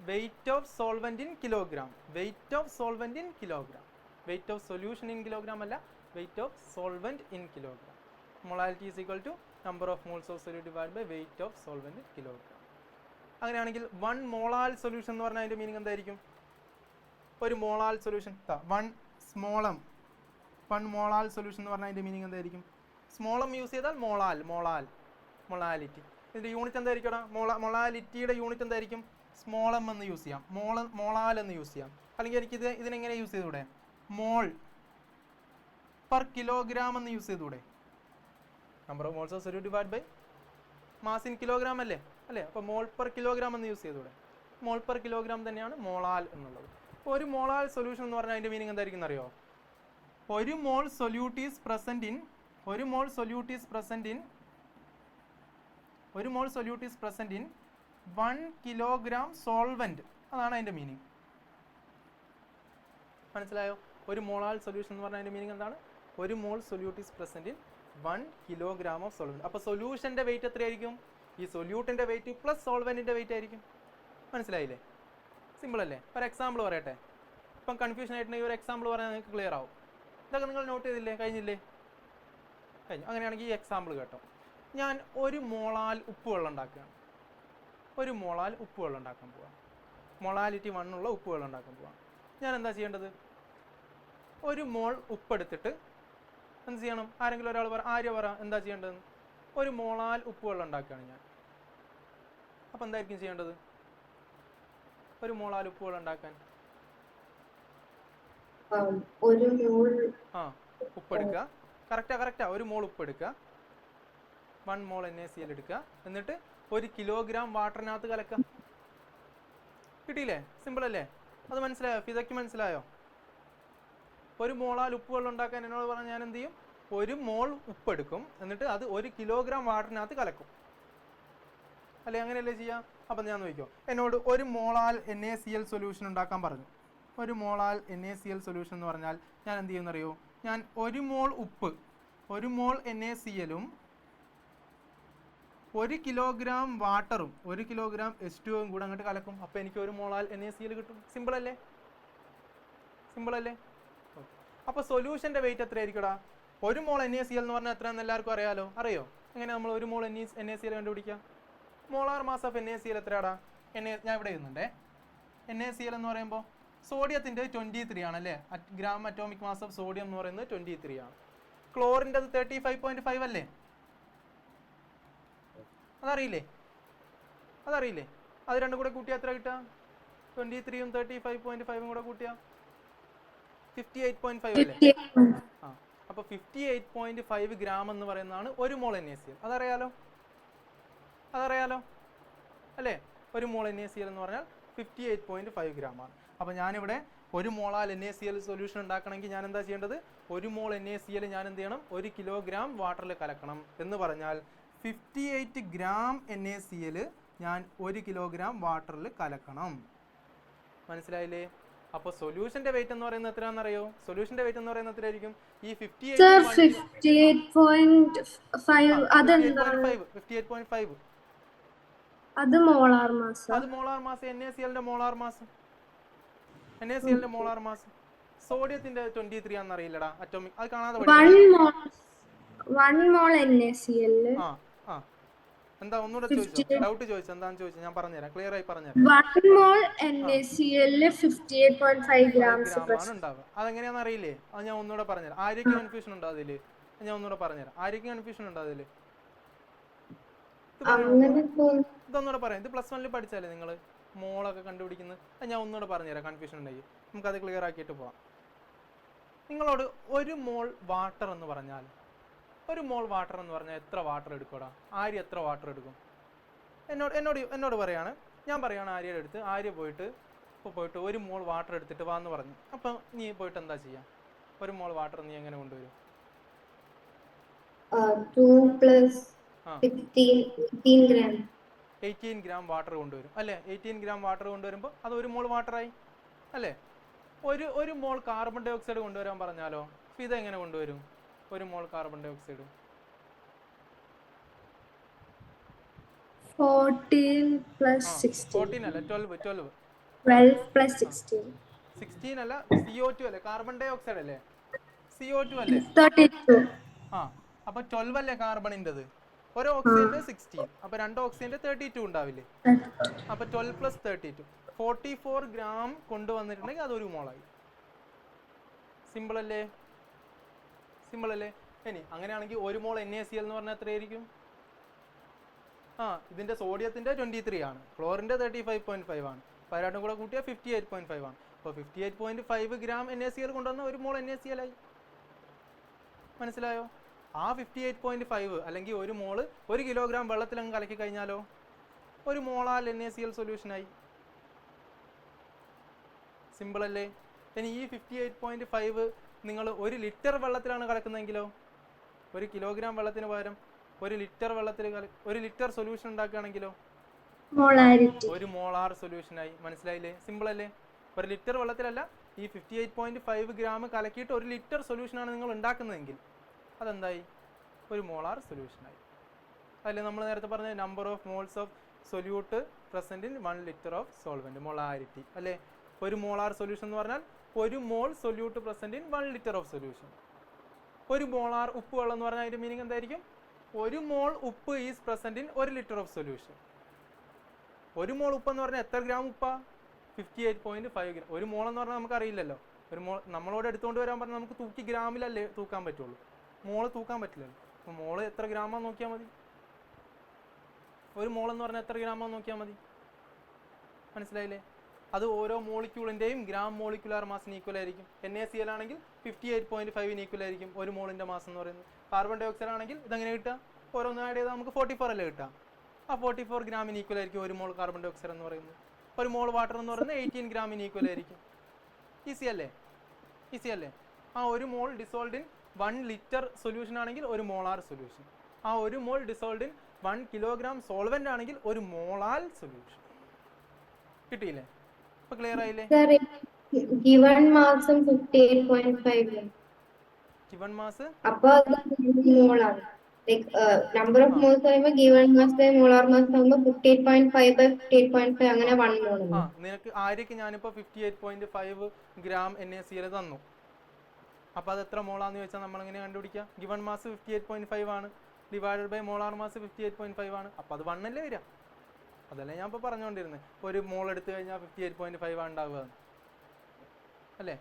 weight of solvent in kilogram. Weight of solvent in kilogram. Weight of solution in kilogram അല്ല, weight of solvent in kilogram. Molality is equal to number of moles of solute divide by weight of solvent in kilogram. അങ്ങനെയാണെങ്കിൽ 1 molal solution എന്ന് പറഞ്ഞാൽ അതിൻ്റെ meaning എന്തായിരിക്കും? ഒരു molal solution 1 molal solution എന്ന് പറഞ്ഞാൽ അതിൻ്റെ മീനിങ് എന്തായിരിക്കും? സ്മോളം യൂസ് ചെയ്താൽ മൊളാലിറ്റി. ഇതിൻ്റെ യൂണിറ്റ് എന്തായിരിക്കും? മൊളാലിറ്റിയുടെ യൂണിറ്റ് എന്തായിരിക്കും? സ്മോളം എന്ന് യൂസ് ചെയ്യാം, മോളാൽ എന്ന് യൂസ് ചെയ്യാം. അല്ലെങ്കിൽ എനിക്ക് ഇതിനെങ്ങനെ യൂസ് ചെയ്തൂടെ? മോൾ പെർ കിലോഗ്രാം എന്ന് യൂസ് ചെയ്തൂടെ? Number of moles of solute divide by mass in kilogram അല്ലേ? അപ്പോൾ മോൾ പെർ കിലോഗ്രാം എന്ന് യൂസ് ചെയ്തൂടെ? മോൾ പെർ കിലോഗ്രാം തന്നെയാണ് മോളാൽ എന്നുള്ളത്. അപ്പോൾ ഒരു മോളാൽ സൊല്യൂഷൻ എന്ന് പറഞ്ഞാൽ അതിൻ്റെ മീനിങ് എന്തായിരിക്കും എന്നറിയോ? ഒരു mole solute is present in 1 kilogram solvent. അതാണ് അതിൻ്റെ മീനിങ്. മനസ്സിലായോ? ഒരു മോളാൽ സൊല്യൂഷൻ എന്ന് പറഞ്ഞാൽ അതിൻ്റെ മീനിങ് എന്താണ്? ഒരു mole solute is present in 1 kilogram of solvent. അപ്പോൾ സൊല്യൂഷൻ്റെ വെയിറ്റ് എത്രയായിരിക്കും? ഈ സൊല്യൂട്ടിൻ്റെ വെയിറ്റ് പ്ലസ് സോൾവെന്റിൻ്റെ വെയിറ്റ് ആയിരിക്കും. മനസ്സിലായില്ലേ? സിമ്പിൾ അല്ലേ? ഒരു എക്സാമ്പിൾ പറയട്ടെ. ഇപ്പം കൺഫ്യൂഷൻ ആയിട്ടുണ്ടെങ്കിൽ ഒരു എക്സാമ്പിൾ പറയാൻ നിങ്ങൾക്ക് ക്ലിയർ ആവും. ഇതൊക്കെ നിങ്ങൾ നോട്ട് ചെയ്തില്ലേ? കഴിഞ്ഞു. അങ്ങനെയാണെങ്കിൽ ഈ എക്സാമ്പിൾ കേട്ടോ. ഞാൻ ഒരു മോളാൽ ഉപ്പുവെള്ളം ഉണ്ടാക്കുകയാണ്. ഒരു മോളാൽ ഉപ്പുവെള്ളം ഉണ്ടാക്കാൻ പോവാം. മൊളാലിറ്റി 1 ഉള്ള ഉപ്പുവെള്ളം ഉണ്ടാക്കാൻ പോവാം. ഞാൻ എന്താ ചെയ്യേണ്ടത്? ഒരു മോൾ ഉപ്പെടുത്തിട്ട് എന്ത് ചെയ്യണം? ആരെങ്കിലും ഒരാൾ പറ, ആര്യ പറ എന്താ ചെയ്യേണ്ടതെന്ന്. ഒരു മോളാൽ ഉപ്പുവെള്ളം ഉണ്ടാക്കുകയാണ് ഞാൻ. അപ്പം എന്തായിരിക്കും ചെയ്യേണ്ടത്? ഒരു മോളാൽ ഉപ്പുവെള്ളം ഉണ്ടാക്കാൻ ഒരു മോൾ ഉപ്പെടുക്കുക. കറക്റ്റാ. ഒരു മോൾ ഉപ്പെടുക്കുക, 1 മോൾ NaCl എടുക്കുക, എന്നിട്ട് 1 കിലോഗ്രാം വാട്ടറിനകത്ത് കലക്കുക. കിട്ടിയില്ലേ? സിമ്പിൾ അല്ലേ? അത് മനസ്സിലായോ? ഫിദയ്ക്ക് മനസ്സിലായോ? ഒരു മോളാൽ ഉപ്പുവെള്ളം ഉണ്ടാക്കാൻ എന്നോട് പറഞ്ഞാൽ ഞാൻ എന്ത് ചെയ്യും? 1 മോൾ ഉപ്പെടുക്കും, എന്നിട്ട് അത് 1 കിലോഗ്രാം വാട്ടറിനകത്ത് കലക്കും. അല്ലെ? അങ്ങനെയല്ലേ ചെയ്യാം? അപ്പം ഞാൻ നോക്കിക്കോ, എന്നോട് 1 മോളാൽ NaCl സൊല്യൂഷൻ ഉണ്ടാക്കാൻ പറഞ്ഞു. 1 മോളാൽ NaCl സൊല്യൂഷൻ എന്ന് പറഞ്ഞാൽ ഞാൻ എന്ത് ചെയ്യുമെന്നറിയോ? ഞാൻ 1 മോൾ ഉപ്പ്, 1 മോൾ NaCl-ഉം 1 കിലോഗ്രാം വാട്ടറും 1 കിലോഗ്രാം H2O-യും കൂടെ അങ്ങോട്ട് കലക്കും. അപ്പോൾ എനിക്ക് 1 മോളാൽ NaCl കിട്ടും. സിമ്പിൾ അല്ലേ? അപ്പോൾ സൊല്യൂഷൻ്റെ വെയിറ്റ് എത്രയായിരിക്കടാ? 1 മോൾ NaCl എന്ന് പറഞ്ഞാൽ എത്രയാണെന്ന് എല്ലാവർക്കും അറിയാലോ. അറിയോ? എങ്ങനെ നമ്മൾ 1 മോൾ NaCl കണ്ടുപിടിക്കാം? Molar mass of NaCl എത്രയാടാ? ഞാൻ ഇവിടെ എഴുതുന്നുണ്ടേ. NaCl എന്ന് പറയുമ്പോൾ സോഡിയത്തിൻ്റെ 23 ആണല്ലേ? Gram atomic mass of sodium എന്ന് പറയുന്നത് 23 ആണ്. ക്ലോറിൻ്റെ അത് 35.5 അല്ലേ? അതറിയില്ലേ? അത് രണ്ടും കൂടെ കൂട്ടിയാൽ എത്ര കിട്ടുക? 23-ഉം 35.5-ഉം കൂടെ കൂട്ടിയാൽ 58.5 അല്ലേ? അപ്പോൾ 58.5 ഗ്രാം എന്ന് പറയുന്നതാണ് 1 മോൾ NaCl. അതറിയാലോ അല്ലേ? 1 മോൾ NaCl എന്ന് പറഞ്ഞാൽ 58.5 ഗ്രാം ആണ്. അപ്പോൾ ഞാനിവിടെ 1 മോളാൽ NaCl സൊല്യൂഷൻ ഉണ്ടാക്കണമെങ്കിൽ ഞാൻ എന്താ ചെയ്യേണ്ടത്? 1 മോൾ NaCl ഞാൻ എന്ത് ചെയ്യണം? 1 കിലോഗ്രാം വാട്ടറിൽ കലക്കണം. എന്ന് പറഞ്ഞാൽ 58 ഗ്രാം NaCl ഞാൻ 1 കിലോഗ്രാം വാട്ടറിൽ കലക്കണം. മനസ്സിലായില്ലേ? അപ്പോൾ സൊല്യൂഷന്റെ വെയിറ്റ് എന്ന് പറയുന്നത് എത്രയാണെന്നറിയോ? സൊല്യൂഷന്റെ വെയിറ്റ് എന്ന് പറയുന്നത് എത്രയായിരിക്കും? ഈ 58.5 അത് മോളാർ മാസ്. NaClന്റെ മോളാർ മാസ്. സോഡിയത്തിന്റെ 23 ആണെന്ന് അറിയില്ലടാ അറ്റോമിക്. അത് കാണാതെ 1 മോൾ NaCl. എന്താ ഒന്നുകൂടെ ചോദിച്ചോ? ഡൗട്ട് ചോദിച്ചോ? എന്താന്ന് ചോദിച്ചോ? ഞാൻ പറഞ്ഞുതരാം, ക്ലിയർ ആയി പറഞ്ഞുതരാം. 1 മോൾ NaCl 58.5 ഗ്രാംസ് ആണ് ഉണ്ടാവുക. അതെങ്ങനെയാണെന്ന് അറിയില്ലേ? അത് ഞാൻ ഒന്നുകൂടെ പറഞ്ഞുതരാം. ആര്യക്ക് കൺഫ്യൂഷൻ ഉണ്ടോ അതില്? ഞാൻ ഒന്നുകൂടെ പറഞ്ഞുതരാം. ആര്യക്ക് കൺഫ്യൂഷൻ ഉണ്ടോ അതില്? ഇതൊന്നുകൂടെ പറയാം. ഇത് +1 പഠിച്ചാലേ നിങ്ങൾ മോളൊക്കെ കണ്ടുപിടിക്കുന്നത്. ഞാൻ ഒന്നുകൂടെ പറഞ്ഞുതരാം, കൺഫ്യൂഷൻ ഉണ്ടെങ്കിൽ നമുക്കത് ക്ലിയർ ആക്കിയിട്ട് പോവാം. നിങ്ങളോട് 1 മോൾ വാട്ടർ എന്ന് പറഞ്ഞാൽ എത്ര വാട്ടർ എടുക്കൂടാ? ആര്യ എത്ര വാട്ടർ എടുക്കും? എന്നോട് പറയാണ്. ഞാൻ പറയാണ് ആര്യയുടെ അടുത്ത്. ആര്യ പോയിട്ട് 1 മോൾ വാട്ടർ എടുത്തിട്ട് വാന്ന് പറഞ്ഞു. അപ്പം നീ പോയിട്ട് എന്താ ചെയ്യാം? 1 മോൾ വാട്ടർ നീ എങ്ങനെ കൊണ്ടുവരും? 18 ഗ്രാം വാട്ടർ കൊണ്ടുവരും അല്ലേ? 18 ഗ്രാം വാട്ടർ കൊണ്ടുവരുമ്പോൾ അത് 1 മോൾ വാട്ടറായി അല്ലേ? ഒരു മോൾ കാർബൺ ഡൈ ഓക്സൈഡ് കൊണ്ടുവരാൻ പറഞ്ഞാലോ? ഇതെങ്ങനെ കൊണ്ടുവരും? 1 മോൾ കാർബൺ ഡൈ ഓക്സൈഡ് 14 അല്ല, 12 plus 16. 16 അല്ല, CO2 അല്ലേ? കാർബൺ ഡൈ ഓക്സൈഡ് അല്ലേ? CO2 അല്ലേ? 32. അപ്പൊ 12 അല്ലേ കാർബണിൻ്റെത്? ഒരു ഓക്സിജന്റെ 16, അപ്പൊ 2 ഓക്സിജന്റെ 32 ഉണ്ടാവില്ലേ? അപ്പൊ 12 + 32 44 ഗ്രാം കൊണ്ടുവന്നിട്ടുണ്ടെങ്കിൽ അത് 1 മോളായി. സിമ്പിൾ അല്ലേ? ഇനി അങ്ങനെയാണെങ്കിൽ 1 മോൾ NaCl എന്ന് പറഞ്ഞാൽ എത്രയായിരിക്കും? ഇതിന്റെ സോഡിയത്തിന്റെ 23 ആണ്, ക്ലോറിന്റെ 35.5 ആണ്. അപ്പോൾ രണ്ടും കൂടെ കൂട്ടിയാൽ 58.5 ആണ്. അപ്പോൾ 58.5 ഗ്രാം NaCl കൊണ്ടുവന്ന 1 മോൾ NaCl ആയി. മനസ്സിലായോ? ആ 58.5 അല്ലെങ്കിൽ 1 മോള് 1 കിലോഗ്രാം വെള്ളത്തിലങ്ങ് കലക്കി കഴിഞ്ഞാലോ 1 മോളാൽ NaCl സൊല്യൂഷനായി. സിമ്പിൾ അല്ലേ? ഇനി ഈ 58.5 നിങ്ങൾ 1 ലിറ്റർ വെള്ളത്തിലാണ് കലക്കുന്നതെങ്കിലോ? 1 കിലോഗ്രാം വെള്ളത്തിന് പകരം 1 ലിറ്റർ വെള്ളത്തിൽ 1 ലിറ്റർ സൊല്യൂഷൻ ഉണ്ടാക്കുകയാണെങ്കിലോ 1 മോളാർ സൊല്യൂഷനായി. മനസ്സിലായില്ലേ? സിമ്പിൾ അല്ലേ? 1 ലിറ്റർ വെള്ളത്തിലല്ല, ഈ 58.5 ഗ്രാം കലക്കിയിട്ട് 1 ലിറ്റർ സൊല്യൂഷനാണ് നിങ്ങൾ ഉണ്ടാക്കുന്നതെങ്കിൽ അതെന്തായി? 1 മോളാർ സൊല്യൂഷനായി. അതല്ലേ നമ്മൾ നേരത്തെ പറഞ്ഞ number of moles of solute present in 1 litre of solvent, molarity അല്ലേ? 1 മോളാർ സൊല്യൂഷൻ എന്ന് പറഞ്ഞാൽ 1 mole solute present in 1 litre of solution. 1 molar ഉപ്പ് വെള്ളം എന്ന് പറഞ്ഞാൽ അതിന്റെ മീനിങ് എന്തായിരിക്കും? 1 മോൾ ഉപ്പ് is present in 1 litre of solution. 1 മോൾ ഉപ്പ് എന്ന് പറഞ്ഞാൽ എത്ര ഗ്രാം ഉപ്പാ? 58.5 ഗ്രാം. 1 മോൾ എന്ന് പറഞ്ഞാൽ നമുക്ക് അറിയില്ലല്ലോ. ഒരു മോൾ നമ്മളോട് എടുത്തുകൊണ്ട് വരാൻ പറഞ്ഞാൽ നമുക്ക് തൂക്കി ഗ്രാമിലല്ലേ തൂക്കാൻ പറ്റുള്ളൂ, മോള് തൂക്കാൻ പറ്റില്ലല്ലോ. അപ്പോൾ മോള് എത്ര ഗ്രാമാന്ന് നോക്കിയാൽ മതി. 1 മോൾ എന്ന് പറഞ്ഞാൽ എത്ര ഗ്രാമാന്ന് നോക്കിയാൽ മതി. മനസ്സിലായില്ലേ? അത് ഓരോ മോളിക്യൂളിൻ്റെയും ഗ്രാം മോളിക്കുലാർ മാസിന് ഈക്വൽ ആയിരിക്കും. NaCl ആണെങ്കിൽ 58.5 ഈക്വൽ ആയിരിക്കും 1 മോളിൻ്റെ മാസം എന്ന് പറയുന്നത്. കാർബൺ ഡൈ ഓക്സൈഡ് ആണെങ്കിൽ ഇതെങ്ങനെ കിട്ടുക? ഓരോന്ന് ആഡ് ചെയ്താൽ നമുക്ക് 44 അല്ലേ കിട്ടുക. ആ 44 ഗ്രാമിന് ഈക്വൽ ആയിരിക്കും 1 മോൾ കാർബൺ ഡൈ ഓക്സൈഡ് എന്ന് പറയുന്നത്. 1 മോൾ വാട്ടർ എന്ന് പറയുന്നത് 18 ഗ്രാമിന് ഈക്വൽ ആയിരിക്കും. ഈസി അല്ലേ? ഈസി അല്ലേ? ആ 1 മോൾ ഡിസോൾഡ് ഇൻ 1 ലിറ്റർ സൊല്യൂഷൻ ആണെങ്കിൽ 1 മോളാർ സൊല്യൂഷൻ. ആ 1 മോൾ ഡിസോൾഡ് ഇൻ 1 കിലോഗ്രാം സോൾവെന്റ് ആണെങ്കിൽ 1 മോളാൽ സൊല്യൂഷൻ. കിട്ടിയില്ലേ? ഇപ്പൊ ക്ലിയർ ആയില്ലേ? ഗിവൺ മാസും 58.5. ഗിവൺ മാസ് അപ്പൊ മോളാണ്. നമ്പർ ഓഫ് മോൾസ് പറയുമ്പോൾ given mass by molar mass ആകുമ്പോൾ 58.5 by 58.5 അങ്ങനെ 1 മോൾ. നിനക്ക് ആര്യക്ക് ഞാനിപ്പോ 58.5 ഗ്രാം NaCl തന്നു. അപ്പൊ അത് എത്ര മോളാന്ന് ചോദിച്ചാൽ നമ്മൾ എങ്ങനെ കണ്ടുപിടിക്കുക? ഗിവൺ മാസ് 58.5 ആണ്, ഡിവൈഡഡ് ബൈ മോളാർ മാസ് 58.5 ആണ്. അപ്പൊ അത് 1 അല്ലേ വരിക? അതല്ലേ ഞാൻ ഇപ്പോൾ പറഞ്ഞുകൊണ്ടിരുന്നത്. 1 മോൾ എടുത്തു കഴിഞ്ഞാൽ 58.5 ആണ് ഉണ്ടാവുക അല്ലേ?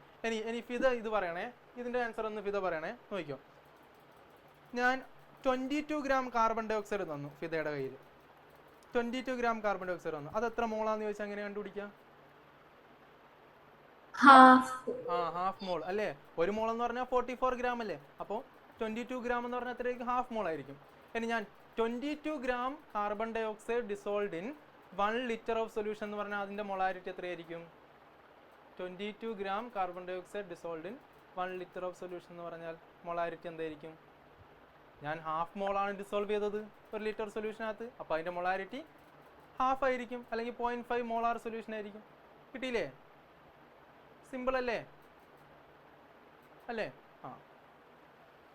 ഇനി ഫിദ ഇത് പറയണേ, ഇതിന്റെ ആൻസർ ഒന്ന് ഫിദ പറയണേ. നോക്കിക്കോ, ഞാൻ 22 ഗ്രാം കാർബൺ ഡൈ ഓക്സൈഡ് തന്നു ഫിദയുടെ കയ്യിൽ. 22 ഗ്രാം കാർബൺ ഡൈ ഓക്സൈഡ് തന്നു. അത് എത്ര മോളാന്ന് ചോദിച്ചാൽ എങ്ങനെ കണ്ടുപിടിക്കുക? ഹാഫ് മോൾ അല്ലേ? 1 മോൾ എന്ന് പറഞ്ഞാൽ 44 ഗ്രാം അല്ലേ? അപ്പോൾ 22 ഗ്രാം എന്ന് പറഞ്ഞാൽ എത്രയായിരിക്കും? ഹാഫ് മോൾ ആയിരിക്കും. ഇനി ഞാൻ 22 gram carbon dioxide dissolved in 1 litre of solution എന്ന് പറഞ്ഞാൽ അതിന്റെ മൊളാരിറ്റി എത്രയായിരിക്കും? 22 gram carbon dioxide dissolved in 1 litre of solution എന്ന് പറഞ്ഞാൽ മൊളാരിറ്റി എന്തായിരിക്കും? ഞാൻ ഹാഫ് മോളാണ് ഡിസോൾവ് ചെയ്തത് 1 ലിറ്റർ സൊല്യൂഷനകത്ത്. അപ്പോൾ അതിന്റെ മൊളാരിറ്റി ഹാഫ് ആയിരിക്കും, അല്ലെങ്കിൽ 0.5 മോളാർ സൊല്യൂഷൻ ആയിരിക്കും. കിട്ടിയില്ലേ? സിമ്പിൾ അല്ലേ? അല്ലേ?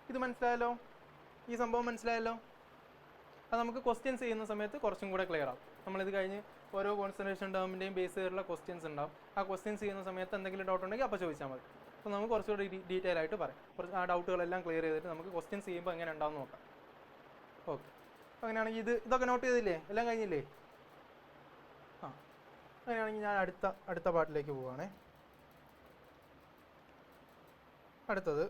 ഇത് മനസ്സിലായല്ലോ? ഈ സംഭവം മനസ്സിലായല്ലോ? അത് നമുക്ക് ക്വസ്റ്റ്യൻസ് ചെയ്യുന്ന സമയത്ത് കുറച്ചും കൂടെ ക്ലിയർ ആവും. നമ്മളിത് കഴിഞ്ഞ് ഓരോ കോൺസെൻട്രേഷൻ ടേമിൻ്റെയും ബേസ് ചെയ്തിട്ടുള്ള ക്വസ്റ്റ്യൻസ് ഉണ്ടാവും. ആ ക്വസ്റ്റ്യൻസ് ചെയ്യുന്ന സമയത്ത് എന്തെങ്കിലും ഡൗട്ട് ഉണ്ടെങ്കിൽ അപ്പോൾ ചോദിച്ചാൽ മതി. അപ്പോൾ നമുക്ക് കുറച്ചുകൂടി ഡീറ്റെയിൽ ആയിട്ട് പറയാം. ആ ഡൗട്ടുകളെല്ലാം ക്ലിയർ ചെയ്തിട്ട് നമുക്ക് ക്വസ്റ്റ്യൻസ് ചെയ്യുമ്പോൾ എങ്ങനെ ഉണ്ടാവും നോക്കാം. ഓക്കെ, അങ്ങനെയാണെങ്കിൽ ഇതൊക്കെ നോട്ട് ചെയ്തില്ലേ? എല്ലാം കഴിഞ്ഞില്ലേ? അങ്ങനെയാണെങ്കിൽ ഞാൻ അടുത്ത പാർട്ടിലേക്ക് പോവുകയാണേ. അടുത്തത്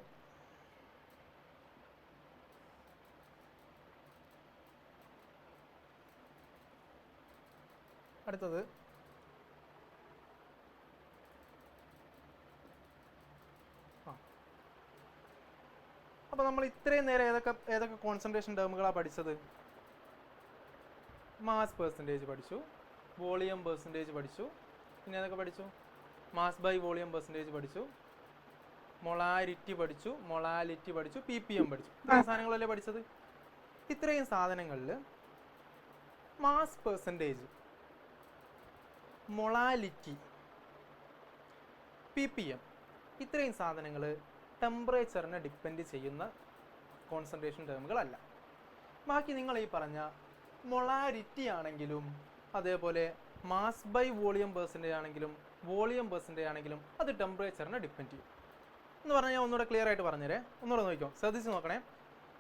അപ്പോൾ നമ്മൾ ഇത്രയും നേരം ഏതൊക്കെ കോൺസെൻട്രേഷൻ ടേമുകളാണ് പഠിച്ചത്? മാസ് പെർസെൻറ്റേജ് പഠിച്ചു, വോളിയം പെർസെൻറ്റേജ് പഠിച്ചു, പിന്നെ ഏതൊക്കെ പഠിച്ചു? മാസ് ബൈ വോളിയം പെർസെൻറ്റേജ് പഠിച്ചു, മൊളാരിറ്റി പഠിച്ചു, മൊളാലിറ്റി പഠിച്ചു, ppm പഠിച്ചു. ഇത്രയും സാധനങ്ങളല്ലേ പഠിച്ചത്? ഇത്രയും സാധനങ്ങളിൽ മാസ് പെർസെൻറ്റേജ്, മൊളാലിറ്റി, ppm ഇത്രയും സാധനങ്ങൾ ടെമ്പറേച്ചറിനെ ഡിപ്പെൻഡ് ചെയ്യുന്ന കോൺസെൻട്രേഷൻ ടേമുകളല്ല. ബാക്കി നിങ്ങൾ ഈ പറഞ്ഞ മൊളാരിറ്റി ആണെങ്കിലും അതേപോലെ മാസ് ബൈ വോളിയം പെർസെൻറ്റേജ് ആണെങ്കിലും വോളിയം പെർസെൻറ്റേജ് ആണെങ്കിലും അത് ടെമ്പറേച്ചറിനെ ഡിപ്പെൻഡ് ചെയ്യും എന്ന് പറഞ്ഞാൽ ഞാൻ ഒന്നുകൂടെ ക്ലിയർ ആയിട്ട് പറഞ്ഞുതരേ. ഒന്നുകൂടെ നോക്കിക്കോ, ശ്രദ്ധിച്ച് നോക്കണേ.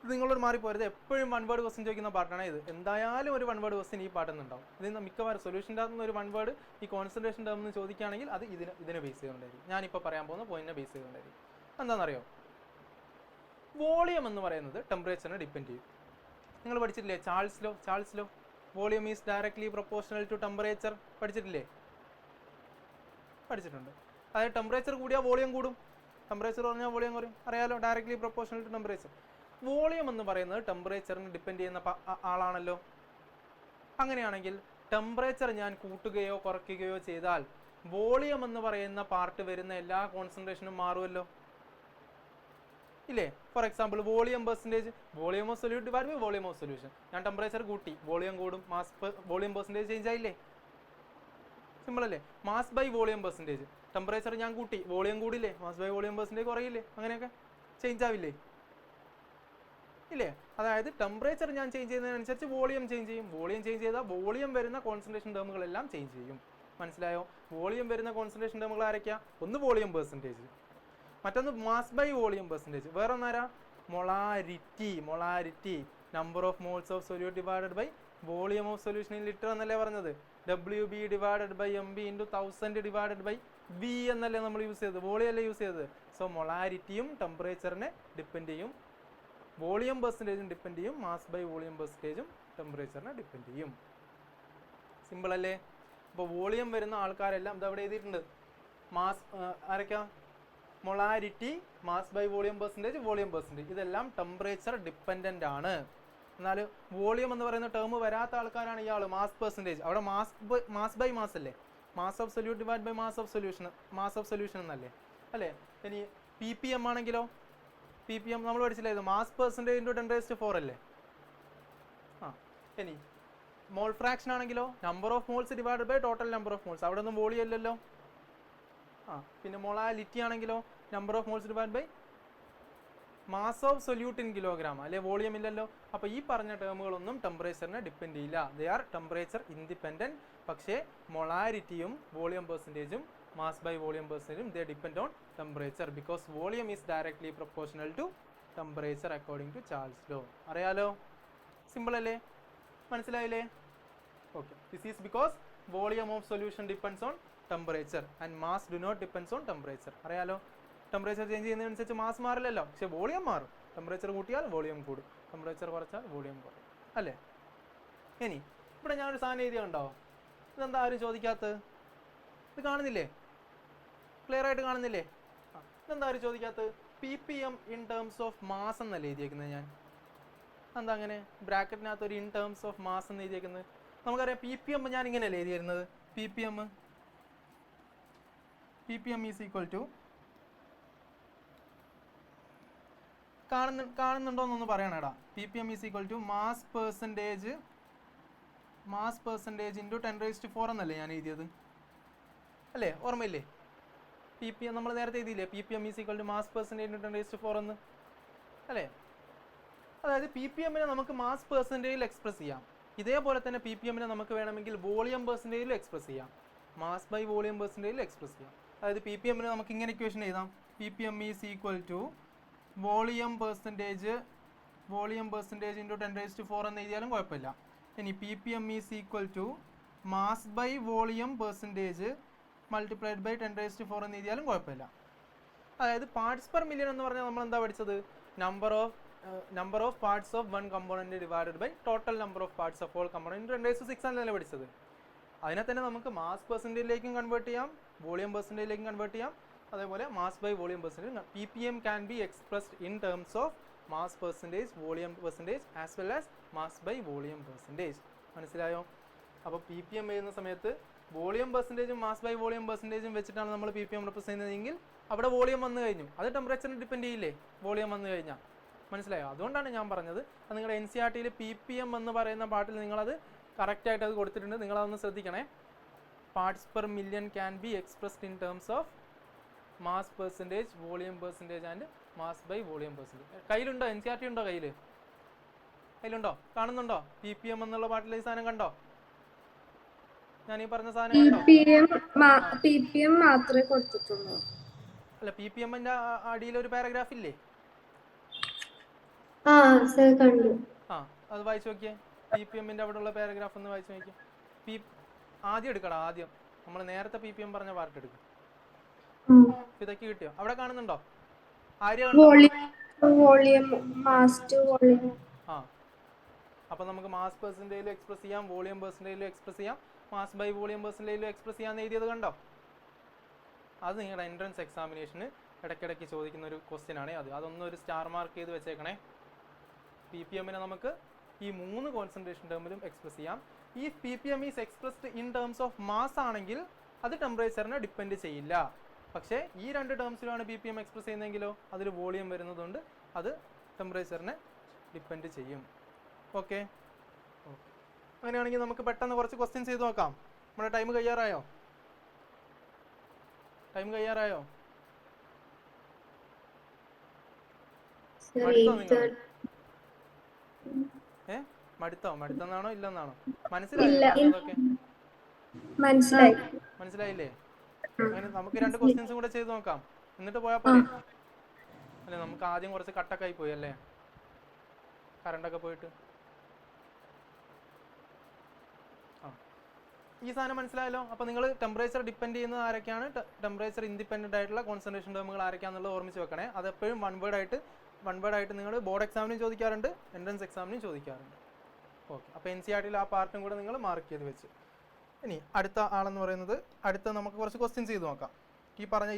ഇത് നിങ്ങളോട് മാറിപ്പോരുത്. എപ്പോഴും 1 വേർഡ് ക്വസ്റ്റ്യൻ ചോദിക്കുന്ന പാർട്ടാണ് ഇത്. എന്തായാലും ഒരു 1 വേർഡ് ക്വസ്റ്റ്യൻ ഈ പാട്ടിൽ ഉണ്ടാവും. ഇതിന് മിക്കവാറും സൊല്യൂഷൻ്റെ അകത്തുനിന്ന് ഒരു 1 വേർഡ് ഈ കോൺസെൻട്രേഷൻ ടേം എന്ന് ചോദിക്കുകയാണെങ്കിൽ അത് ഇതിനെ ബേസ് ചെയ്തുകൊണ്ടായിരിക്കും. ഞാനിപ്പോൾ പറയാൻ പോകുന്ന പോയിന്റിനെ ബേസ് ചെയ്തുകൊണ്ടായിരിക്കും. എന്താണെന്നറിയോ? വോളിയം എന്ന് പറയുന്നത് ടെമ്പറേച്ചറിനെ ഡിപ്പെൻഡ് ചെയ്യും. നിങ്ങൾ പഠിച്ചിട്ടില്ലേ Charles law? Volume is directly proportional to temperature. പഠിച്ചിട്ടില്ലേ? പഠിച്ചിട്ടുണ്ട്. അതായത് ടെമ്പറേച്ചർ കൂടിയാൽ വോളിയം കൂടും, ടെമ്പറേച്ചർ കുറഞ്ഞാൽ വോളിയം കുറയും. അറിയാലോ, directly proportional to temperature. Volume എന്ന് പറയുന്നത് ടെമ്പറേച്ചറിന് ഡിപ്പെൻഡ് ചെയ്യുന്ന ആളാണല്ലോ. അങ്ങനെയാണെങ്കിൽ ടെമ്പറേച്ചർ ഞാൻ കൂട്ടുകയോ കുറയ്ക്കുകയോ ചെയ്താൽ വോളിയം എന്ന് പറയുന്ന പാർട്ട് വരുന്ന എല്ലാ കോൺസെൻട്രേഷനും മാറുമല്ലോ, ഇല്ലേ? For example volume percentage, volume of solute divide by volume of solution. ഞാൻ ടെമ്പറേച്ചർ കൂട്ടി, വോളിയം കൂടും, വോളിയം പെർസെൻറ്റേജ് ചേഞ്ച് ആയില്ലേ? സിമ്പിൾ അല്ലേ? Mass by volume percentage, temperature ഞാൻ കൂട്ടി, വോളിയം കൂടില്ലേ, മാസ് ബൈ വോളിയം പെർസെൻറ്റേജ് കുറയില്ലേ? അങ്ങനെയൊക്കെ ചേഞ്ച് ആവില്ലേ? ഇല്ലേ? അതായത് ടെമ്പറേച്ചർ ഞാൻ ചേഞ്ച് ചെയ്യുന്നതിനനുസരിച്ച് വോളിയം ചേഞ്ച് ചെയ്യും. വോളിയം ചേഞ്ച് ചെയ്താൽ വോളിയം വരുന്ന കോൺസെൻട്രേഷൻ ടേമുകളെല്ലാം ചേഞ്ച് ചെയ്യും. മനസ്സിലായോ? വോളിയം വരുന്ന കോൺസെൻട്രേഷൻ ടേമുകൾ ആരൊക്കെയാ? ഒന്ന് വോളിയം പെർസെൻറ്റേജ്, മറ്റൊന്ന് മാസ് ബൈ വോളിയം പെർസെൻറ്റേജ്, വേറെ ഒന്നാരാ? Molarity. Number of moles of solute divided by volume of solution in litre എന്നല്ലേ പറഞ്ഞത്. WB divided by MB into 1000 divided by V എന്നല്ലേ നമ്മൾ യൂസ് ചെയ്തത്, വോളിയം അല്ലേ യൂസ് ചെയ്തത്. സോ മൊളാരിറ്റിയും ടെമ്പറേച്ചറിനെ ഡിപ്പെൻഡ് ചെയ്യും, വോളിയം പെർസെൻറ്റേജും ഡിപ്പെൻഡ് ചെയ്യും, മാസ് ബൈ വോളിയം പെർസെൻറ്റേജും ടെമ്പറേച്ചറിനെ ഡിപ്പെൻഡ് ചെയ്യും. സിമ്പിൾ അല്ലേ. അപ്പോൾ വോളിയം വരുന്ന ആൾക്കാരെല്ലാം ഇതവിടെ എഴുതിയിട്ടുണ്ട്. മാസ് ആരൊക്കെയാ? Molarity, mass by volume percentage, volume percentage, ഇതെല്ലാം ടെമ്പറേച്ചർ ഡിപ്പെൻഡൻ്റ് ആണ്. എന്നാൽ വോളിയം എന്ന് പറയുന്ന ടേം വരാത്ത ആൾക്കാരാണ് ഇയാൾ മാസ് പെർസെൻറ്റേജ്. അവിടെ മാസ് ബൈ മാസ് അല്ലേ, mass of solute divide by mass of solution എന്നല്ലേ അല്ലേ. ഇനി PPM ആണെങ്കിലോ, PPM നമ്മൾ പഠിച്ചില്ലായിരുന്നു, മാസ് പെർസെൻറ്റേജ് ഇൻറ്റു 10⁴ അല്ലേ. ഇനി മോൾ ഫ്രാക്ഷൻ ആണെങ്കിലോ number of moles divided by total number of moles, അവിടെ ഒന്നും വോളിയം ഇല്ലല്ലോ. പിന്നെ മൊളാലിറ്റി ആണെങ്കിലോ number of moles divide by mass of solute in kilogram അല്ലെ, വോളിയം ഇല്ലല്ലോ. അപ്പോൾ ഈ പറഞ്ഞ ടേമുകളൊന്നും ടെമ്പറേച്ചറിനെ ഡിപ്പെൻഡ് ചെയ്യില്ല, ദേ ആർ ടെമ്പറേച്ചർ ഇൻഡിപെൻഡൻറ്റ്. പക്ഷേ മൊളാരിറ്റിയും വോളിയം പെർസെൻറ്റേജും മാസ് ബൈ വോളിയം പെർസെൻറ്റേജും they depend on temperature because volume is directly proportional to temperature according to Charles law. അറിയാലോ, സിമ്പിൾ അല്ലേ, മനസ്സിലായില്ലേ? Okay, this is because volume of solution depends on temperature and mass do not depends on temperature. അറിയാലോ, temperature change ചെയ്യുന്നതിനനുസരിച്ച് mass മാറില്ലല്ലോ, പക്ഷേ volume മാറും. Temperature കൂട്ടിയാൽ volume കൂടും, ടെമ്പറേച്ചർ കുറച്ചാൽ വോളിയം കുറയും അല്ലേ. ഇനി ഇവിടെ ഞാനൊരു സാധനം എഴുതിയ ഉണ്ടോ, ഇതെന്താ ആരും ചോദിക്കാത്തത്? ഇത് കാണുന്നില്ലേ, ക്ലിയർ ആയിട്ട് കാണുന്നില്ലേ? ഇതെന്താ ആരും ചോദിക്കാത്തത്? PPM in terms of mass എന്നല്ലേ എഴുതിയേക്കുന്നത് ഞാൻ. എന്താ അങ്ങനെ ബ്രാക്കറ്റിനകത്ത് ഒരു ഇൻ ടേംസ് ഓഫ് മാസ് എന്ന് എഴുതിയേക്കുന്നത്? നമുക്കറിയാം PPM ഞാൻ ഇങ്ങനെയല്ലേ എഴുതിയിരുന്നത്. PPM ഈസ് ഈക്വൽ ടു, കാണുന്നുണ്ടോന്നൊന്ന് പറയണേടാ. PPM is equal to mass percentage into 10⁴ എന്നല്ലേ ഞാൻ എഴുതിയത് അല്ലേ, ഓർമ്മയില്ലേ? PPM നമ്മൾ നേരത്തെ എഴുതിയില്ലേ, PPM is equal to mass percentage into 10⁴ എന്ന് അല്ലേ. അതായത് PPM-നെ നമുക്ക് മാസ് പെർസെൻറ്റേജിൽ എക്സ്പ്രസ് ചെയ്യാം, ഇതേപോലെ തന്നെ PPM-നെ നമുക്ക് വേണമെങ്കിൽ വോളിയം പെർസെൻറ്റേജിൽ എക്സ്പ്രസ് ചെയ്യാം, മാസ് ബൈ വോളിയം പെർസെൻറ്റേജിൽ എക്സ്പ്രസ് ചെയ്യാം. അതായത് PPM-നെ നമുക്ക് ഇങ്ങനെ ഇക്വേഷൻ എഴുതാം, PPM is equal to volume percentage into 10⁴ എന്ന് എഴുതിയാലും കുഴപ്പമില്ല. ഇനി PPM is equal to mass by volume percentage multiplied by 10⁴ എന്ന് എഴുതിയാലും കുഴപ്പമില്ല. അതായത് പാർട്സ് പെർ മില്യൺ എന്ന് പറഞ്ഞാൽ നമ്മൾ എന്താ പഠിച്ചത്? Number of parts of one component divided by total number of parts of all component 10⁶ എന്നല്ലേ പഠിച്ചത്. അതിനെ തന്നെ നമുക്ക് മാസ് പെർസെൻറ്റേജിലേക്കും കൺവേർട്ട് ചെയ്യാം, വോളിയം പെർസെൻറ്റേജിലേക്കും കൺവേർട്ട് ചെയ്യാം, അതേപോലെ mass by volume percentage. PPM can be expressed in terms of mass percentage, volume percentage as well as mass by volume percentage. മനസ്സിലായോ? അപ്പോൾ PPM എഴുതുന്ന സമയത്ത് വോളിയം പെർസെൻറ്റേജും മാസ് ബൈ വോളിയം പെർസെൻറ്റേജും വെച്ചിട്ടാണ് നമ്മൾ PPM റെപ്രസെൻ്റ് ചെയ്യുന്നതെങ്കിൽ അവിടെ വോളിയം വന്നു കഴിഞ്ഞു, അത് ടെമ്പറേച്ചറിന് ഡിപ്പെൻഡ് ചെയ്യില്ലേ വോളിയം വന്നു കഴിഞ്ഞാൽ. മനസ്സിലായോ? അതുകൊണ്ടാണ് ഞാൻ പറഞ്ഞത്, അത് നിങ്ങളുടെ NCERT-യിൽ PPM എന്ന് പറയുന്ന പാർട്ടിൽ നിങ്ങളത് കറക്റ്റായിട്ട് അത് കൊടുത്തിട്ടുണ്ട്, നിങ്ങളതൊന്ന് ശ്രദ്ധിക്കണേ. Parts per million can be expressed in terms of mass percentage, volume percentage and mass by volume percentage. കയ്യിലുണ്ടോ? NCERT ഉണ്ടോ കയ്യിലുണ്ടോ? കാണുന്നുണ്ടോ? PPM എന്നുള്ള പാട്ടിൽ ഈ സാധനം കണ്ടോ? ഞാൻ ഈ പറഞ്ഞ സാധനം കണ്ടോ? PPM മാത്രമേ കൊടുത്തിട്ടുള്ളൂ. അല്ല, PPM-ന്റെ അടിയിൽ ഒരു പാരഗ്രാഫ് ഇല്ലേ? കണ്ടു. അത് വായിച്ചു നോക്കിയേ. PPM-ന്റെ അവിടെ ഉള്ള പാരഗ്രാഫ് ഒന്ന് വായിച്ചു നോക്കിയേ. ആദ്യം എടുക്കടാ, ആദ്യം നമ്മൾ നേരത്തെ PPM പറഞ്ഞ പാർട്ട് എടുക്കും. ഇതൊക്കെ കിട്ടിയോ? അവിടെ കാണുന്നുണ്ടോ? അപ്പൊ നമുക്ക് മാസ് പെർസെൻറ്റേജിലും എക്സ്പ്രസ് ചെയ്യാം, വോളിയം പെർസെൻറ്റേജിലും എക്സ്പ്രസ് ചെയ്യാം, മാസ് ബൈ വോളിയം പെർസെൻറ്റേജിലും എക്സ്പ്രസ് ചെയ്യാന്ന് എഴുതിയത് കണ്ടോ? അത് നിങ്ങളുടെ എൻട്രൻസ് എക്സാമിനേഷന് ഇടയ്ക്കിടയ്ക്ക് ചോദിക്കുന്ന ഒരു ക്വസ്റ്റ്യൻ ആണ് അത്. അതൊന്നൊരു സ്റ്റാർ മാർക്ക് ചെയ്ത് വെച്ചേക്കണേ. PPM-നെ നമുക്ക് ഈ 3 കോൺസെൻട്രേഷൻ ടേമിലും എക്സ്പ്രസ് ചെയ്യാം. ഈ PPM is expressed in terms of mass ആണെങ്കിൽ അത് ടെമ്പറേച്ചറിനെ ഡിപ്പെൻഡ് ചെയ്യില്ല. പക്ഷേ ഈ 2 ടേംസിലാണ് PPM എക്സ്പ്രസ് ചെയ്യുന്നതെങ്കിലോ അതിൽ വോളിയം വരുന്നതുകൊണ്ട് അത് ടെമ്പറേച്ചറിനെ ഡിപ്പെൻഡ് ചെയ്യും. ഓക്കെ, അങ്ങനെയാണെങ്കിൽ നമുക്ക് പെട്ടെന്ന് കുറച്ച് ക്വസ്റ്റ്യൻസ് ചെയ്ത് നോക്കാം. നമ്മുടെ ടൈം കഴിയാറായോ? മടുത്തെന്നാണോ ഇല്ലെന്നാണോ? മനസ്സിലായില്ലേ? അങ്ങനെ നമുക്ക് 2 ക്വസ്റ്റ്യൻസും കൂടെ ചെയ്ത് നോക്കാം, എന്നിട്ട് പോയാൽ പോലെ അല്ലെ. നമുക്ക് ആദ്യം കുറച്ച് കട്ടൊക്കെ ആയി പോയി അല്ലേ, കറണ്ടൊക്കെ പോയിട്ട്. ഈ സാധനം മനസ്സിലായല്ലോ. അപ്പോൾ നിങ്ങൾ ടെമ്പറേച്ചർ ഡിപ്പെൻഡ് ചെയ്യുന്നത് ആരൊക്കെയാണ്, ടെമ്പറേച്ചർ ഇൻഡിപെൻഡൻ്റ് ആയിട്ടുള്ള കോൺസെൻട്രേഷൻ ടേമുകൾ ആരൊക്കെയാണെന്നുള്ളത് ഓർമ്മിച്ച് വെക്കണേ. അതെപ്പോഴും വൺ വേർഡ് ആയിട്ട് നിങ്ങൾ ബോർഡ് എക്സാമിനും ചോദിക്കാറുണ്ട്, എൻട്രൻസ് എക്സാമിനും ചോദിക്കാറുണ്ട്. ഓക്കെ, അപ്പോൾ NCERT-ൽ ആ പാർട്ടും കൂടെ നിങ്ങൾ മാർക്ക് ചെയ്ത് വെച്ച്. ഇനി അടുത്ത ആളെന്ന് പറയുന്നത്, അടുത്ത നമുക്ക് കുറച്ച് ക്വസ്റ്റ്യൻസ് ചെയ്ത് നോക്കാം.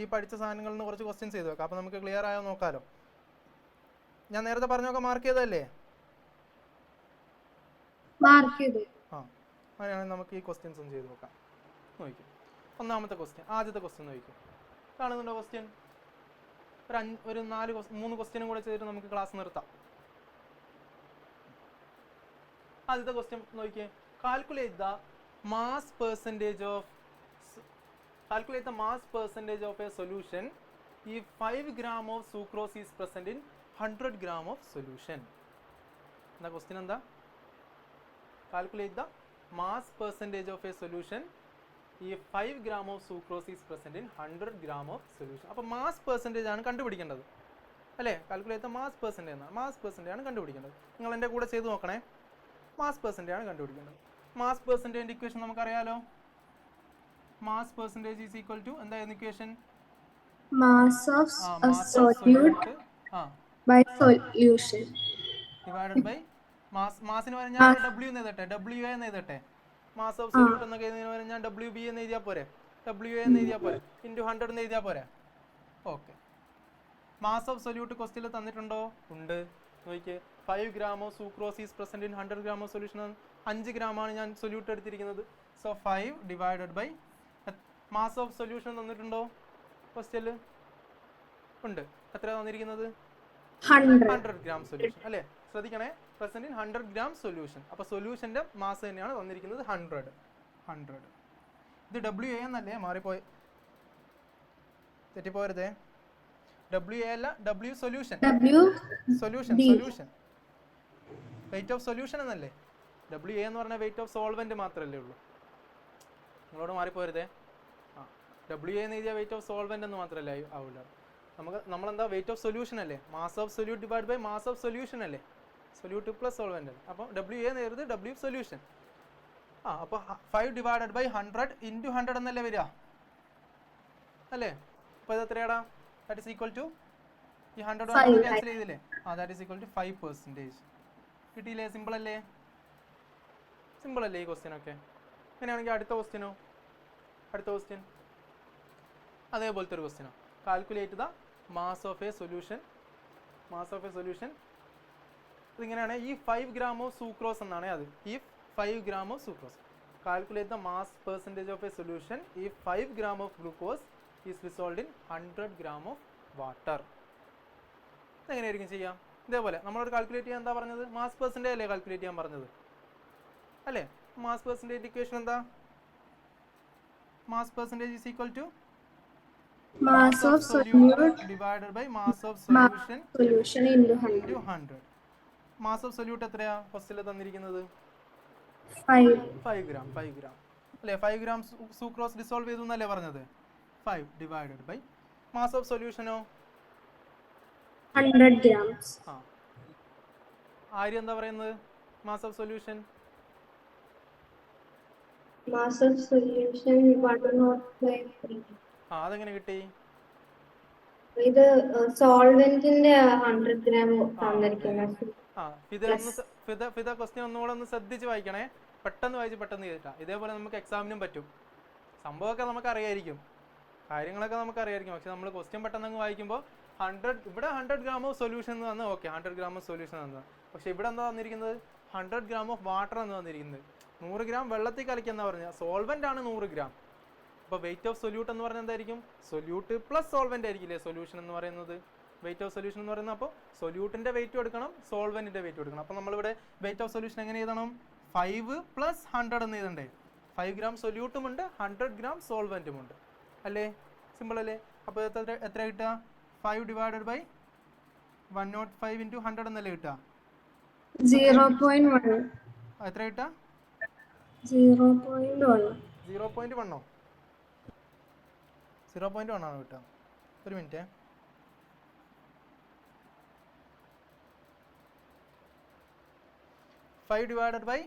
ഈ പഠിച്ച സാധനങ്ങളിൽ നിന്ന് കുറച്ച് ക്വസ്റ്റ്യൻസ് ചെയ്ത് നോക്കാം. അപ്പോൾ നമുക്ക് ക്ലിയർ ആയോ നോക്കാമല്ലോ. ഞാൻ നേരത്തെ പറഞ്ഞൊക്കെ മാർക്ക് ചെയ്തതല്ലേ? മാർക്ക് ചെയ്തു. അങ്ങനെയാണെങ്കിൽ നമുക്ക് ഈ ക്വസ്റ്റ്യൻസ് ഒന്ന് ചെയ്ത് നോക്കാം. നോക്കും. ഒന്നാമത്തെ ക്വസ്റ്റ്യൻ, ആദ്യത്തെ ക്വസ്റ്റ്യൻ നോക്കും. കാണുന്നുണ്ടോ ക്വസ്റ്റ്യൻ? ഒരു 3 ക്വസ്റ്റ്യനും കൂടെ ചെയ്തിട്ട് നമുക്ക് ക്ലാസ് നിർത്താം. ആദ്യത്തെ ക്വസ്റ്റ്യൻ നോക്കിയേ. Calculate the mass percentage of a solution if 5 gram of sucrose is present in 100 gram of solution. എന്താ ക്വസ്റ്റ്യൻ? എന്താ? Calculate the mass percentage of a solution if 5 gram of sucrose is present in 100 gram of solution. അപ്പോൾ mass percentage ആണ് കണ്ടുപിടിക്കേണ്ടത് അല്ലേ? Calculate the mass percentage ആണ് കണ്ടുപിടിക്കേണ്ടത്. നിങ്ങൾ എൻ്റെ കൂടെ ചെയ്ത് നോക്കണേ. മാസ് പെർസെൻറ്റേജ് ആണ് കണ്ടുപിടിക്കേണ്ടത്. മാസ് പെർസെൻറ്റേജിൻ്റെ ഇക്വേഷൻ നമുക്കറിയാലോ. Mass percentage is equal to എന്തായിരുന്നു equation? Mass of a solute by solution divided by മാസിന് പറഞ്ഞാൽ W എന്ന് എഴുതട്ടെ, WA എന്ന് എഴുതട്ടെ. മാസ് ഓഫ് സൊല്യൂട്ട് എന്നൊക്കെ എഴുതുന്നതിന് പറഞ്ഞാൽ WB എന്ന് എഴുതിയാൽ പോരെ, WA എന്ന് എഴുതിയാൽ പോരെ, ഇൻറ്റു 100 എന്ന് എഴുതിയാൽ പോരെ. ഓക്കെ, മാസ് ഓഫ് സൊല്യൂട്ട് ക്വസ്റ്റ്യനിൽ തന്നിട്ടുണ്ടോ? ഉണ്ട്. നോക്കിയേ, 5 gram of sucrose is present in 100 gram of solution. 5 ഗ്രാമാണ് ഞാൻ സൊല്യൂട്ട് എടുത്തിരിക്കുന്നത്. So 5 divided by mass of solution തന്നിട്ടുണ്ടോ ക്വസ്റ്റ്യനിൽ? ഉണ്ട്. എത്ര തന്നിരിക്കുന്നത്? 100 gram സൊല്യൂഷൻ അല്ലേ? ശ്രദ്ധിക്കണേ, പ്രസന്റ് ഇൻ 100 gram സൊല്യൂഷൻ. അപ്പോൾ സൊല്യൂഷൻ്റെ മാസ് തന്നെയാണ് തന്നിരിക്കുന്നത് 100. ഇത് WA എന്നല്ലേ? മാറിപ്പോയി, തെറ്റിപ്പോരുതേ. WA അല്ല, W solution. Wait of solution എന്നല്ലേ? WA എന്ന് പറഞ്ഞാൽ വെയിറ്റ് ഓഫ് സോൾവെന്റ് മാത്രമല്ലേ ഉള്ളൂ. നിങ്ങളോട് മാറിപ്പോരുതേ. WA എന്ന് എഴുതിയ വെയിറ്റ് ഓഫ് സോൾവെന്റ് എന്ന് മാത്രമല്ലേ ആവില്ല. നമ്മളെന്താ വെയിറ്റ് ഓഫ് സൊല്യൂഷൻ അല്ലേ? Mass of solute divide by mass of solution അല്ലേ? സൊല്യൂട്ട് പ്ലസ് സോൾവെന്റ് അല്ലേ? അപ്പോൾ WA എന്ന് എഴുതി W സൊല്യൂഷൻ. അപ്പോൾ 5 ഡിവൈഡഡ് ബൈ 100 ഇൻറ്റു 100 എന്നല്ലേ വരിക അല്ലേ? അപ്പോൾ ഇത് എത്രയാടാ? ദാറ്റ് ഈസ് ഈക്വൽ ടു ഈ 100 ക്യാൻസൽ ചെയ്തില്ലേ? That is equal to 5%. കിട്ടിയില്ലേ? സിമ്പിൾ അല്ലേ ഈ ക്വസ്റ്റ്യൻ ഒക്കെ? അങ്ങനെയാണെങ്കിൽ അടുത്ത ക്വസ്റ്റ്യൻ അതേപോലത്തെ ഒരു ക്വസ്റ്റ്യനോ. Calculate the mass of a solution. ഇതിങ്ങനെയാണ്. ഈ 5 gram ഓഫ് സൂക്രോസ് എന്നാണ് അത്. ഈ 5 gram of sucrose. Calculate the mass percentage of a solution ഈ 5 gram of glucose is resolved in 100 gram of water. ഇതെങ്ങനെയായിരിക്കും ചെയ്യാം? ഇതേപോലെ നമ്മളോട് കാൽക്കുലേറ്റ് ചെയ്യാൻ എന്താ പറഞ്ഞത്? മാസ് പെർസെൻറ്റേജ് അല്ലേ കാൽക്കുലേറ്റ് ചെയ്യാൻ പറഞ്ഞത് അല്ലേ? മാസ് പെർസെൻറ്റേജ് ഇക്വേഷൻ എന്താ? Mass percentage is equal to mass of solute divided by mass of solution into 100. Mass of solute എത്രയാ ക്വസ്റ്റ്യനിൽ തന്നിരിക്കുന്നത്? 5 gram അല്ലേ? 5 gram സൂക്രോസ് ഡിസോൾവ് ചെയ്തു എന്നല്ലേ പറഞ്ഞത്? 5 ഡിവൈഡഡ് ബൈ മാസ് ഓഫ് സൊല്യൂഷനോ 100 grams. ആര്യ എന്താ പറയുന്നത്? Mass of solution Mass of solution 105. അതെങ്ങനെ കിട്ടി? ഇത് സോൾവെന്റിന്റെ 100 gram തന്നിരിക്കുന്നത്. ഫിദ ക്വസ്റ്റ്യൻ ഒന്നുകൂടെ ഒന്ന് ശ്രദ്ധിച്ച് വായിക്കണേ. പെട്ടെന്ന് ചെയ്തിട്ടാ. ഇതേപോലെ നമുക്ക് എക്സാമിനും പറ്റും. സംഭവമൊക്കെ നമുക്ക് അറിയായിരിക്കും, കാര്യങ്ങളൊക്കെ നമുക്ക് അറിയായിരിക്കും. പക്ഷെ നമ്മൾ ക്വസ്റ്റ്യൻ പെട്ടെന്ന് അങ്ങ് വായിക്കുമ്പോൾ 100 gram ഓഫ് സൊല്യൂഷൻ എന്ന് തന്നു. ഓക്കെ, 100 gram ഓഫ് സൊല്യൂഷൻ തന്നു. പക്ഷെ ഇവിടെ എന്താ തന്നിരിക്കുന്നത്? 100 gram ഓഫ് വാട്ടർ എന്ന് തന്നിരിക്കുന്നത്. 100 gram വെള്ളത്തിൽ കലക്കിയെന്നാ പറഞ്ഞാൽ സോൾവെന്റ് ആണ് 100 gram. അപ്പോൾ വെയിറ്റ് ഓഫ് സൊല്യൂട്ട് എന്ന് പറഞ്ഞാൽ എന്തായിരിക്കും? സൊല്യൂട്ട് പ്ലസ് സോൾവെന്റ് ആയിരിക്കില്ലേ സൊല്യൂഷൻ എന്ന് പറയുന്നത്? വെയിറ്റ് ഓഫ് സൊല്യൂഷൻ എന്ന് പറയുന്നത് അപ്പോൾ സൊല്യൂട്ടിന്റെ വെയിറ്റ് എടുക്കണം, സോൾവെന്റിന്റെ വെയിറ്റ് എടുക്കണം. അപ്പോൾ നമ്മളിവിടെ വെയിറ്റ് ഓഫ് സൊല്യൂഷൻ എങ്ങനെ എഴുതണം? 5 + 100 എന്ന് എഴുതണ്ടേ? 5 gram സൊല്യൂട്ടും ഉണ്ട്, 100 gram സോൾവെന്റും ഉണ്ട് അല്ലേ? സിമ്പിൾ അല്ലേ? അപ്പോൾ എത്ര കിട്ടുക? 5 ഡിവൈഡഡ് ബൈ 105 ഇൻറ്റു 100 എന്നല്ലേ കിട്ടുക? 0.1. എത്ര കിട്ടുക? 0.1. 0.1 0.1 ആണ് കിട്ടുക. ഒരു minute. Five divided by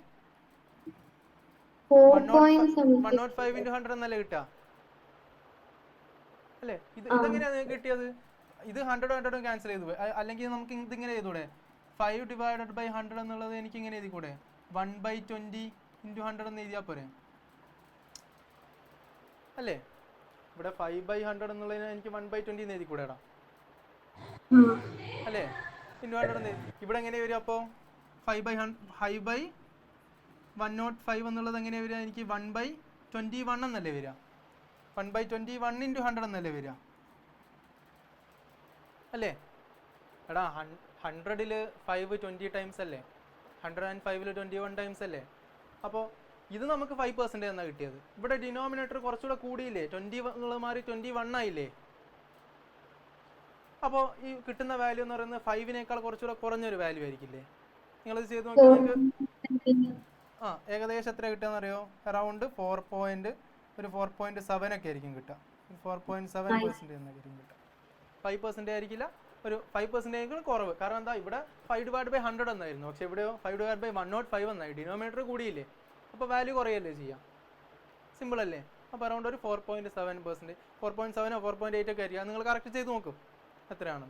4.7. 105 into 100 എന്നല്ലേ കിട്ടുക അല്ലേ? ഇതെങ്ങനെയാണ് നിങ്ങൾക്ക് കിട്ടിയത്? ഇത് 100 ക്യാൻസൽ ചെയ്തു പോയി. അല്ലെങ്കിൽ നമുക്ക് ഇതിങ്ങനെ ചെയ്തൂടെ? 5 ഡിവൈഡഡ് ബൈ 100 എന്നുള്ളത് എനിക്ക് ഇങ്ങനെ എഴുതിക്കൂടെ? 1/20 into 100 എന്ന് എഴുതിയാൽ പോരെ അല്ലേ? ഇവിടെ 5/100 എന്നുള്ളതിന് എനിക്ക് 1/20 എന്ന് എഴുതിക്കൂടെടാ അല്ലേ? into 100 ഇവിടെ എങ്ങനെ വരിക? അപ്പോൾ 5/105 എന്നുള്ളത് എങ്ങനെ വരിക? എനിക്ക് 1/21 എന്നല്ലേ വരിക? 1/21 into 100 എന്നല്ലേ വരിക അല്ലേ? എടാ 100ൽ 5 20 ടൈംസ് അല്ലേ? 105ൽ 21 ടൈംസ് അല്ലേ? അപ്പോൾ ഇത് നമുക്ക് 5% എന്നാണ് കിട്ടിയത്. ഇവിടെ ഡിനോമിനേറ്റർ കുറച്ചുകൂടെ കൂടിയില്ലേ? 20 മാറി 21 ആയില്ലേ? അപ്പോൾ ഈ കിട്ടുന്ന വാല്യൂ എന്ന് പറയുന്നത് 5നേക്കാൾ കുറച്ചുകൂടെ കുറഞ്ഞൊരു വാല്യൂ ആയിരിക്കില്ലേ? നിങ്ങളിത് ചെയ്ത് നോക്കിയാൽ നിങ്ങൾക്ക് ഏകദേശം എത്ര കിട്ടുകയെന്ന് അറിയോ? അറൗണ്ട് 4.7 ഒക്കെ ആയിരിക്കും കിട്ടുക. 4.7% എന്നായിരിക്കും കിട്ടുക. 5% ആയിരിക്കില്ല, ഒരു 5% കുറവ്. കാരണം എന്താ? ഇവിടെ 5 ഡിവൈഡ് ബൈ 100 എന്നായിരുന്നു, പക്ഷെ ഇവിടെയോ 5 ഡിവൈഡ് ബൈ 105 എന്നായി. ഡിനോമിനേറ്റർ കൂടിയില്ലേ? അപ്പോൾ വാല്യൂ കുറയല്ലേ ചെയ്യാം. സിമ്പിൾ അല്ലേ? അപ്പോൾ അറൗണ്ട് ഒരു 4.7%, 4.7 4.8 ഒക്കെ ആയിരിക്കും. നിങ്ങൾ കറക്റ്റ് ചെയ്ത് നോക്കും എത്രയാണ്.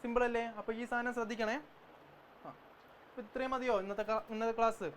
സിമ്പിൾ അല്ലേ? അപ്പോൾ ഈ സാധനം ശ്രദ്ധിക്കണേ. അപ്പോൾ ഇത്രയും മതിയോ ഇന്നത്തെ ക്ലാസ്?